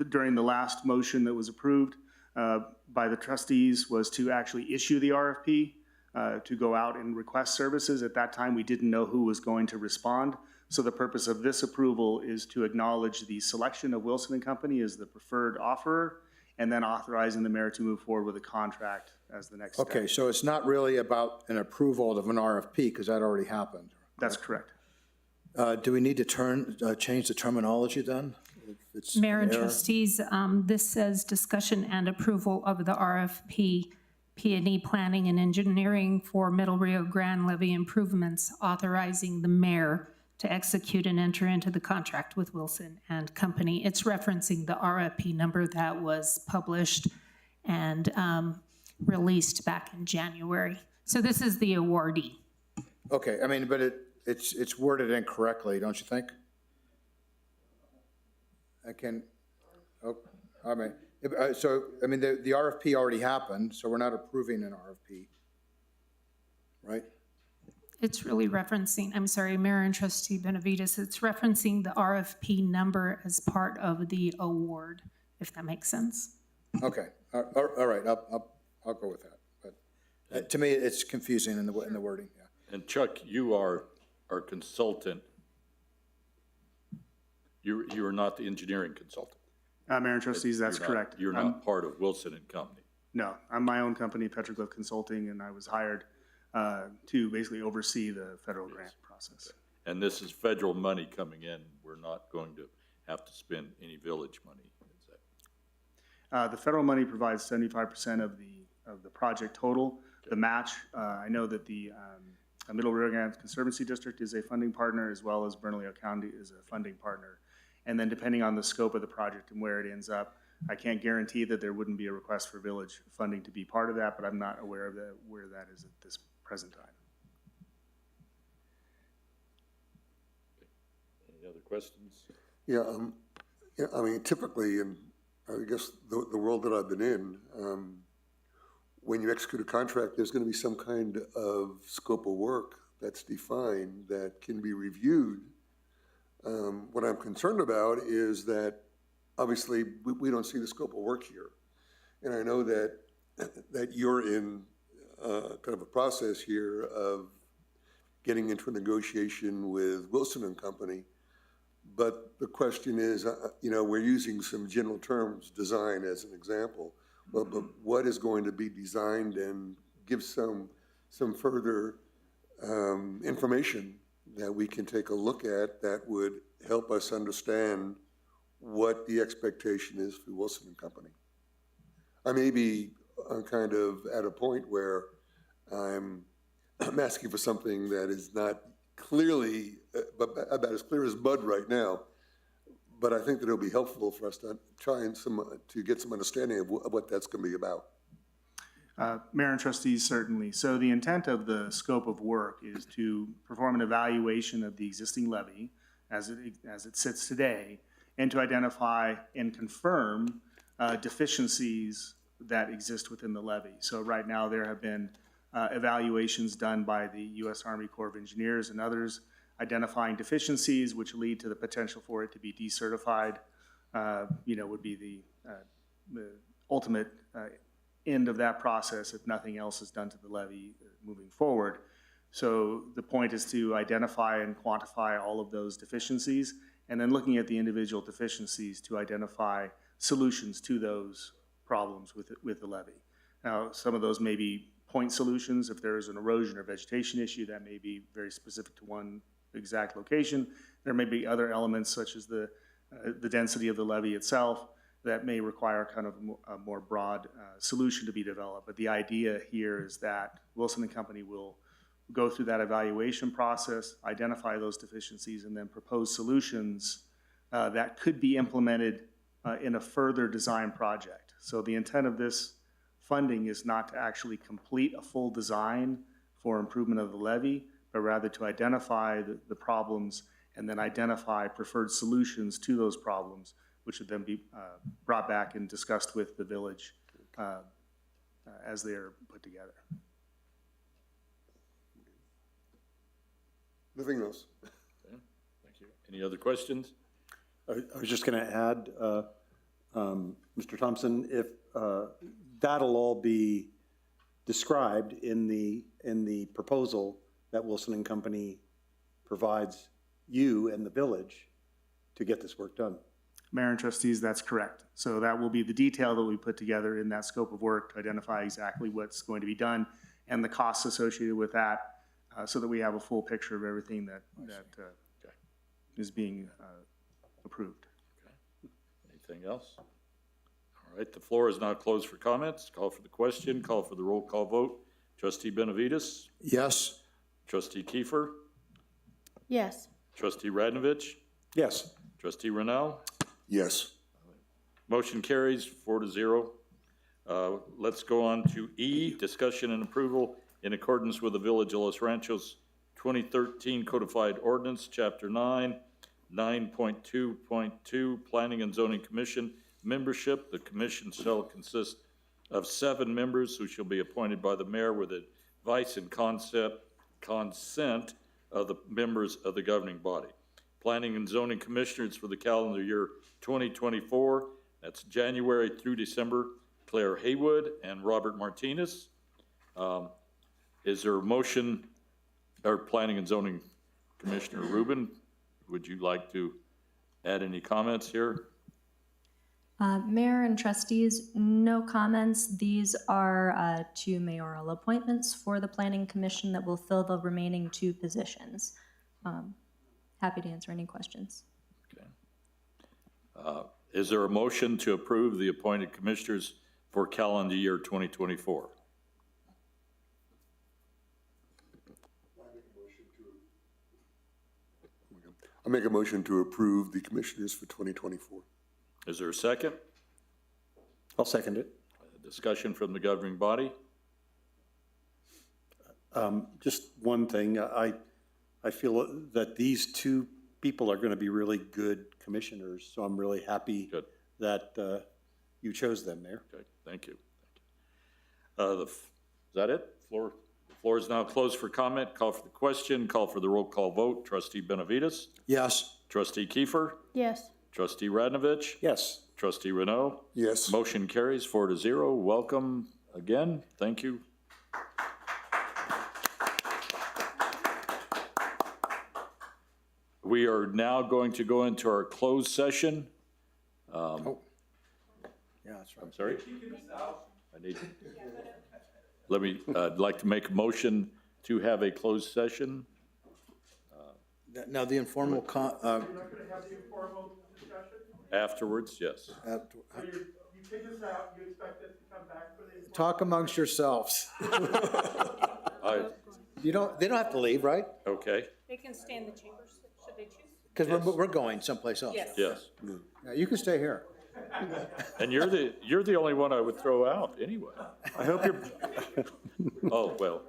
During the last motion that was approved by the trustees was to actually issue the RFP to go out and request services. At that time, we didn't know who was going to respond. So the purpose of this approval is to acknowledge the selection of Wilson and Company as the preferred offerer, and then authorizing the mayor to move forward with a contract as the next step. Okay, so it's not really about an approval of an RFP because that already happened. That's correct. Do we need to change the terminology then? Mayor and trustees, this says discussion and approval of the RFP, P&E planning and engineering for Middle Rio Grande levee improvements, authorizing the mayor to execute and enter into the contract with Wilson and Company. It's referencing the RFP number that was published and released back in January. So this is the awardee. Okay, I mean, but it's worded incorrectly, don't you think? So, I mean, the RFP already happened, so we're not approving an RFP, right? It's really referencing, I'm sorry, Mayor and Trustee Benavides, it's referencing the RFP number as part of the award, if that makes sense. Okay, all right, I'll go with that. But to me, it's confusing in the wording, yeah. And Chuck, you are our consultant. You are not the engineering consultant. Mayor and trustees, that's correct. You're not part of Wilson and Company. No, I'm my own company, Petroglyph Consulting, and I was hired to basically oversee the federal grant process. And this is federal money coming in. We're not going to have to spend any village money. Is that? The federal money provides 75% of the project total. The match, I know that the Middle Rio Grande Conservancy District is a funding partner, as well as Bernalillo County is a funding partner. And then depending on the scope of the project and where it ends up, I can't guarantee that there wouldn't be a request for village funding to be part of that, but I'm not aware of where that is at this present time. Any other questions? Yeah, I mean, typically, in, I guess, the world that I've been in, when you execute a contract, there's going to be some kind of scope of work that's defined that can be reviewed. What I'm concerned about is that, obviously, we don't see the scope of work here. And I know that you're in kind of a process here of getting into a negotiation with Wilson and Company. But the question is, we're using some general terms, design as an example. Well, but what is going to be designed, and give some further information that we can take a look at that would help us understand what the expectation is for Wilson and Company. I may be kind of at a point where I'm asking for something that is not clearly, about as clear as mud right now, but I think that it'll be helpful for us to try and to get some understanding of what that's going to be about. Mayor and trustees, certainly. So the intent of the scope of work is to perform an evaluation of the existing levy as it sits today, and to identify and confirm deficiencies that exist within the levy. So right now there have been evaluations done by the U.S. Army Corps of Engineers and others identifying deficiencies which lead to the potential for it to be decertified, would be the ultimate end of that process if nothing else is done to the levy moving forward. So the point is to identify and quantify all of those deficiencies, and then looking at the individual deficiencies to identify solutions to those problems with the levy. Now, some of those may be point solutions. If there is an erosion or vegetation issue, that may be very specific to one exact location. There may be other elements such as the density of the levee itself that may require kind of a more broad solution to be developed. But the idea here is that Wilson and Company will go through that evaluation process, identify those deficiencies, and then propose solutions that could be implemented in a further design project. So the intent of this funding is not to actually complete a full design for improvement of the levee, but rather to identify the problems and then identify preferred solutions to those problems, which would then be brought back and discussed with the village as they're put together. Nothing else. Okay, thank you. Any other questions? I was just going to add, Mr. Thompson, if that'll all be described in the proposal that Wilson and Company provides you and the village to get this work done. Mayor and trustees, that's correct. So that will be the detail that we put together in that scope of work to identify exactly what's going to be done and the costs associated with that, so that we have a full picture of everything that is being approved. Okay. Anything else? All right, the floor is now closed for comments. Call for the question, call for the roll call vote. Trustee Benavides? Yes. Trustee Kiefer? Yes. Trustee Radnovich? Yes. Trustee Rennell? Yes. Motion carries 4-0. Let's go on to E, discussion and approval in accordance with the Village of Los Ranchos 2013 Codified Ordinance, Chapter 9, 9.2.2, Planning and Zoning Commission membership. The commission shall consist of 7 members who shall be appointed by the mayor with advice and consent of the members of the governing body. Planning and zoning commissioners for the calendar year 2024, that's January through December, Claire Haywood and Robert Martinez. Is there a motion, or Planning and Zoning Commissioner Rubin, would you like to add any comments here? Mayor and trustees, no comments. These are 2 mayoral appointments for the Planning Commission that will fill the remaining 2 positions. Happy to answer any questions. Okay. Is there a motion to approve the appointed commissioners for calendar year 2024? I make a motion to approve the commissioners for 2024. Is there a second? I'll second it. Discussion from the governing body? Just one thing, I feel that these two people are going to be really good commissioners, so I'm really happy that you chose them, Mayor. Okay, thank you. Is that it? Floor is now closed for comment. Call for the question, call for the roll call vote. Trustee Benavides? Yes. Trustee Kiefer? Yes. Trustee Radnovich? Yes. Trustee Renaud? Yes. Motion carries 4-0. Welcome again. Thank you. We are now going to go into our closed session. Yeah, that's right. I'm sorry? I'd like to make a motion to have a closed session. Now, the informal, Afterwards, yes. You take this out, you expect us to come back for the. talk amongst yourselves. They don't have to leave, right? Okay, They can stay in the chambers, should they choose? Because we're going someplace else. Yes. yes. Yeah, you can stay here. And you're the only one I would throw out anyway. I hope you're, Oh, well,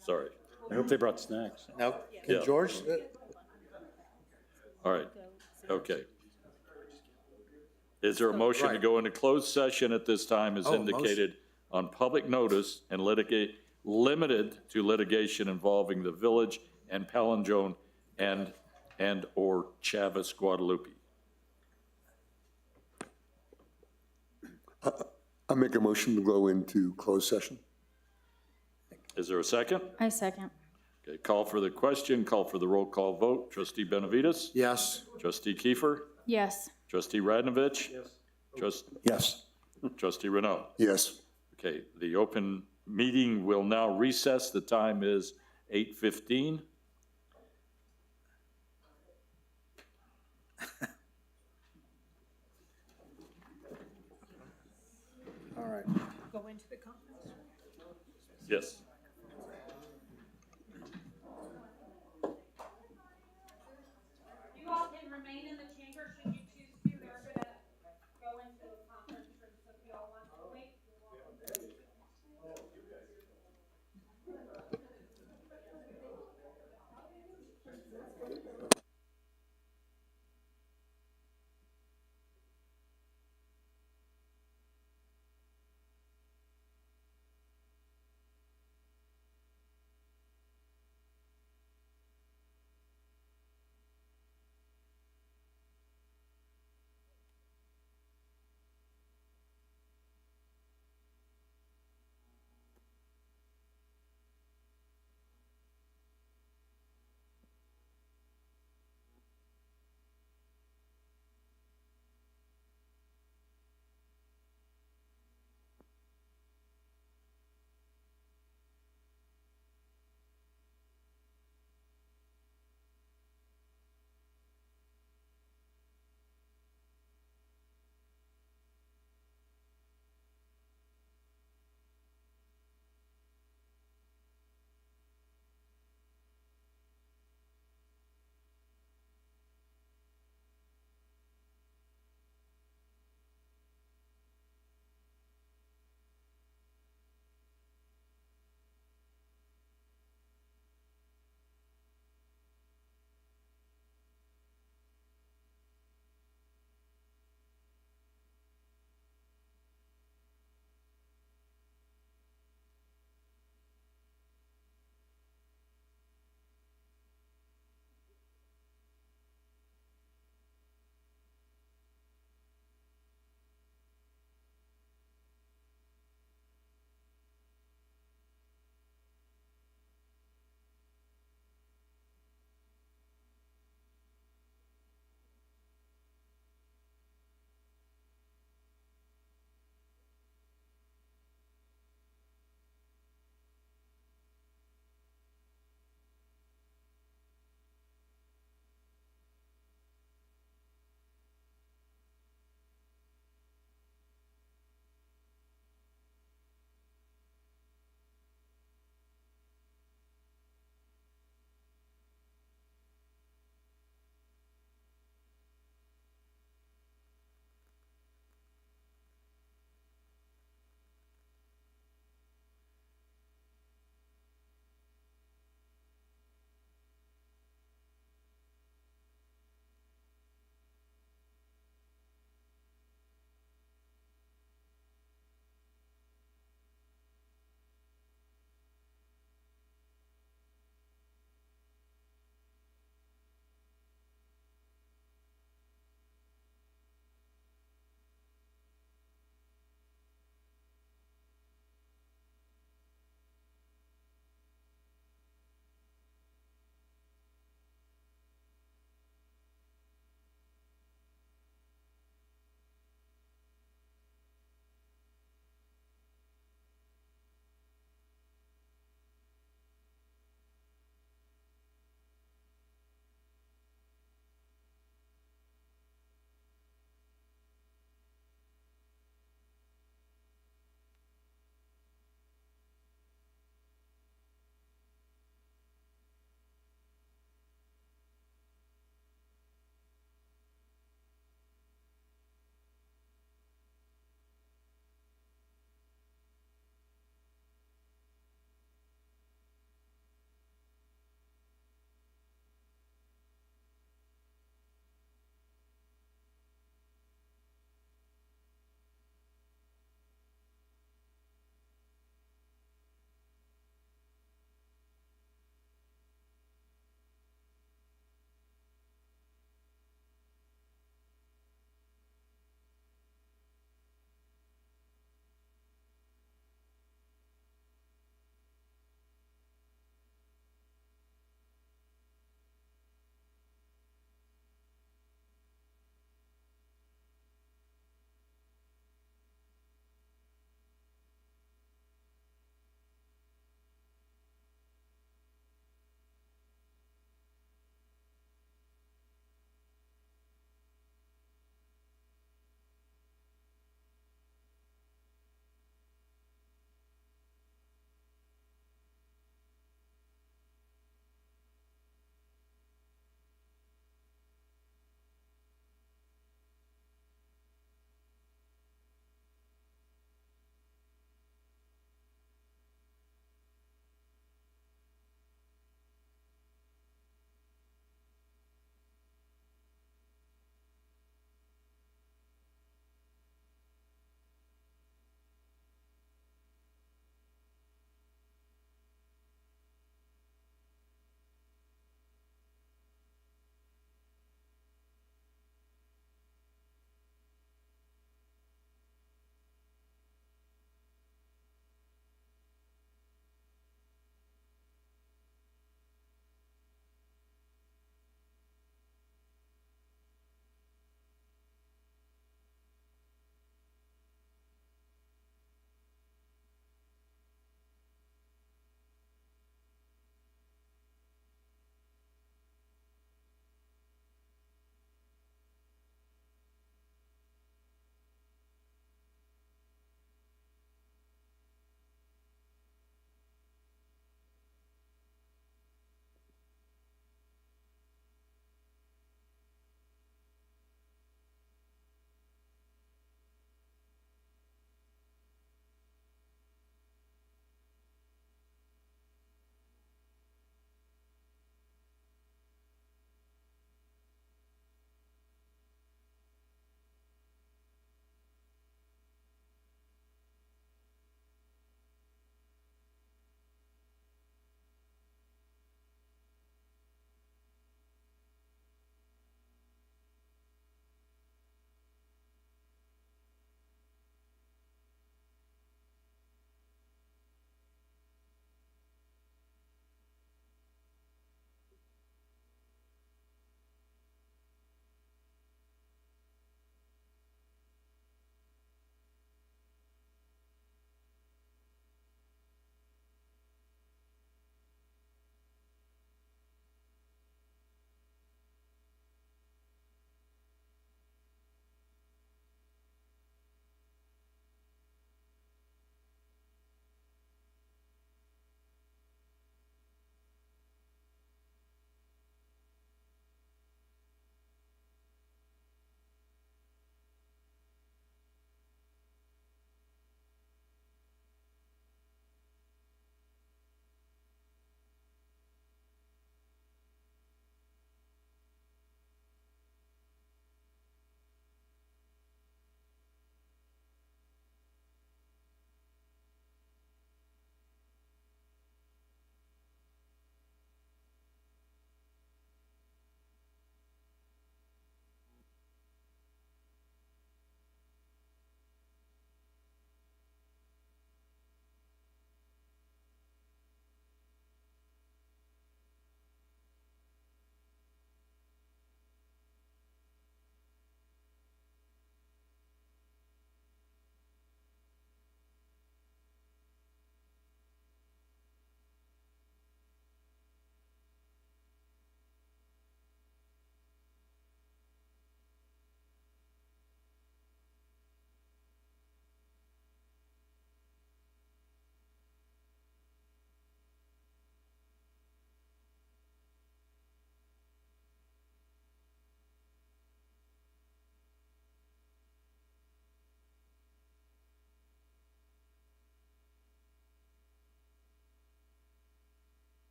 sorry. I hope they brought snacks. Now, can Yeah. George, All right, okay. Is there a motion to go into closed session at this time as indicated on public notice and limited to litigation involving the village and Palindrome and/or Chavez Guadalupe? I make a motion to go into closed session. Is there a second? I second. Okay, call for the question, call for the roll call vote. Trustee Benavides? yes. Trustee Kiefer? Yes. Trustee Radnovich? Yes. Yes. Trustee Renaud? Yes. Okay, the open meeting will now recess. The time is 8:15. All right. Go into the conference. Yes. You all can remain in the chamber should you choose to. They're gonna go into a conference room, so if you all want to wait, you're welcome.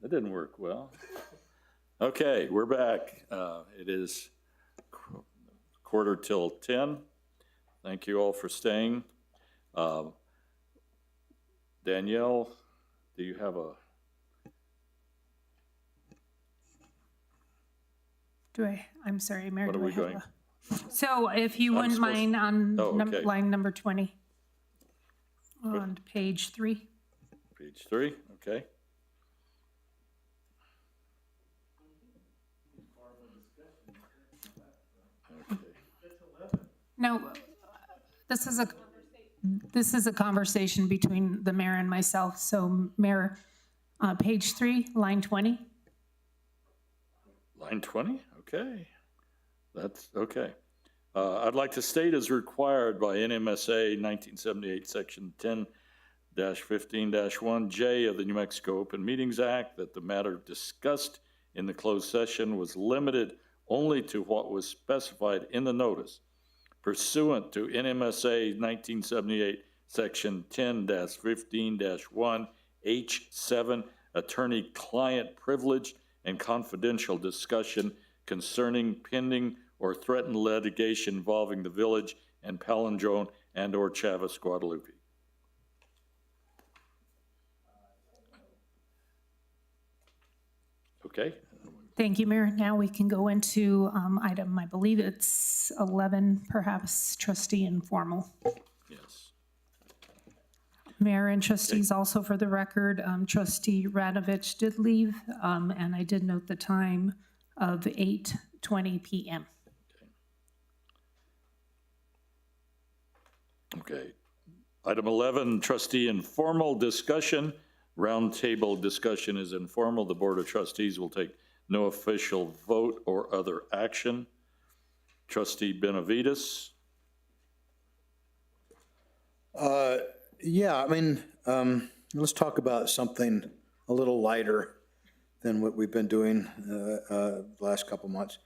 That didn't work well. Okay, we're back. It is 10:15. Thank you all for staying. Danielle, do you have a? I'm sorry, Mayor. What are do I we have doing? So if you I'm wouldn't supposed- mind on okay. line number 20, on page 3. Page 3, okay. No, this is a conversation between the mayor and myself. So Mayor, page 3, line 20. Line 20, okay. That's okay. I'd like to state as required by NMSA 1978, Section 10-15-1J of the New Mexico Open Meetings Act that the matter discussed in the closed session was limited only to what was specified in the notice pursuant to NMSA 1978, Section 10-15-1H7, attorney-client privilege and confidential discussion concerning pending or threatened litigation involving the village and Palindrome and/or Chavez, Guadalupe. Okay. Thank you, Mayor. Now we can go into item, I believe it's 11, perhaps trustee informal. Yes. Mayor and trustees, also for the record, trustee Radovich did leave, and I did note the time of 8:20 p.m. Okay. Item 11, trustee informal discussion. Roundtable discussion is informal. The Board of Trustees will take no official vote or other action. Trustee Benavides. Yeah, I mean, let's talk about something a little lighter than what we've been doing the last couple months.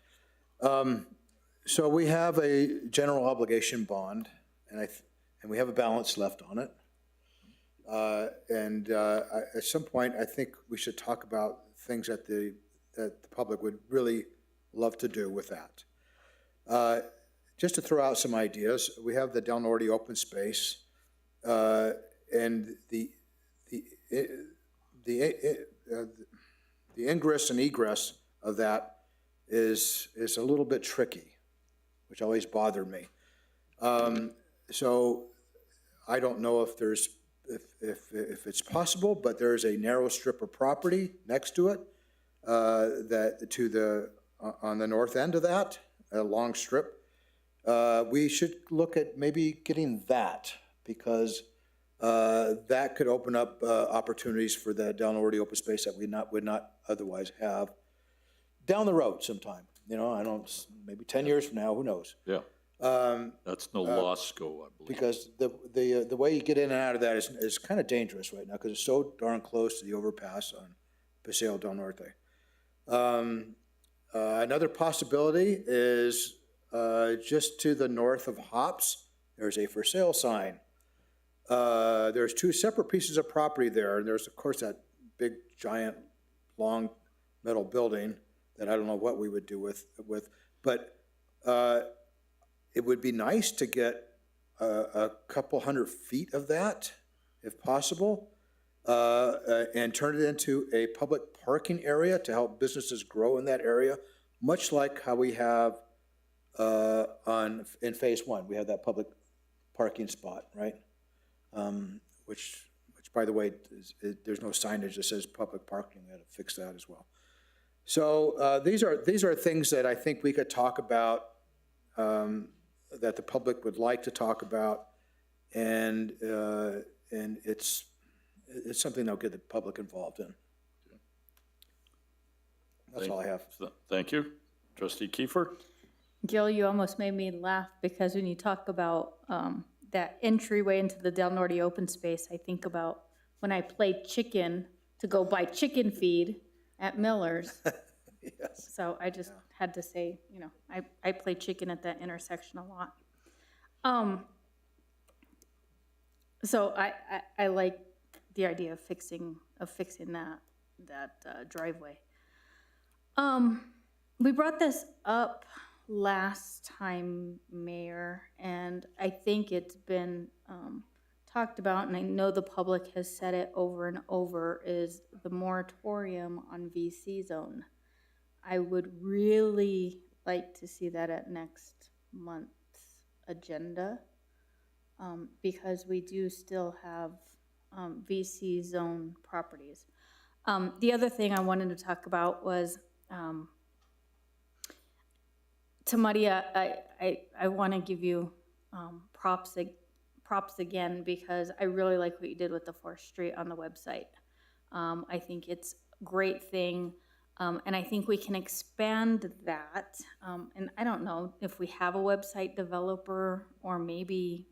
So we have a general obligation bond, and we have a balance left on it. At some point, I think we should talk about things that the public would really love to do with that. Just to throw out some ideas, we have the Del Norte open space, and the ingress and egress of that is a little bit tricky, which always bothered me. So I don't know if if it's possible, but there is a narrow strip of property next to it on the north end of that, a long strip. We should look at maybe getting that, because that could open up opportunities for the Del Norte open space that we would not otherwise have down the road sometime. You know, I don't, maybe 10 years from now, who knows? Yeah. That's no Losco, I believe. Because the way you get in and out of that is kind of dangerous right now, because it's so darn close to the overpass on Paseo del Norte. Another possibility is just to the north of Hops, there's a for sale sign. There's two separate pieces of property there, and there's, of course, that big, giant, long metal building that I don't know what we would do with but it would be nice to get a couple 100 feet of that, if possible, and turn it into a public parking area to help businesses grow in that area, much like how we have in Phase 1. We have that public parking spot, right? Which by the way, there's no signage that says public parking. We got to fix that as well. So these are things that I think we could talk about, that the public would like to talk about, and it's something that'll get the public involved in. That's all I have. Thank you. Trustee Kiefer? Gil, you almost made me laugh, because when you talk about that entryway into the Del Norte open space, I think about when I played chicken to go buy chicken feed at Miller's. Yes. So I just had to say, you know, I play chicken at that intersection a lot. So I like the idea of fixing that driveway. We brought this up last time, Mayor, and I think it's been talked about, and I know the public has said it over and over, is the moratorium on VC zone. I would really like to see that at next month's agenda, because we do still have VC zone properties. The other thing I wanted to talk about was, Tamaria, I want to give you props again, because I really like what you did with the 4th Street on the website. I think it's a great thing, and I think we can expand that. And I don't know if we have a website developer, or maybe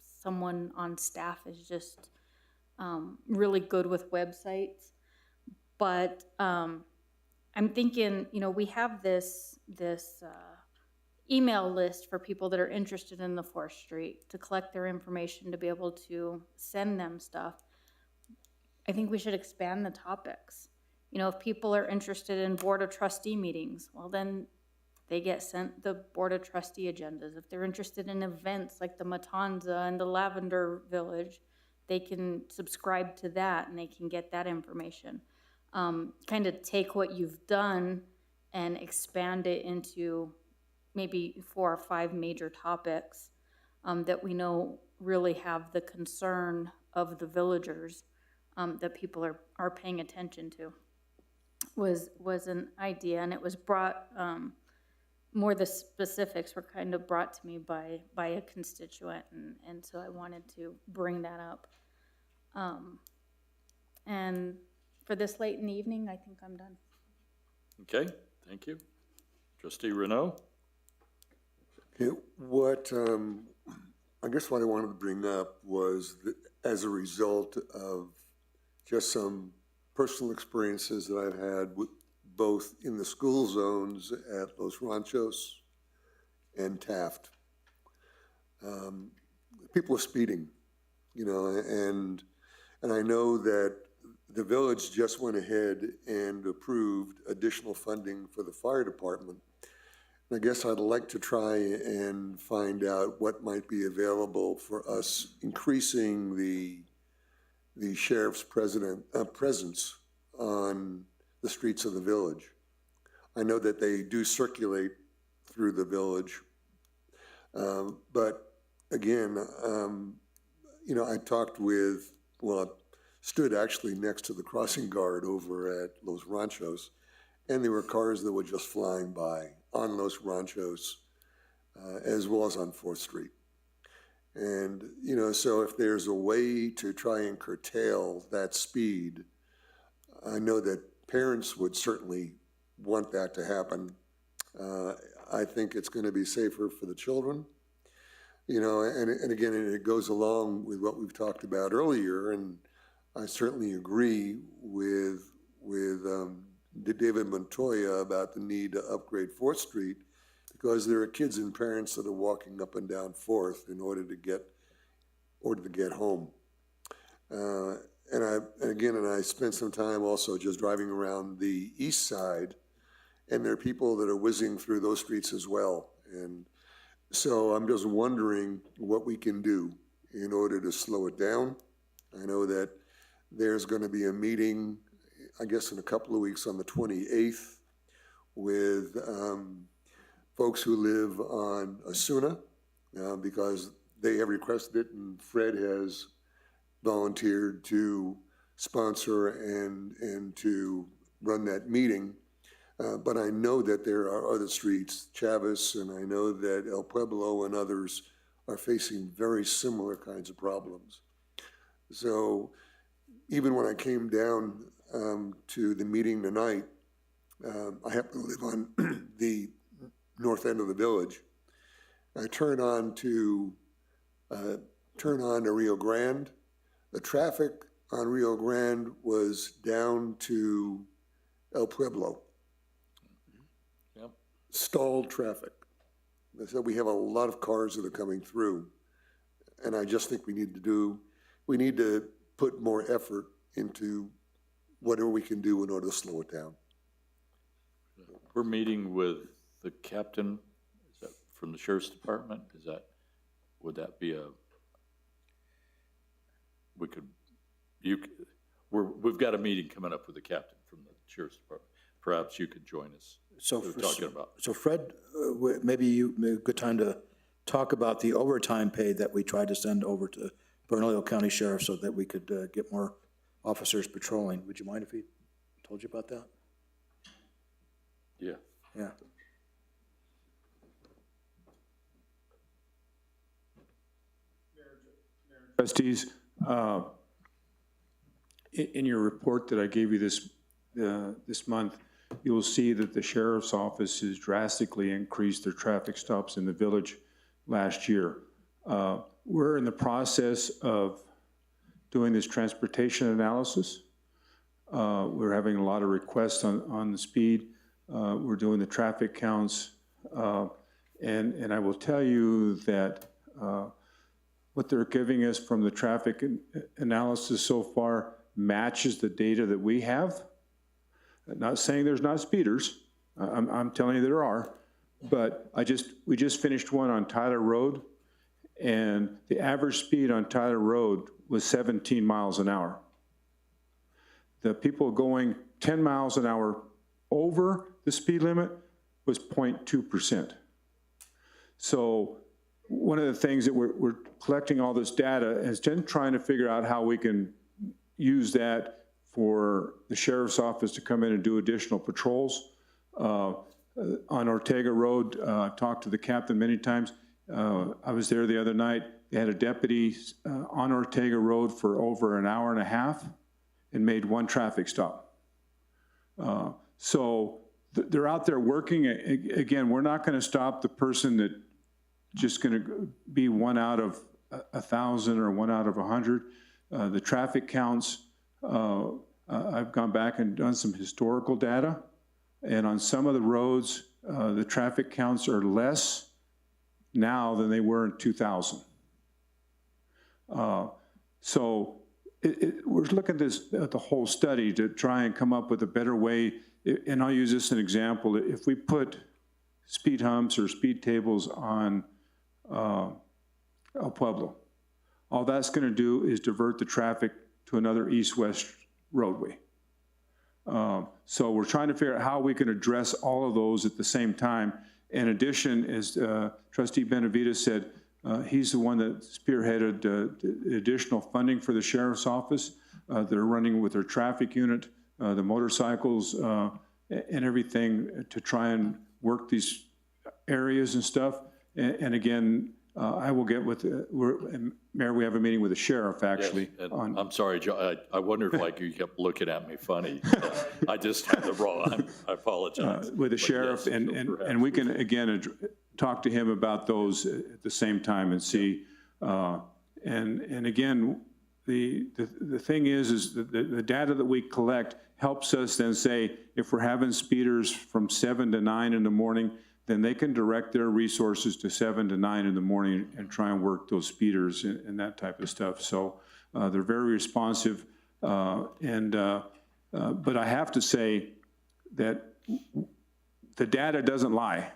someone on staff is just really good with websites. But I'm thinking, we have this email list for people that are interested in the 4th Street to collect their information to be able to send them stuff. I think we should expand the topics. If people are interested in Board of Trustee meetings, well, then they get sent the Board of Trustee agendas. If they're interested in events like the Matanza and the Lavender Village, they can subscribe to that and they can get that information. Kind of take what you've done and expand it into maybe 4 or 5 major topics that we know really have the concern of the villagers, that people are paying attention to, was an idea. And it was brought, more the specifics were kind of brought to me by a constituent, and so I wanted to bring that up. And for this late in the evening, I think I'm done. Okay, thank you. Trustee Renaud? Okay, I guess what I wanted to bring up was that as a result of just some personal experiences that I've had with both in the school zones at Los Ranchos and Taft. People are speeding, and I know that the village just went ahead and approved additional funding for the fire department. I guess I'd like to try and find out what might be available for us increasing the sheriff's presence on the streets of the village. I know that they do circulate through the village, but again, I talked with, stood actually next to the crossing guard over at Los Ranchos, and there were cars that were just flying by on Los Ranchos, as well as on 4th Street. And, so if there's a way to try and curtail that speed, I know that parents would certainly want that to happen. I think it's going to be safer for the children, and again, it goes along with what we've talked about earlier, and I certainly agree with David Montoya about the need to upgrade 4th Street, because there are kids and parents that are walking up and down 4th in order to get home. And I spent some time also just driving around the east side, and there are people that are whizzing through those streets as well. And so I'm just wondering what we can do in order to slow it down. I know that there's going to be a meeting, I guess in a couple of weeks, on the 28th with folks who live on Asuna, because they have requested it, and Fred has volunteered to sponsor and to run that meeting. But I know that there are other streets, Chavez, and I know that El Pueblo and others are facing very similar kinds of problems. So even when I came down to the meeting tonight, I happen to live on the north end of the village. I turn on to Rio Grande. The traffic on Rio Grande was down to El Pueblo. Yep. Stalled traffic. So we have a lot of cars that are coming through, and I just think we need to do we need to put more effort into whatever we can do in order to slow it down. We're meeting with the captain, is that from the sheriff's department? Would that be we've got a meeting coming up with the captain from the sheriff's department. Perhaps you could join us. So, We're talking about. So Fred, maybe a good time to talk about the overtime pay that we tried to send over to Bernalillo County Sheriff so that we could get more officers patrolling. Would you mind if he told you about that? Yeah. Yeah. Trustees, in your report that I gave you this month, you will see that the sheriff's office has drastically increased their traffic stops in the village last year. We're in the process of doing this transportation analysis. We're having a lot of requests on the speed. We're doing the traffic counts. And I will tell you that what they're giving us from the traffic analysis so far matches the data that we have. Not saying there's not speeders. I'm telling you there are. But we just finished one on Tyler Road, and the average speed on Tyler Road was 17 miles an hour. The people going 10 miles an hour over the speed limit was 0.2%. So one of the things that we're collecting all this data is then trying to figure out how we can use that for the sheriff's office to come in and do additional patrols. On Ortega Road, I've talked to the captain many times. I was there the other night. They had a deputy on Ortega Road for over an hour and a half and made one traffic stop. So they're out there working. Again, we're not going to stop the person that just going to be 1 out of 1,000 or 1 out of 100. The traffic counts, I've gone back and done some historical data, and on some of the roads, the traffic counts are less now than they were in 2000. So we're looking at the whole study to try and come up with a better way, and I'll use this as an example. If we put speed humps or speed tables on El Pueblo, all that's going to do is divert the traffic to another east-west roadway. So we're trying to figure out how we can address all of those at the same time. In addition, as Trustee Benavides said, he's the one that spearheaded additional funding for the sheriff's office. They're running with their traffic unit, the motorcycles, and everything to try and work these areas and stuff. And again, I will get with, Mayor, we have a meeting with the sheriff, actually. Yes, I'm sorry, Joe, I wondered like you kept looking at me funny. I just had the wrong, I apologize. With the sheriff, yes, and we can, again, talk to him about those at the same time and see. And again, the thing is the data that we collect helps us then say, if we're having speeders from 7 to 9 in the morning, then they can direct their resources to 7 to 9 in the morning and try and work those speeders and that type of stuff. So they're very responsive. But I have to say that the data doesn't lie.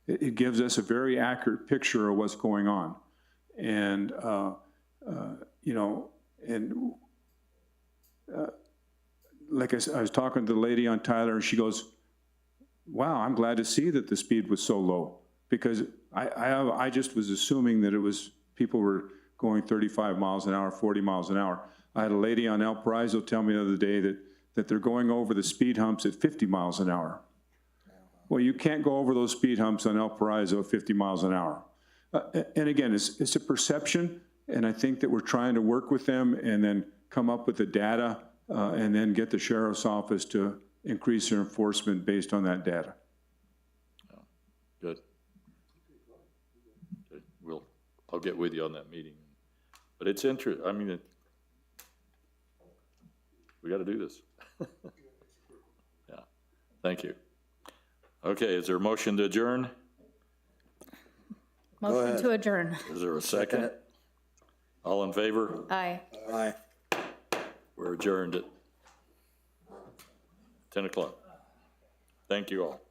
It gives us a very accurate picture of what's going on. And, you know, and like I was talking to the lady on Tyler, and she goes, wow, I'm glad to see that the speed was so low, because I just was assuming that it was people were going 35 miles an hour, 40 miles an hour. I had a lady on El Paraiso tell me the other day that they're going over the speed humps at 50 miles an hour. Well, you can't go over those speed humps on El Paraiso at 50 miles an hour. And again, it's a perception, and I think that we're trying to work with them and then come up with the data and then get the sheriff's office to increase their enforcement based on that data. Good. Okay, I'll get with you on that meeting. But it's interesting. I mean, we got to do this. Yeah. Thank you. Okay, is there a motion to adjourn? Motion to adjourn. Is there a second? All in favor? Aye. Aye. We're adjourned at 10 o'clock. Thank you all.